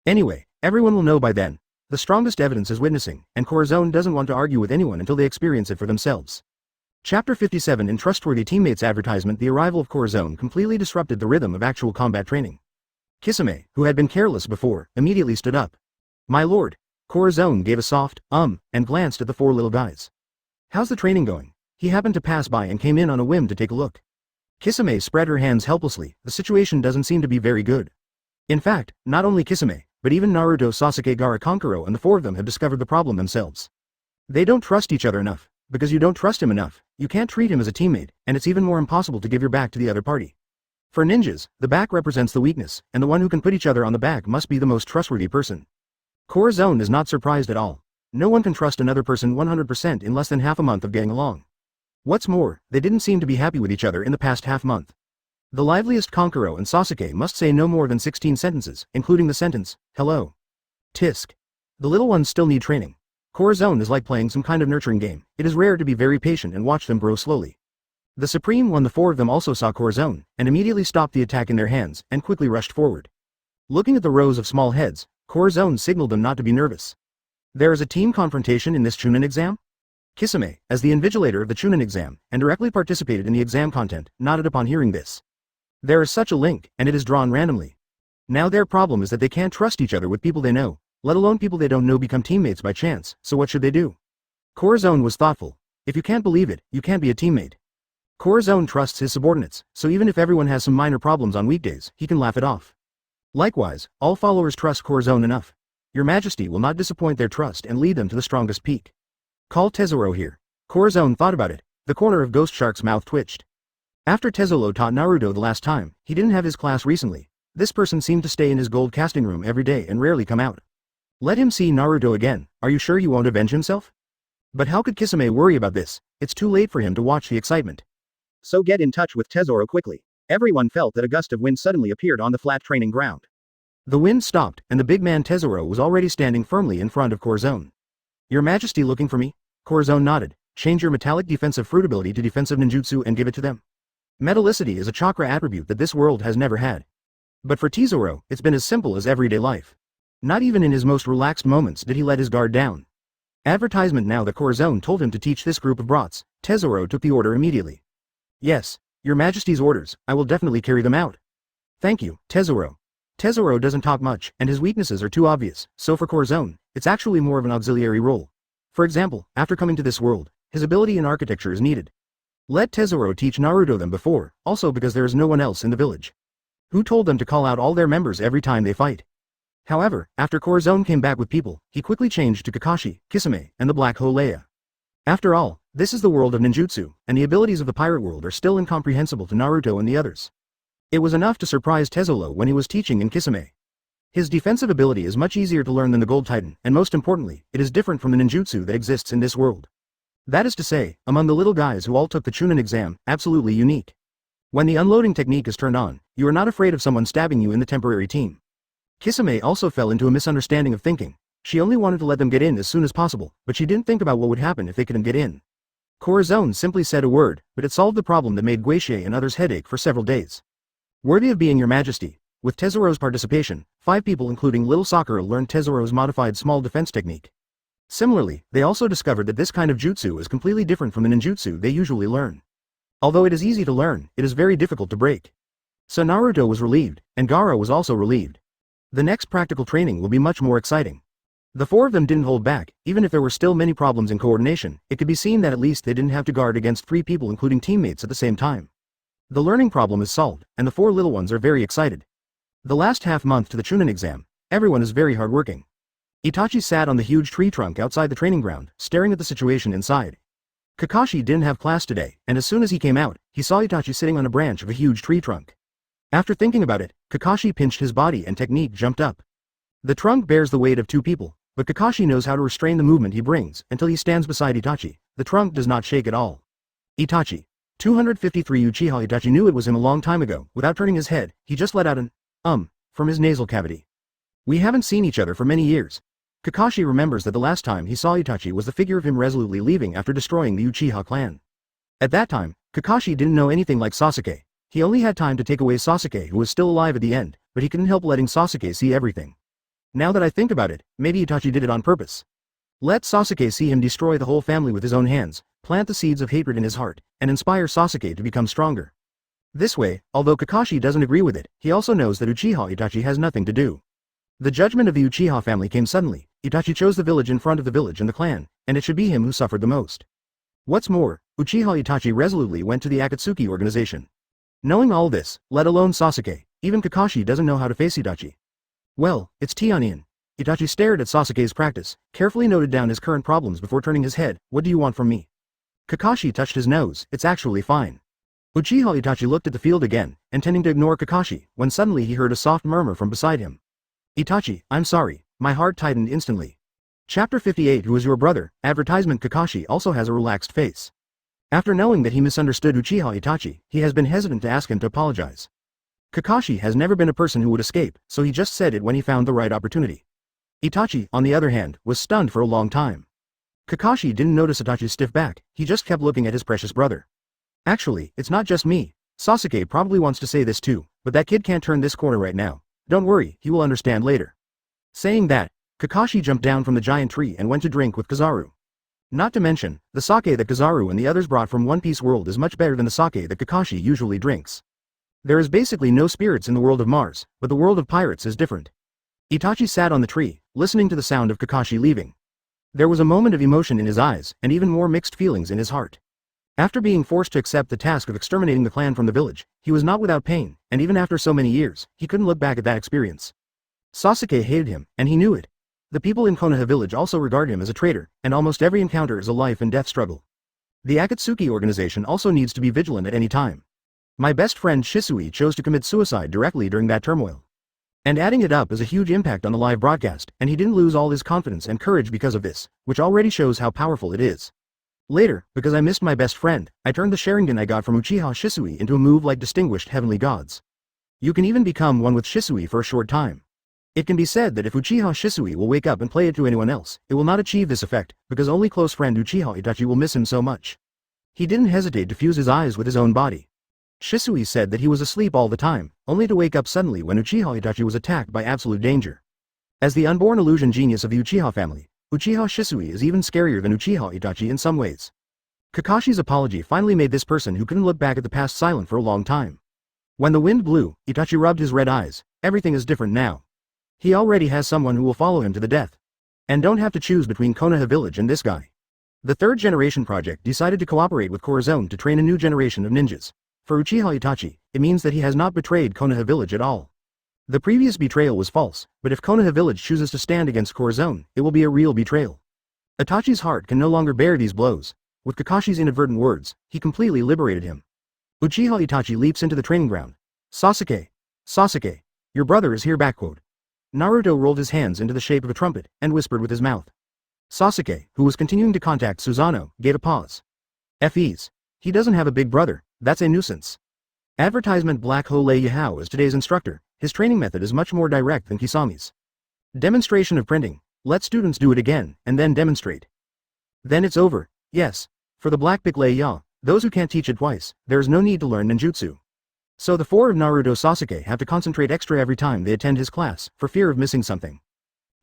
Anyway, everyone will know by then. The strongest evidence is witnessing, and Corazon doesn't want to argue with anyone until they experience it for themselves. Chapter 57 In Trustworthy Teammates Advertisement. The arrival of Corazon completely disrupted the rhythm of actual combat training. Kisame, who had been careless before, immediately stood up. My lord. Corazon gave a soft, and glanced at the four little guys. How's the training going? He happened to pass by and came in on a whim to take a look. Kisame spread her hands helplessly. The situation doesn't seem to be very good. In fact, not only Kisame, but even Naruto, Sasuke, Gaara, Kankuro, and the four of them have discovered the problem themselves. They don't trust each other enough. Because you don't trust him enough, you can't treat him as a teammate, and it's even more impossible to give your back to the other party. For ninjas, the back represents the weakness, and the one who can put each other on the back must be the most trustworthy person. Corazon is not surprised at all. No one can trust another person 100% in less than half a month of getting along. What's more, they didn't seem to be happy with each other in the past half month. The liveliest Kankuro and Sasuke must say no more than 16 sentences, including the sentence, hello. Tisk. The little ones still need training. Corazon is like playing some kind of nurturing game. It is rare to be very patient and watch them grow slowly. The Supreme One, the four of them also saw Corazon, and immediately stopped the attack in their hands, and quickly rushed forward. Looking at the rows of small heads, Corazon signaled them not to be nervous. There is a team confrontation in this Chunin exam? Kisame, as the invigilator of the Chunin exam, and directly participated in the exam content, nodded upon hearing this. There is such a link, and it is drawn randomly. Now their problem is that they can't trust each other with people they know, let alone people they don't know become teammates by chance, so what should they do? Corazon was thoughtful. If you can't believe it, you can't be a teammate. Corazon trusts his subordinates, so even if everyone has some minor problems on weekdays, he can laugh it off. Likewise, all followers trust Corazon enough. Your Majesty will not disappoint their trust and lead them to the strongest peak. Call Tesoro here. Corazon thought about it. The corner of Ghost Shark's mouth twitched. After Tesoro taught Naruto the last time, he didn't have his class recently. This person seemed to stay in his gold casting room every day and rarely come out. Let him see Naruto again. Are you sure he won't avenge himself? But how could Kisame worry about this? It's too late for him to watch the excitement. So get in touch with Tesoro quickly. Everyone felt that a gust of wind suddenly appeared on the flat training ground. The wind stopped, and the big man Tesoro was already standing firmly in front of Corazon. Your Majesty looking for me? Corazon nodded. Change your metallic defensive fruit ability to defensive ninjutsu and give it to them. Metallicity is a chakra attribute that this world has never had. But for Tesoro, it's been as simple as everyday life. Not even in his most relaxed moments did he let his guard down. Advertisement. Now that Corazon told him to teach this group of brats, Tesoro took the order immediately. Yes, Your Majesty's orders, I will definitely carry them out. Thank you, Tesoro. Tesoro doesn't talk much, and his weaknesses are too obvious, so for Corazon, it's actually more of an auxiliary role. For example, after coming to this world, his ability in architecture is needed. Let Tesoro teach Naruto them before, also because there is no one else in the village. Who told them to call out all their members every time they fight? However, after Corazon came back with people, he quickly changed to Kakashi, Kisame, and the Black Hole Leia. After all, this is the world of ninjutsu, and the abilities of the pirate world are still incomprehensible to Naruto and the others. It was enough to surprise Tesoro when he was teaching in Kisame. His defensive ability is much easier to learn than the Gold Titan, and most importantly, it is different from the ninjutsu that exists in this world. That is to say, among the little guys who all took the Chunin exam, absolutely unique. When the unloading technique is turned on, you are not afraid of someone stabbing you in the temporary team. Kisame also fell into a misunderstanding of thinking. She only wanted to let them get in as soon as possible, but she didn't think about what would happen if they couldn't get in. Corazon simply said a word, but it solved the problem that made Gotei and others headache for several days. Worthy of being Your Majesty. With Tesoro's participation, 5 people including little Sakura learned Tesoro's modified small defense technique. Similarly, they also discovered that this kind of jutsu is completely different from the ninjutsu they usually learn. Although it is easy to learn, it is very difficult to break. So Naruto was relieved, and Gaara was also relieved. The next practical training will be much more exciting. The 4 of them didn't hold back, even if there were still many problems in coordination, it could be seen that at least they didn't have to guard against 3 people including teammates at the same time. The learning problem is solved, and the 4 little ones are very excited. The last half month to the Chunin exam, everyone is very hardworking. Itachi sat on the huge tree trunk outside the training ground, staring at the situation inside. Kakashi didn't have class today, and as soon as he came out, he saw Itachi sitting on a branch of a huge tree trunk. After thinking about it, Kakashi pinched his body and technique jumped up. The trunk bears the weight of 2 people, but Kakashi knows how to restrain the movement he brings until he stands beside Itachi. The trunk does not shake at all. Itachi. 253 Uchiha Itachi knew it was him a long time ago. Without turning his head, he just let out an from his nasal cavity. We haven't seen each other for many years. Kakashi remembers that the last time he saw Itachi was the figure of him resolutely leaving after destroying the Uchiha clan. At that time, Kakashi didn't know anything like Sasuke. He only had time to take away Sasuke, who was still alive at the end, but he couldn't help letting Sasuke see everything. Now that I think about it, maybe Itachi did it on purpose. Let Sasuke see him destroy the whole family with his own hands, plant the seeds of hatred in his heart, and inspire Sasuke to become stronger. This way, although Kakashi doesn't agree with it, he also knows that Uchiha Itachi has nothing to do. The judgment of the Uchiha family came suddenly. Itachi chose the village in front of the village and the clan, and it should be him who suffered the most. What's more, Uchiha Itachi resolutely went to the Akatsuki organization. Knowing all this, let alone Sasuke, even Kakashi doesn't know how to face Itachi. Well, it's Tianin. Itachi stared at Sasuke's practice, carefully noted down his current problems before turning his head. What do you want from me? Kakashi touched his nose. It's actually fine. Uchiha Itachi looked at the field again, intending to ignore Kakashi, when suddenly he heard a soft murmur from beside him. Itachi, I'm sorry. My heart tightened instantly. Chapter 58. Who is your brother? Advertisement. Kakashi also has a relaxed face. After knowing that he misunderstood Uchiha Itachi, he has been hesitant to ask him to apologize. Kakashi has never been a person who would escape, so he just said it when he found the right opportunity. Itachi, on the other hand, was stunned for a long time. Kakashi didn't notice Itachi's stiff back, he just kept looking at his precious brother. Actually, it's not just me. Sasuke probably wants to say this too, but that kid can't turn this corner right now. Don't worry, he will understand later. Saying that, Kakashi jumped down from the giant tree and went to drink with Kizaru. Not to mention, the sake that Kizaru and the others brought from One Piece world is much better than the sake that Kakashi usually drinks. There is basically no spirits in the world of Mars, but the world of pirates is different. Itachi sat on the tree, listening to the sound of Kakashi leaving. There was a moment of emotion in his eyes, and even more mixed feelings in his heart. After being forced to accept the task of exterminating the clan from the village, he was not without pain, and even after so many years, he couldn't look back at that experience. Sasuke hated him, and he knew it. The people in Konoha village also regard him as a traitor, and almost every encounter is a life and death struggle. The Akatsuki organization also needs to be vigilant at any time. My best friend Shisui chose to commit suicide directly during that turmoil. And adding it up is a huge impact on the live broadcast, and he didn't lose all his confidence and courage because of this, which already shows how powerful it is. Later, because I missed my best friend, I turned the Sharingan I got from Uchiha Shisui into a move like distinguished heavenly gods. You can even become one with Shisui for a short time. It can be said that if Uchiha Shisui will wake up and play it to anyone else, it will not achieve this effect, because only close friend Uchiha Itachi will miss him so much. He didn't hesitate to fuse his eyes with his own body. Shisui said that he was asleep all the time, only to wake up suddenly when Uchiha Itachi was attacked by absolute danger. As the unborn illusion genius of the Uchiha family, Uchiha Shisui is even scarier than Uchiha Itachi in some ways. Kakashi's apology finally made this person who couldn't look back at the past silent for a long time. When the wind blew, Itachi rubbed his red eyes. Everything is different now. He already has someone who will follow him to the death. And don't have to choose between Konoha village and this guy. The third generation project decided to cooperate with Corazon to train a new generation of ninjas. For Uchiha Itachi, it means that he has not betrayed Konoha village at all. The previous betrayal was false, but if Konoha village chooses to stand against Corazon, it will be a real betrayal. Itachi's heart can no longer bear these blows. With Kakashi's inadvertent words, he completely liberated him. Uchiha Itachi leaps into the training ground. Sasuke! Sasuke! Your brother is here. Backquote. Naruto rolled his hands into the shape of a trumpet, and whispered with his mouth. Sasuke, who was continuing to contact Susanoo, gave a pause. F's. He doesn't have a big brother, that's a nuisance. Advertisement. Black Hole Yahoo is today's instructor. His training method is much more direct than Kisami's. Demonstration of printing. Let students do it again, and then demonstrate. Then it's over. Yes. For the Black Pick Ya, those who can't teach it twice, there is no need to learn ninjutsu. So the four of Naruto Sasuke have to concentrate extra every time they attend his class, for fear of missing something.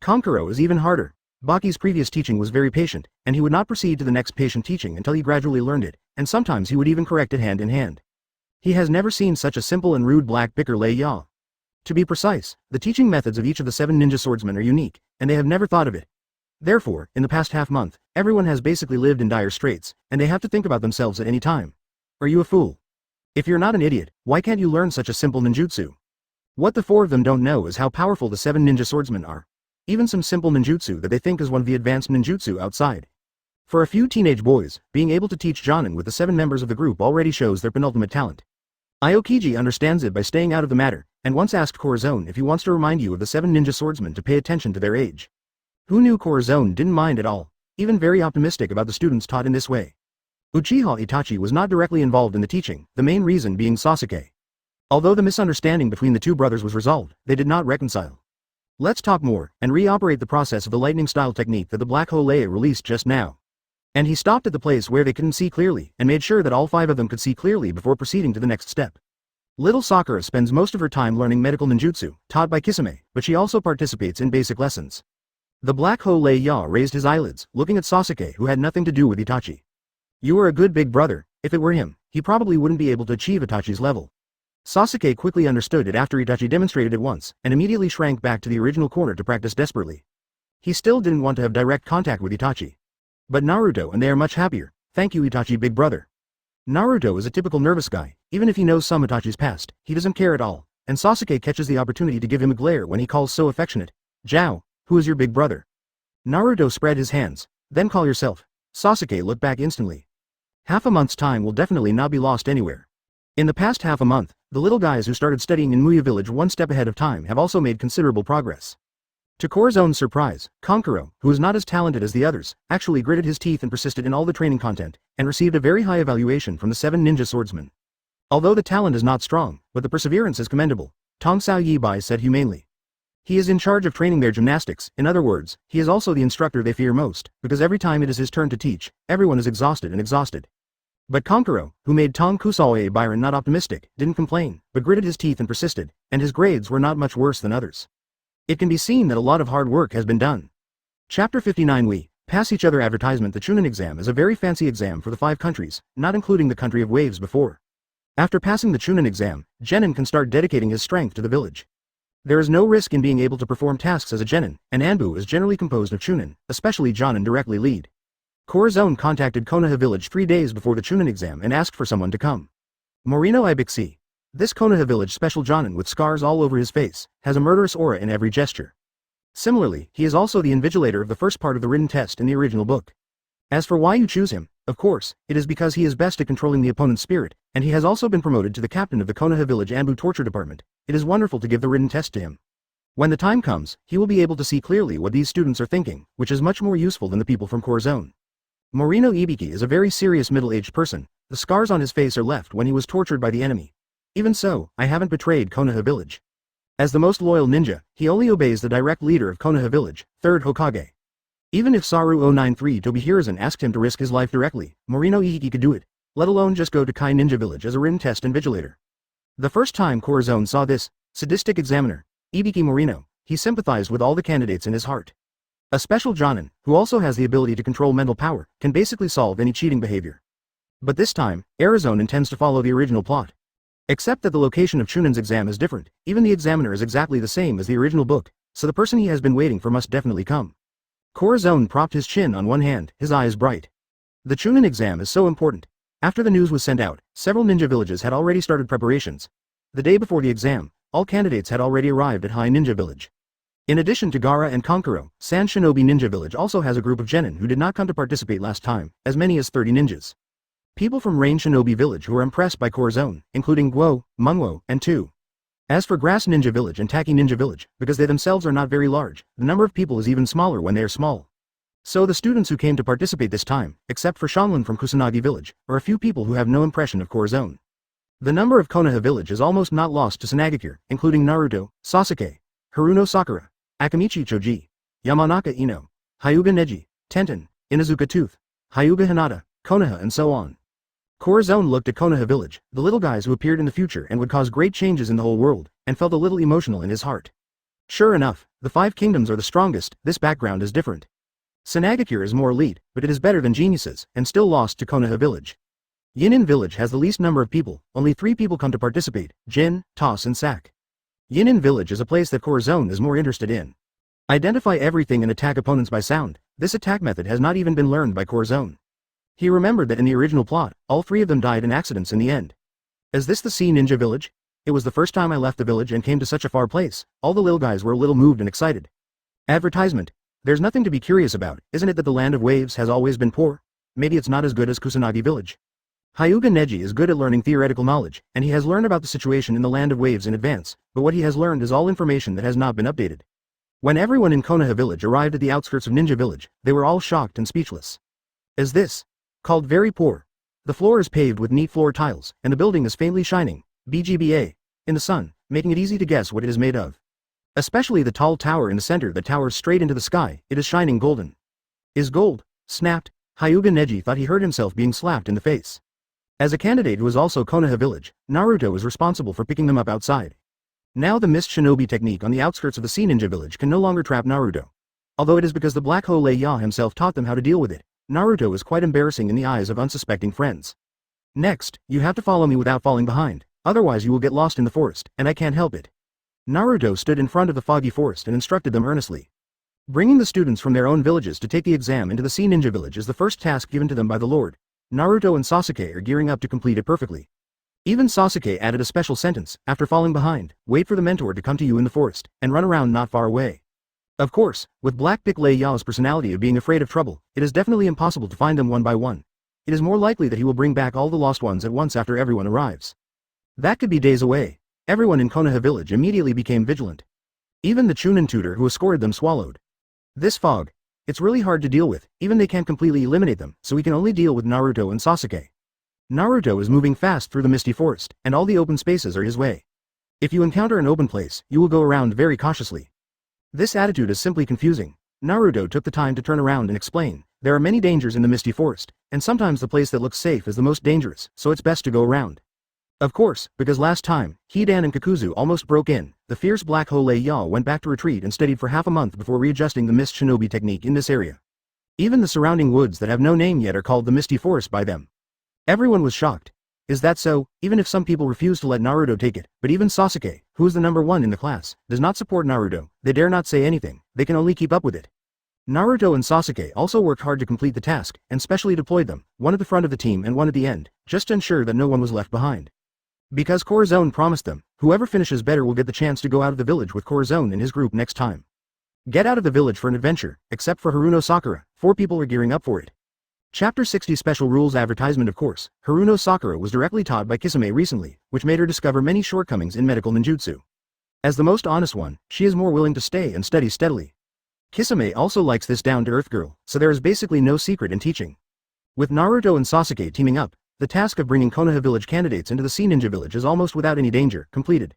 Kankuro is even harder. Baki's previous teaching was very patient, and he would not proceed to the next patient teaching until he gradually learned it, and sometimes he would even correct it hand in hand. He has never seen such a simple and rude black picker Ya. To be precise, the teaching methods of each of the 7 ninja swordsmen are unique, and they have never thought of it. Therefore, in the past half-month, everyone has basically lived in dire straits, and they have to think about themselves at any time. Are you a fool? If you're not an idiot, why can't you learn such a simple ninjutsu? What the four of them don't know is how powerful the 7 ninja swordsmen are. Even some simple ninjutsu that they think is one of the advanced ninjutsu outside. For a few teenage boys, being able to teach Jonin with the 7 members of the group already shows their penultimate talent. Aokiji understands it by staying out of the matter, and once asked Corazon if he wants to remind you of the 7 ninja swordsmen to pay attention to their age. Who knew Corazon didn't mind at all, even very optimistic about the students taught in this way. Uchiha Itachi was not directly involved in the teaching, the main reason being Sasuke. Although the misunderstanding between the two brothers was resolved, they did not reconcile. Let's talk more, and re-operate the process of the lightning style technique that the Black Hole released just now. And he stopped at the place where they couldn't see clearly, and made sure that all 5 of them could see clearly before proceeding to the next step. Little Sakura spends most of her time learning medical ninjutsu, taught by Kisame, but she also participates in basic lessons. The Black Hole Ya raised his eyelids, looking at Sasuke, who had nothing to do with Itachi. You are a good big brother. If it were him, he probably wouldn't be able to achieve Itachi's level. Sasuke quickly understood it after Itachi demonstrated it once, and immediately shrank back to the original corner to practice desperately. He still didn't want to have direct contact with Itachi. But Naruto and they are much happier. Thank you, Itachi, big brother. Naruto is a typical nervous guy. Even if he knows some Itachi's past, he doesn't care at all, and Sasuke catches the opportunity to give him a glare when he calls so affectionate, Zhao, who is your big brother? Naruto spread his hands. Then call yourself. Sasuke looked back instantly. Half a month's time will definitely not be lost anywhere. In the past half a month, the little guys who started studying in Muya village one step ahead of time have also made considerable progress. To Corazon's surprise, Kankuro, who is not as talented as the others, actually gritted his teeth and persisted in all the training content, and received a very high evaluation from the 7 Ninja Swordsmen. Although the talent is not strong, but the perseverance is commendable, Tong Sao Yibai said humanely. He is in charge of training their gymnastics. In other words, he is also the instructor they fear most, because every time it is his turn to teach, everyone is exhausted. But Kankuro, who made Tong Kusawa Byron not optimistic, didn't complain, but gritted his teeth and persisted, and his grades were not much worse than others. It can be seen that a lot of hard work has been done. Chapter 59 We pass each other advertisement. The Chunin exam is a very fancy exam for the 5 countries, not including the country of waves before. After passing the Chunin exam, Genin can start dedicating his strength to the village. There is no risk in being able to perform tasks as a Genin, and Anbu is generally composed of Chunin, especially Jonin directly lead. Corazon contacted Konoha village 3 days before the Chunin exam and asked for someone to come. Morino Ibixi. This Konoha village special Jonin with scars all over his face, has a murderous aura in every gesture. Similarly, he is also the invigilator of the first part of the written test in the original book. As for why you choose him, of course, it is because he is best at controlling the opponent's spirit, and he has also been promoted to the captain of the Konoha village Anbu torture department. It is wonderful to give the written test to him. When the time comes, he will be able to see clearly what these students are thinking, which is much more useful than the people from Corazon. Morino Ibiki is a very serious middle-aged person. The scars on his face are left when he was tortured by the enemy. Even so, I haven't betrayed Konoha village. As the most loyal ninja, he only obeys the direct leader of Konoha village, 3rd Hokage. Even if Saru 093 Tobi Hiruzen asked him to risk his life directly, Morino Ibiki could do it, let alone just go to Kai Ninja village as a written test invigilator. The first time Corazon saw this sadistic examiner, Ibiki Morino, he sympathized with all the candidates in his heart. A special Jonin, who also has the ability to control mental power, can basically solve any cheating behavior. But this time, Arizona intends to follow the original plot. Except that the location of Chunin's exam is different, even the examiner is exactly the same as the original book, so the person he has been waiting for must definitely come. Corazon propped his chin on one hand, his eyes bright. The Chunin exam is so important. After the news was sent out, several ninja villages had already started preparations. The day before the exam, all candidates had already arrived at High Ninja Village. In addition to Gaara and Kankuro, San Shinobi Ninja Village also has a group of genin who did not come to participate last time, as many as 30 ninjas. People from Rain Shinobi Village who are impressed by Corazon, including Guo, Munwo, and Tu. As for Grass Ninja Village and Taki Ninja Village, because they themselves are not very large, the number of people is even smaller when they are small. So the students who came to participate this time, except for Shanlin from Kusanagi Village, are a few people who have no impression of Corazon. The number of Konoha Village is almost not lost to Sunagakure, including Naruto, Sasuke, Haruno Sakura, Akamichi Choji, Yamanaka Ino, Hyuga Neji, Tenten, Inazuka Tooth, Hyuga Hinata, Konoha and so on. Corazon looked at Konoha Village, the little guys who appeared in the future and would cause great changes in the whole world, and felt a little emotional in his heart. Sure enough, the 5 kingdoms are the strongest. This background is different. Sunagakure is more elite, but it is better than geniuses, and still lost to Konoha Village. Yinin Village has the least number of people, only 3 people come to participate, Jin, Toss and Sak. Yinin Village is a place that Corazon is more interested in. Identify everything and attack opponents by sound. This attack method has not even been learned by Corazon. He remembered that in the original plot, all 3 of them died in accidents in the end. Is this the Sea Ninja Village? It was the first time I left the village and came to such a far place. All the little guys were a little moved and excited. Advertisement. There's nothing to be curious about, isn't it that the land of waves has always been poor? Maybe it's not as good as Kusanagi Village. Hyuga Neji is good at learning theoretical knowledge, and he has learned about the situation in the land of waves in advance, but what he has learned is all information that has not been updated. When everyone in Konoha Village arrived at the outskirts of Ninja Village, they were all shocked and speechless. Is this called very poor? The floor is paved with neat floor tiles, and the building is faintly shining, BGBA, in the sun, making it easy to guess what it is made of. Especially the tall tower in the center that towers straight into the sky, it is shining golden. Is gold? Snapped Hyuga Neji thought he heard himself being slapped in the face. As a candidate who was also Konoha village, Naruto was responsible for picking them up outside. Now the mist shinobi technique on the outskirts of the sea ninja village can no longer trap Naruto. Although it is because the Black Hole Ya himself taught them how to deal with it, Naruto is quite embarrassing in the eyes of unsuspecting friends. Next, you have to follow me without falling behind, otherwise you will get lost in the forest, and I can't help it. Naruto stood in front of the foggy forest and instructed them earnestly. Bringing the students from their own villages to take the exam into the sea ninja village is the first task given to them by the Lord. Naruto and Sasuke are gearing up to complete it perfectly. Even Sasuke added a special sentence: after falling behind, wait for the mentor to come to you in the forest, and run around not far away. Of course, with Black Pick Lei Yao's personality of being afraid of trouble, it is definitely impossible to find them one by one. It is more likely that he will bring back all the lost ones at once after everyone arrives. That could be days away. Everyone in Konoha village immediately became vigilant. Even the Chunin tutor who escorted them swallowed. This fog. It's really hard to deal with, even they can't completely eliminate them, so we can only deal with Naruto and Sasuke. Naruto is moving fast through the misty forest, and all the open spaces are his way. If you encounter an open place, you will go around very cautiously. This attitude is simply confusing. Naruto took the time to turn around and explain, there are many dangers in the misty forest, and sometimes the place that looks safe is the most dangerous, so it's best to go around. Of course, because last time, Hidan and Kakuzu almost broke in, the fierce Black Hole Ya went back to retreat and studied for half a month before readjusting the mist shinobi technique in this area. Even the surrounding woods that have no name yet are called the Misty Forest by them. Everyone was shocked. Is that so? Even if some people refuse to let Naruto take it, but even Sasuke, who is the number one in the class, does not support Naruto, they dare not say anything, they can only keep up with it. Naruto and Sasuke also worked hard to complete the task, and specially deployed them, one at the front of the team and one at the end, just to ensure that no one was left behind. Because Corazon promised them, whoever finishes better will get the chance to go out of the village with Corazon and his group next time. Get out of the village for an adventure, except for Haruno Sakura, 4 people are gearing up for it. Chapter 60 Special Rules Advertisement. Of course, Haruno Sakura was directly taught by Kisame recently, which made her discover many shortcomings in medical ninjutsu. As the most honest one, she is more willing to stay and study steadily. Kisame also likes this down-to-earth girl, so there is basically no secret in teaching. With Naruto and Sasuke teaming up, the task of bringing Konoha village candidates into the sea ninja village is almost without any danger completed.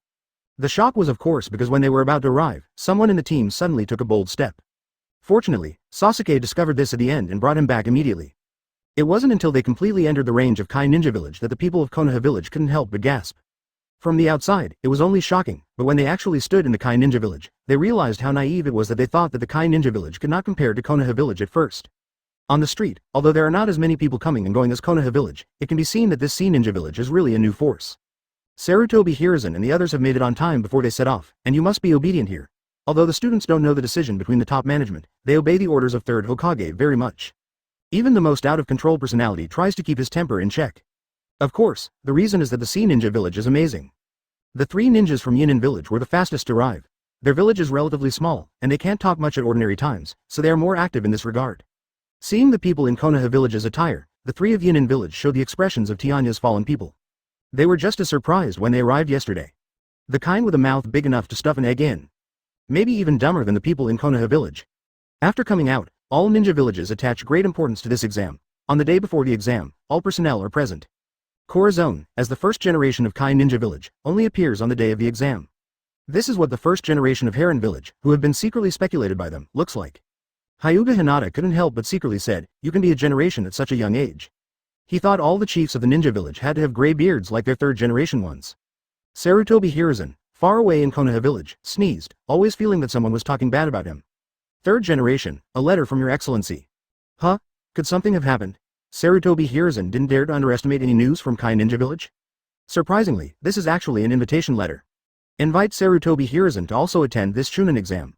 The shock was of course because when they were about to arrive, someone in the team suddenly took a bold step. Fortunately, Sasuke discovered this at the end and brought him back immediately. It wasn't until they completely entered the range of Kai Ninja Village that the people of Konoha Village couldn't help but gasp. From the outside, it was only shocking, but when they actually stood in the Kai Ninja Village, they realized how naive it was that they thought that the Kai Ninja Village could not compare to Konoha Village at first. On the street, although there are not as many people coming and going as Konoha Village, it can be seen that this sea ninja village is really a new force. Sarutobi Hiruzen and the others have made it on time before they set off, and you must be obedient here. Although the students don't know the decision between the top management, they obey the orders of 3rd Hokage very much. Even the most out-of-control personality tries to keep his temper in check. Of course, the reason is that the sea ninja village is amazing. The 3 ninjas from Yinin village were the fastest to arrive. Their village is relatively small, and they can't talk much at ordinary times, so they are more active in this regard. Seeing the people in Konoha village's attire, the 3 of Yinin village showed the expressions of Tianya's fallen people. They were just as surprised when they arrived yesterday. The kind with a mouth big enough to stuff an egg in. Maybe even dumber than the people in Konoha village. After coming out, all ninja villages attach great importance to this exam. On the day before the exam, all personnel are present. Corazon, as the first generation of Kai Ninja Village, only appears on the day of the exam. This is what the first generation of Heron Village, who have been secretly speculated by them, looks like. Hyuga Hinata couldn't help but secretly said, you can be a generation at such a young age. He thought all the chiefs of the ninja village had to have gray beards like their 3rd generation ones. Sarutobi Hiruzen, far away in Konoha village, sneezed, always feeling that someone was talking bad about him. 3rd generation, a letter from your excellency. Huh? Could something have happened? Sarutobi Hiruzen didn't dare to underestimate any news from Kai Ninja Village. Surprisingly, this is actually an invitation letter. Invite Sarutobi Hiruzen to also attend this Chunin exam.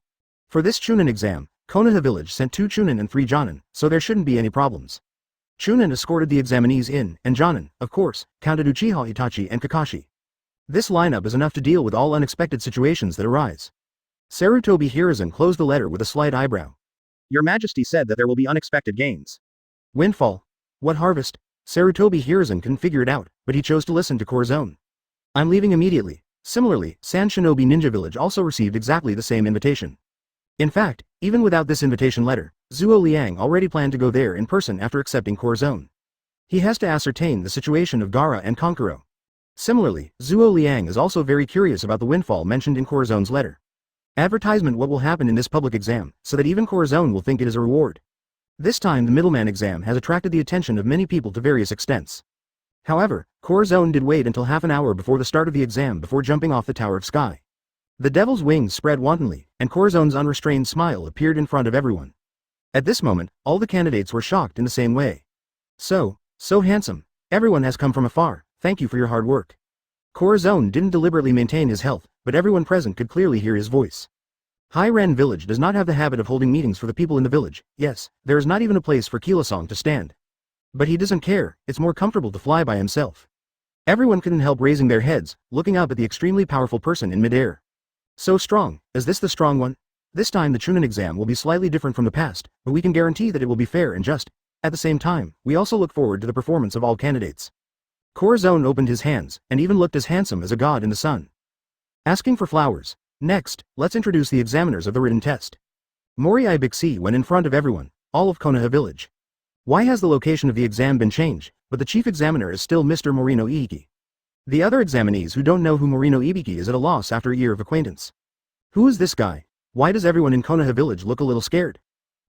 For this Chunin exam, Konoha village sent 2 Chunin and 3 Jonin, so there shouldn't be any problems. Chunin escorted the examinees in, and Jonin, of course, counted Uchiha Itachi and Kakashi. This lineup is enough to deal with all unexpected situations that arise. Sarutobi Hiruzen closed the letter with a slight eyebrow. Your Majesty said that there will be unexpected gains. Windfall. What harvest? Sarutobi Hiruzen couldn't figure it out, but he chose to listen to Corazon. I'm leaving immediately. Similarly, San Shinobi Ninja Village also received exactly the same invitation. In fact, even without this invitation letter, Zuo Liang already planned to go there in person after accepting Corazon. He has to ascertain the situation of Gaara and Kankuro. Similarly, Zuo Liang is also very curious about the windfall mentioned in Corazon's letter. Advertisement: what will happen in this public exam, so that even Corazon will think it is a reward. This time the middleman exam has attracted the attention of many people to various extents. However, Corazon did wait until half an hour before the start of the exam before jumping off the tower of sky. The devil's wings spread wantonly, and Corazon's unrestrained smile appeared in front of everyone. At this moment, all the candidates were shocked in the same way. So handsome. Everyone has come from afar, thank you for your hard work. Corazon didn't deliberately maintain his health, but everyone present could clearly hear his voice. High Ren village does not have the habit of holding meetings for the people in the village. Yes, there is not even a place for Kilasong to stand. But he doesn't care, it's more comfortable to fly by himself. Everyone couldn't help raising their heads, looking up at the extremely powerful person in midair. So strong, is this the strong one? This time the Chunin exam will be slightly different from the past, but we can guarantee that it will be fair and just. At the same time, we also look forward to the performance of all candidates. Corazon opened his hands, and even looked as handsome as a god in the sun. Asking for flowers. Next, let's introduce the examiners of the written test. Mori Ibixi went in front of everyone, all of Konoha village. Why has the location of the exam been changed, but the chief examiner is still Mr. Morino Ibiki? The other examinees who don't know who Morino Ibiki is at a loss after a year of acquaintance. Who is this guy? Why does everyone in Konoha village look a little scared?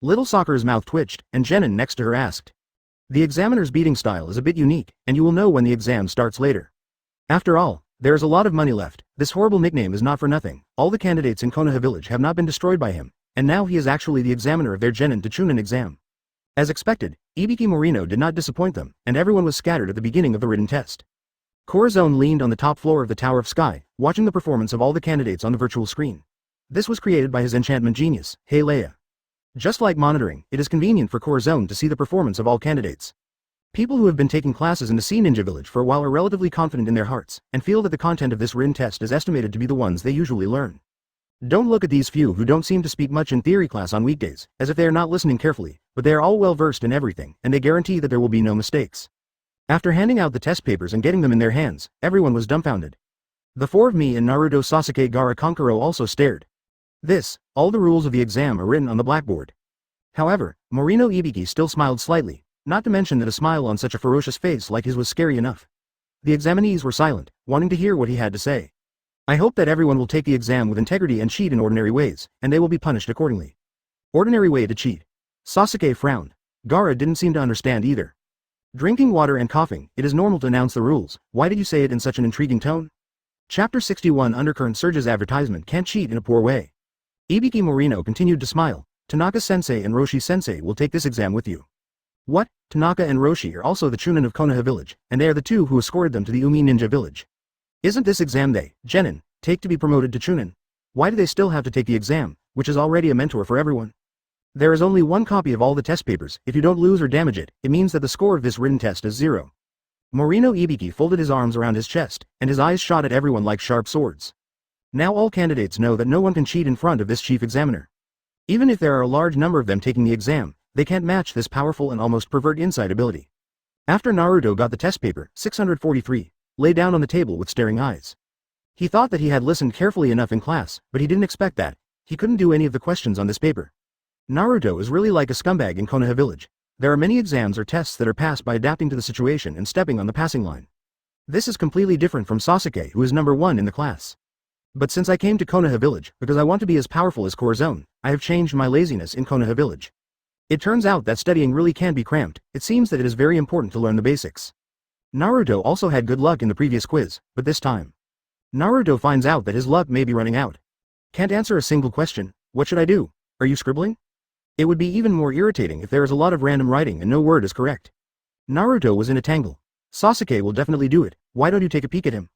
Little Sakura's mouth twitched, and Jenin next to her asked. The examiner's beating style is a bit unique, and you will know when the exam starts later. After all, there is a lot of money left. This horrible nickname is not for nothing. All the candidates in Konoha village have not been destroyed by him, and now he is actually the examiner of their Jenin to Chunin exam. As expected, Ibiki Morino did not disappoint them, and everyone was scattered at the beginning of the written test. Corazon leaned on the top floor of the Tower of Sky, watching the performance of all the candidates on the virtual screen. This was created by his enchantment genius, Leia. Just like monitoring, it is convenient for Corazon to see the performance of all candidates. People who have been taking classes in the Sea Ninja Village for a while are relatively confident in their hearts, and feel that the content of this written test is estimated to be the ones they usually learn. Don't look at these few who don't seem to speak much in theory class on weekdays, as if they are not listening carefully, but they are all well versed in everything, and they guarantee that there will be no mistakes. After handing out the test papers and getting them in their hands, everyone was dumbfounded. The four of me and Naruto Sasuke Gaara Kankuro also stared. All the rules of the exam are written on the blackboard. However, Morino Ibiki still smiled slightly, not to mention that a smile on such a ferocious face like his was scary enough. The examinees were silent, wanting to hear what he had to say. I hope that everyone will take the exam with integrity and cheat in ordinary ways, and they will be punished accordingly. Ordinary way to cheat. Sasuke frowned. Gaara didn't seem to understand either. Drinking water and coughing, it is normal to announce the rules. Why did you say it in such an intriguing tone? Chapter 61 Undercurrent Surge's advertisement can't cheat in a poor way. Ibiki Morino continued to smile. Tanaka-sensei and Roshi-sensei will take this exam with you. What? Tanaka and Roshi are also the Chunin of Konoha village, and they are the two who escorted them to the Umi Ninja village. Isn't this exam they, Jenin, take to be promoted to Chunin? Why do they still have to take the exam, which is already a mentor for everyone? There is only one copy of all the test papers. If you don't lose or damage it, it means that the score of this written test is 0. Morino Ibiki folded his arms around his chest, and his eyes shot at everyone like sharp swords. Now all candidates know that no one can cheat in front of this chief examiner. Even if there are a large number of them taking the exam, they can't match this powerful and almost pervert insight ability. After Naruto got the test paper, 643, lay down on the table with staring eyes. He thought that he had listened carefully enough in class, but he didn't expect that. He couldn't do any of the questions on this paper. Naruto is really like a scumbag in Konoha village. There are many exams or tests that are passed by adapting to the situation and stepping on the passing line. This is completely different from Sasuke, who is number 1 in the class. But since I came to Konoha village, because I want to be as powerful as Corazon, I have changed my laziness in Konoha village. It turns out that studying really can be cramped. It seems that it is very important to learn the basics. Naruto also had good luck in the previous quiz, but this time, Naruto finds out that his luck may be running out. Can't answer a single question. What should I do? Are you scribbling? It would be even more irritating if there is a lot of random writing and no word is correct. Naruto was in a tangle. Sasuke will definitely do it. Why don't you take a peek at him?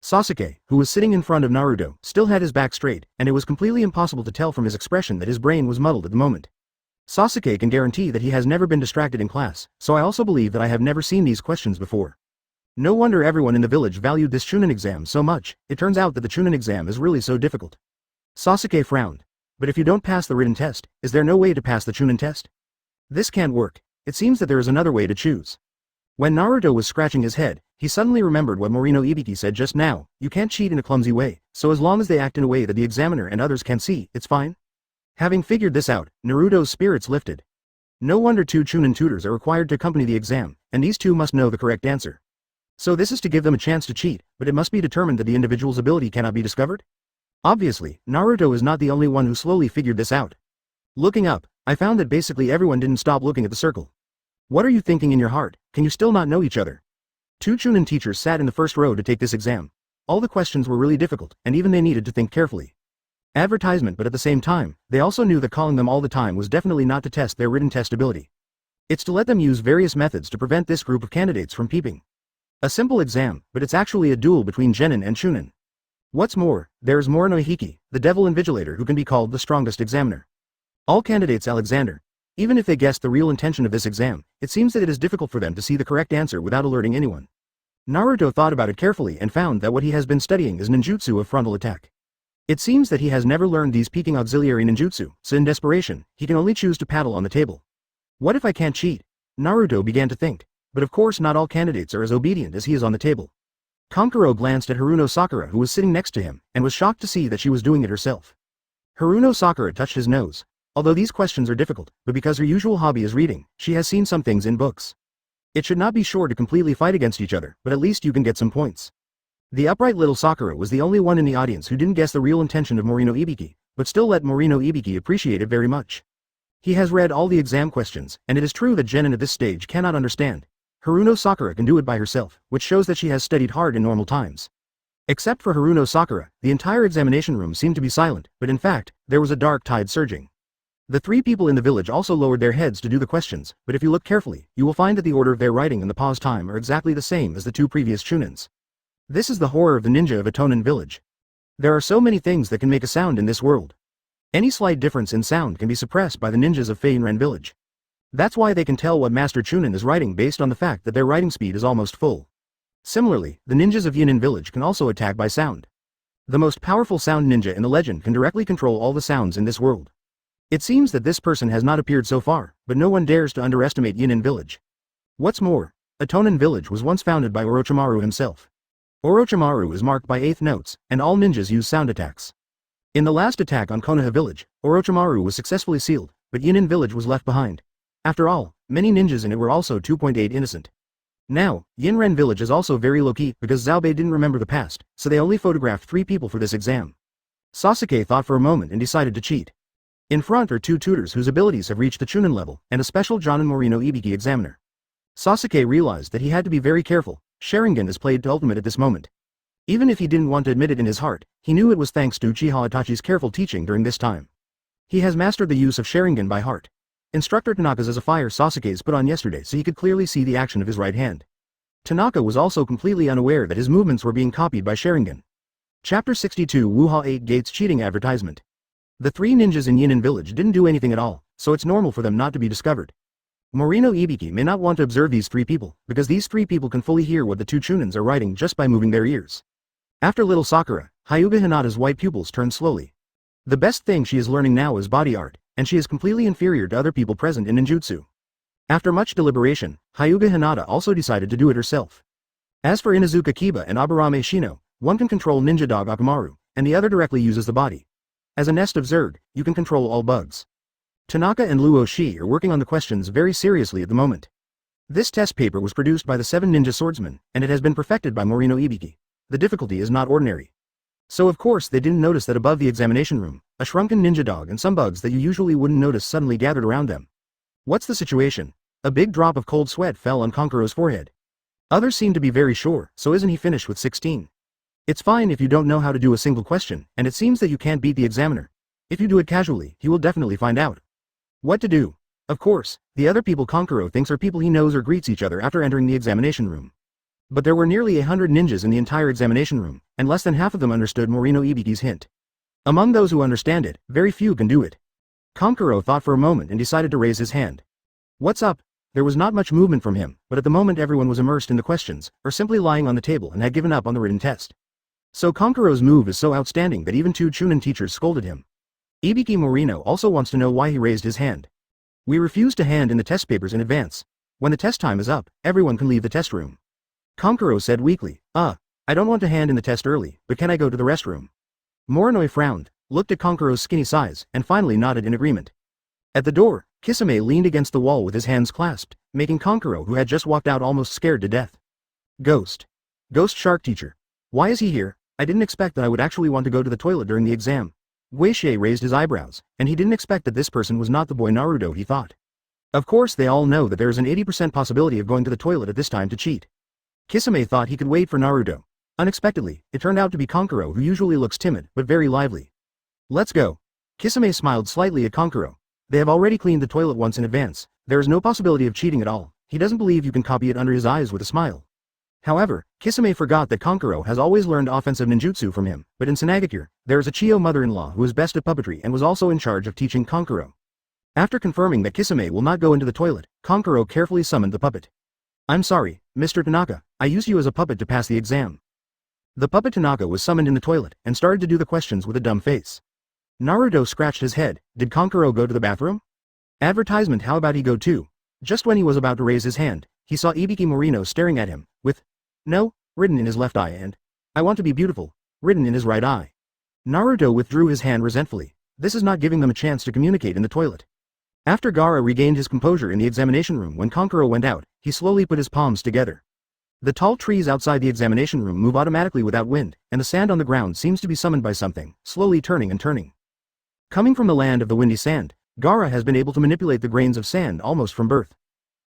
Sasuke, who was sitting in front of Naruto, still had his back straight, and it was completely impossible to tell from his expression that his brain was muddled at the moment. Sasuke can guarantee that he has never been distracted in class, so I also believe that I have never seen these questions before. No wonder everyone in the village valued this Chunin exam so much. It turns out that the Chunin exam is really so difficult. Sasuke frowned. But if you don't pass the written test, is there no way to pass the Chunin test? This can't work. It seems that there is another way to choose. When Naruto was scratching his head, he suddenly remembered what Morino Ibiki said just now. You can't cheat in a clumsy way, so as long as they act in a way that the examiner and others can see, it's fine. Having figured this out, Naruto's spirits lifted. No wonder 2 Chunin tutors are required to accompany the exam, and these 2 must know the correct answer. So this is to give them a chance to cheat, but it must be determined that the individual's ability cannot be discovered? Obviously, Naruto is not the only one who slowly figured this out. Looking up, I found that basically everyone didn't stop looking at the circle. What are you thinking in your heart? Can you still not know each other? Two Chunin teachers sat in the first row to take this exam. All the questions were really difficult, and even they needed to think carefully. Advertisement, but at the same time, they also knew that calling them all the time was definitely not to test their written testability. It's to let them use various methods to prevent this group of candidates from peeping. A simple exam, but it's actually a duel between Genin and Chunin. What's more, there's Morino Hiki, the devil invigilator who can be called the strongest examiner. All candidates Alexander. Even if they guessed the real intention of this exam, it seems that it is difficult for them to see the correct answer without alerting anyone. Naruto thought about it carefully and found that what he has been studying is ninjutsu of frontal attack. It seems that he has never learned these peeking auxiliary ninjutsu, so in desperation, he can only choose to paddle on the table. What if I can't cheat? Naruto began to think. But of course not all candidates are as obedient as he is on the table. Kankuro glanced at Haruno Sakura who was sitting next to him, and was shocked to see that she was doing it herself. Haruno Sakura touched his nose. Although these questions are difficult, but because her usual hobby is reading, she has seen some things in books. It should not be sure to completely fight against each other, but at least you can get some points. The upright little Sakura was the only one in the audience who didn't guess the real intention of Morino Ibiki, but still let Morino Ibiki appreciate it very much. He has read all the exam questions, and it is true that Genin at this stage cannot understand. Haruno Sakura can do it by herself, which shows that she has studied hard in normal times. Except for Haruno Sakura, the entire examination room seemed to be silent, but in fact, there was a dark tide surging. The three people in the village also lowered their heads to do the questions, but if you look carefully, you will find that the order of their writing and the pause time are exactly the same as the two previous Chunins. This is the horror of the ninja of a Tonin village. There are so many things that can make a sound in this world. Any slight difference in sound can be suppressed by the ninjas of Feinren village. That's why they can tell what Master Chunin is writing based on the fact that their writing speed is almost full. Similarly, the ninjas of Yinin village can also attack by sound. The most powerful sound ninja in the legend can directly control all the sounds in this world. It seems that this person has not appeared so far, but no one dares to underestimate Yinin village. What's more, Atonin village was once founded by Orochimaru himself. Orochimaru is marked by 8th notes, and all ninjas use sound attacks. In the last attack on Konoha village, Orochimaru was successfully sealed, but Yinin village was left behind. After all, many ninjas in it were also 2.8 innocent. Now, Yinren village is also very low-key because Zaobei didn't remember the past, so they only photographed 3 people for this exam. Sasuke thought for a moment and decided to cheat. In front are 2 tutors whose abilities have reached the Chunin level, and a special Jonin Morino Ibiki examiner. Sasuke realized that he had to be very careful. Sharingan is played to ultimate at this moment. Even if he didn't want to admit it in his heart, he knew it was thanks to Uchiha Itachi's careful teaching during this time. He has mastered the use of Sharingan by heart. Instructor Tanaka's as a fire Sasuke's put on yesterday so he could clearly see the action of his right hand. Tanaka was also completely unaware that his movements were being copied by Sharingan. Chapter 62 Wuha 8 Gates Cheating Advertisement. The 3 ninjas in Yinin village didn't do anything at all, so it's normal for them not to be discovered. Morino Ibiki may not want to observe these 3 people, because these 3 people can fully hear what the 2 Chunins are writing just by moving their ears. After little Sakura, Hyuga Hinata's white pupils turned slowly. The best thing she is learning now is body art, and she is completely inferior to other people present in ninjutsu. After much deliberation, Hyuga Hinata also decided to do it herself. As for Inazuka Kiba and Aburame Shino, one can control ninja dog Akamaru, and the other directly uses the body. As a nest of Zerg, you can control all bugs. Tanaka and Luo Shi are working on the questions very seriously at the moment. This test paper was produced by the Seven Ninja Swordsmen, and it has been perfected by Morino Ibiki. The difficulty is not ordinary. So of course they didn't notice that above the examination room, a shrunken ninja dog and some bugs that you usually wouldn't notice suddenly gathered around them. What's the situation? A big drop of cold sweat fell on Konkuro's forehead. Others seem to be very sure, so isn't he finished with 16? It's fine if you don't know how to do a single question, and it seems that you can't beat the examiner. If you do it casually, he will definitely find out. What to do? Of course, the other people Konkuro thinks are people he knows or greets each other after entering the examination room. But there were nearly 100 ninjas in the entire examination room, and less than half of them understood Morino Ibiki's hint. Among those who understand it, very few can do it. Konkuro thought for a moment and decided to raise his hand. What's up? There was not much movement from him, but at the moment everyone was immersed in the questions, or simply lying on the table and had given up on the written test. So Konkuro's move is so outstanding that even 2 Chunin teachers scolded him. Ibiki Morino also wants to know why he raised his hand. We refuse to hand in the test papers in advance. When the test time is up, everyone can leave the test room. Konkuro said weakly, I don't want to hand in the test early, but can I go to the restroom? Morinoi frowned, looked at Konkuro's skinny size, and finally nodded in agreement. At the door, Kisame leaned against the wall with his hands clasped, making Konkuro, who had just walked out, almost scared to death. Ghost. Ghost Shark Teacher. Why is he here? I didn't expect that I would actually want to go to the toilet during the exam. Guixie raised his eyebrows, and he didn't expect that this person was not the boy Naruto he thought. Of course they all know that there is an 80% possibility of going to the toilet at this time to cheat. Kisame thought he could wait for Naruto. Unexpectedly, it turned out to be Kankuro, who usually looks timid but very lively. Let's go. Kisame smiled slightly at Kankuro. They have already cleaned the toilet once in advance. There is no possibility of cheating at all. He doesn't believe you can copy it under his eyes with a smile. However, Kisame forgot that Kankuro has always learned offensive ninjutsu from him, but in Sanagakure, there is a Chiyo mother-in-law who is best at puppetry and was also in charge of teaching Kankuro. After confirming that Kisame will not go into the toilet, Kankuro carefully summoned the puppet. I'm sorry, Mr. Tanaka, I used you as a puppet to pass the exam. The puppet Tanaka was summoned in the toilet and started to do the questions with a dumb face. Naruto scratched his head. Did Kankuro go to the bathroom? Advertisement, how about he go too? Just when he was about to raise his hand, he saw Ibiki Morino staring at him, with no, written in his left eye and I want to be beautiful, written in his right eye. Naruto withdrew his hand resentfully. This is not giving them a chance to communicate in the toilet. After Gaara regained his composure in the examination room when Kankuro went out, he slowly put his palms together. The tall trees outside the examination room move automatically without wind, and the sand on the ground seems to be summoned by something, slowly turning and turning. Coming from the land of the windy sand, Gaara has been able to manipulate the grains of sand almost from birth.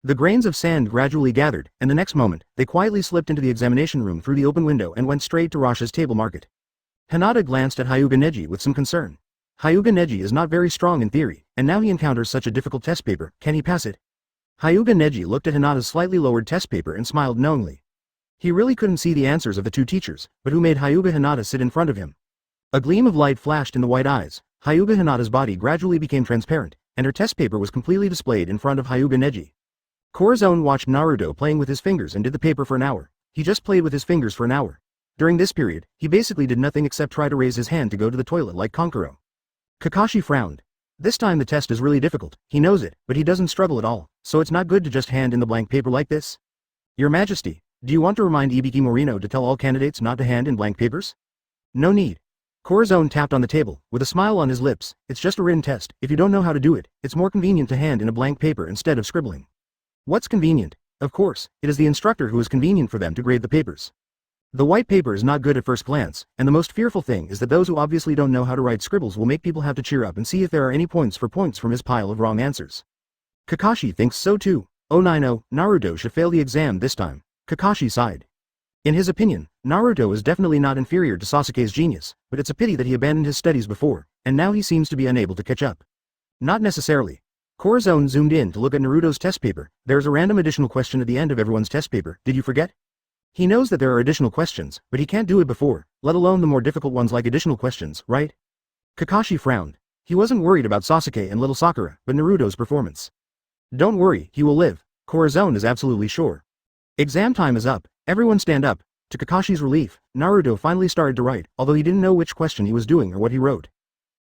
The grains of sand gradually gathered, and the next moment, they quietly slipped into the examination room through the open window and went straight to Rasha's table market. Hinata glanced at Hyuga Neji with some concern. Hyuga Neji is not very strong in theory, and now he encounters such a difficult test paper. Can he pass it? Hyuga Neji looked at Hinata's slightly lowered test paper and smiled knowingly. He really couldn't see the answers of the two teachers, but who made Hyuga Hinata sit in front of him. A gleam of light flashed in the white eyes. Hyuga Hinata's body gradually became transparent, and her test paper was completely displayed in front of Hyuga Neji. Corazon watched Naruto playing with his fingers and did the paper for an hour. He just played with his fingers for an hour. During this period, he basically did nothing except try to raise his hand to go to the toilet like Kankuro. Kakashi frowned. This time the test is really difficult, he knows it, but he doesn't struggle at all, so it's not good to just hand in the blank paper like this. Your Majesty, do you want to remind Ibiki Morino to tell all candidates not to hand in blank papers? No need. Corazon tapped on the table, with a smile on his lips. It's just a written test. If you don't know how to do it, it's more convenient to hand in a blank paper instead of scribbling. What's convenient? Of course, it is the instructor who is convenient for them to grade the papers. The white paper is not good at first glance, and the most fearful thing is that those who obviously don't know how to write scribbles will make people have to cheer up and see if there are any points from his pile of wrong answers. Kakashi thinks so too. Oh no, Naruto should fail the exam this time. Kakashi sighed. In his opinion, Naruto is definitely not inferior to Sasuke's genius, but it's a pity that he abandoned his studies before, and now he seems to be unable to catch up. Not necessarily. Corazon zoomed in to look at Naruto's test paper. There's a random additional question at the end of everyone's test paper, did you forget? He knows that there are additional questions, but he can't do it before, let alone the more difficult ones like additional questions, right? Kakashi frowned. He wasn't worried about Sasuke and little Sakura, but Naruto's performance. Don't worry, he will live. Corazon is absolutely sure. Exam time is up, everyone stand up. To Kakashi's relief, Naruto finally started to write, although he didn't know which question he was doing or what he wrote.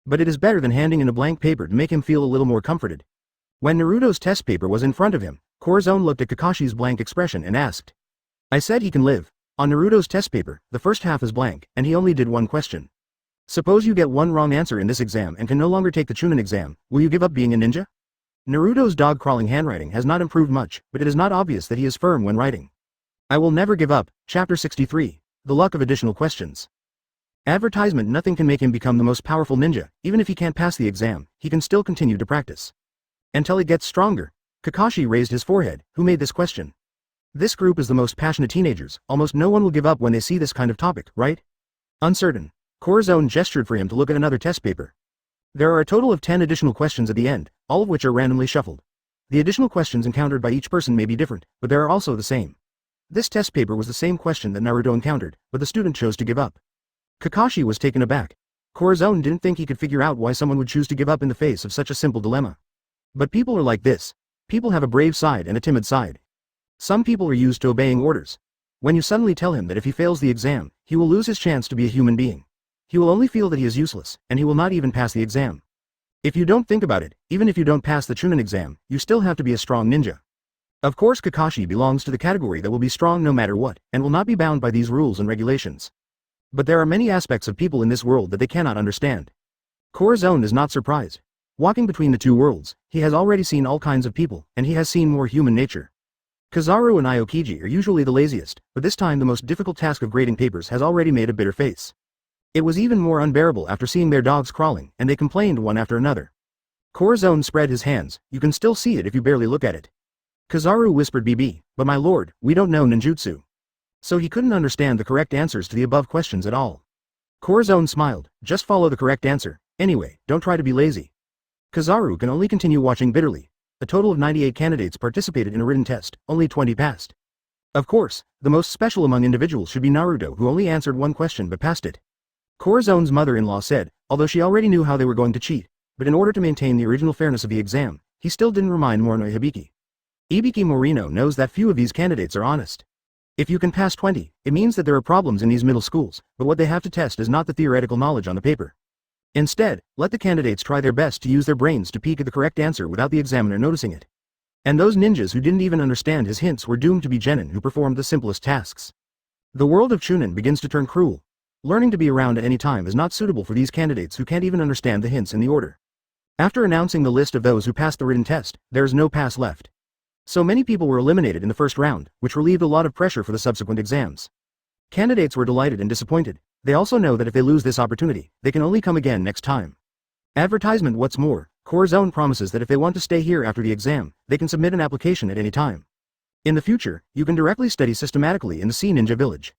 But it is better than handing in a blank paper to make him feel a little more comforted. When Naruto's test paper was in front of him, Corazon looked at Kakashi's blank expression and asked. I said he can live. On Naruto's test paper, the first half is blank, and he only did one question. Suppose you get one wrong answer in this exam and can no longer take the Chunin exam, will you give up being a ninja? Naruto's dog-crawling handwriting has not improved much, but it is not obvious that he is firm when writing. I will never give up. Chapter 63. The luck of additional questions. Advertisement. Nothing can make him become the most powerful ninja. Even if he can't pass the exam, he can still continue to practice. Until he gets stronger. Kakashi raised his forehead. Who made this question? This group is the most passionate teenagers. Almost no one will give up when they see this kind of topic, right? Uncertain. Corazon gestured for him to look at another test paper. There are a total of 10 additional questions at the end, all of which are randomly shuffled. The additional questions encountered by each person may be different, but they are also the same. This test paper was the same question that Naruto encountered, but the student chose to give up. Kakashi was taken aback. Corazon didn't think he could figure out why someone would choose to give up in the face of such a simple dilemma. But people are like this. People have a brave side and a timid side. Some people are used to obeying orders. When you suddenly tell him that if he fails the exam, he will lose his chance to be a human being. He will only feel that he is useless, and he will not even pass the exam. If you don't think about it, even if you don't pass the Chunin exam, you still have to be a strong ninja. Of course Kakashi belongs to the category that will be strong no matter what, and will not be bound by these rules and regulations. But there are many aspects of people in this world that they cannot understand. Corazon is not surprised. Walking between the two worlds, he has already seen all kinds of people, and he has seen more human nature. Kizaru and Aokiji are usually the laziest, but this time the most difficult task of grading papers has already made a bitter face. It was even more unbearable after seeing their dogs crawling, and they complained one after another. Corazon spread his hands. You can still see it if you barely look at it. Kizaru whispered BB, but my lord, we don't know ninjutsu. So he couldn't understand the correct answers to the above questions at all. Corazon smiled, just follow the correct answer. Anyway, don't try to be lazy. Kizaru can only continue watching bitterly. A total of 98 candidates participated in a written test, only 20 passed. Of course, the most special among individuals should be Naruto, who only answered one question but passed it. Corazon's mother-in-law said, although she already knew how they were going to cheat, but in order to maintain the original fairness of the exam, he still didn't remind Morino Hibiki. Ibiki Morino knows that few of these candidates are honest. If you can pass 20, it means that there are problems in these middle schools, but what they have to test is not the theoretical knowledge on the paper. Instead, let the candidates try their best to use their brains to peek at the correct answer without the examiner noticing it. And those ninjas who didn't even understand his hints were doomed to be genin who performed the simplest tasks. The world of Chunin begins to turn cruel. Learning to be around at any time is not suitable for these candidates who can't even understand the hints in the order. After announcing the list of those who passed the written test, there is no pass left. So many people were eliminated in the first round, which relieved a lot of pressure for the subsequent exams. Candidates were delighted and disappointed. They also know that if they lose this opportunity, they can only come again next time. Advertisement. What's more, Corazon promises that if they want to stay here after the exam, they can submit an application at any time. In the future, you can directly study systematically in the Sea Ninja Village.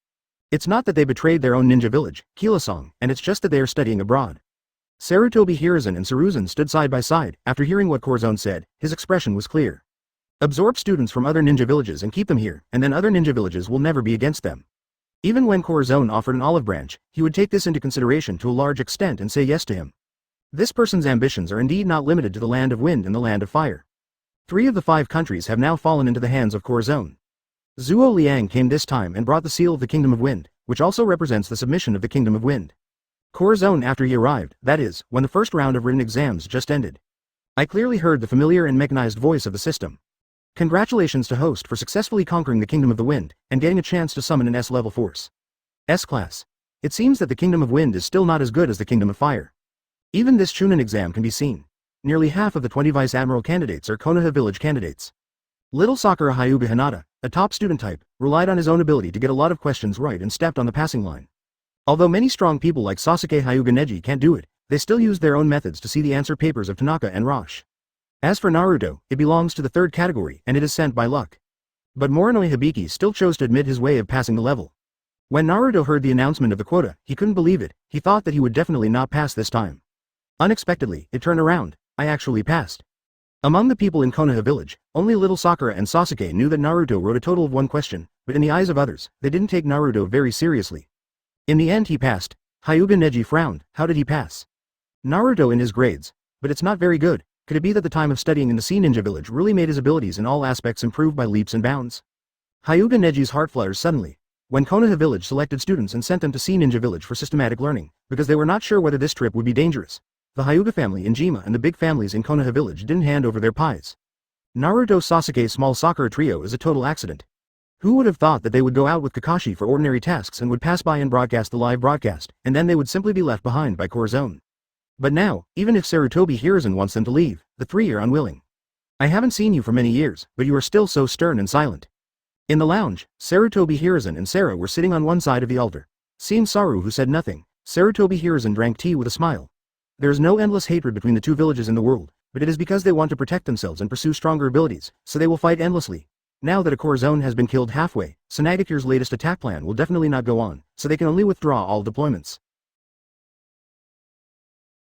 It's not that they betrayed their own ninja village, Kilasong, and it's just that they are studying abroad. Sarutobi Hiruzen and Saruzan stood side by side. After hearing what Corazon said, his expression was clear. Absorb students from other ninja villages and keep them here, and then other ninja villages will never be against them. Even when Corazon offered an olive branch, he would take this into consideration to a large extent and say yes to him. This person's ambitions are indeed not limited to the land of wind and the land of fire. 3 of the 5 countries have now fallen into the hands of Corazon. Zuo Liang came this time and brought the seal of the Kingdom of Wind, which also represents the submission of the Kingdom of Wind. Corazon after he arrived, that is, when the first round of written exams just ended. I clearly heard the familiar and mechanized voice of the system. Congratulations to host for successfully conquering the Kingdom of the Wind, and getting a chance to summon an S-level force. S-class. It seems that the Kingdom of Wind is still not as good as the Kingdom of Fire. Even this Chunin exam can be seen. Nearly half of the 20 Vice Admiral candidates are Konoha Village candidates. Little Sakura Hyuga Hinata, a top student type, relied on his own ability to get a lot of questions right and stepped on the passing line. Although many strong people like Sasuke Hyuga Neji can't do it, they still use their own methods to see the answer papers of Tanaka and Roche. As for Naruto, it belongs to the 3rd category and it is sent by luck. But Morino Hibiki still chose to admit his way of passing the level. When Naruto heard the announcement of the quota, he couldn't believe it. He thought that he would definitely not pass this time. Unexpectedly, it turned around. I actually passed. Among the people in Konoha Village, only little Sakura and Sasuke knew that Naruto wrote a total of 1 question, but in the eyes of others, they didn't take Naruto very seriously. In the end he passed. Hyuga Neji frowned. How did he pass? Naruto in his grades. But it's not very good. Could it be that the time of studying in the Sea Ninja Village really made his abilities in all aspects improve by leaps and bounds? Hyuga Neji's heart flutters suddenly. When Konoha Village selected students and sent them to Sea Ninja Village for systematic learning, because they were not sure whether this trip would be dangerous, the Hyuga family in Jima and the big families in Konoha Village didn't hand over their pies. Naruto Sasuke's small Sakura trio is a total accident. Who would have thought that they would go out with Kakashi for ordinary tasks and would pass by and broadcast the live broadcast, and then they would simply be left behind by Corazon? But now, even if Sarutobi Hiruzen wants them to leave, the 3 are unwilling. I haven't seen you for many years, but you are still so stern and silent. In the lounge, Sarutobi Hiruzen and Sarah were sitting on one side of the altar. Seeing Saru who said nothing, Sarutobi Hiruzen drank tea with a smile. There is no endless hatred between the 2 villages in the world, but it is because they want to protect themselves and pursue stronger abilities, so they will fight endlessly. Now that a Corazon has been killed halfway, Sanagakure's latest attack plan will definitely not go on, so they can only withdraw all deployments.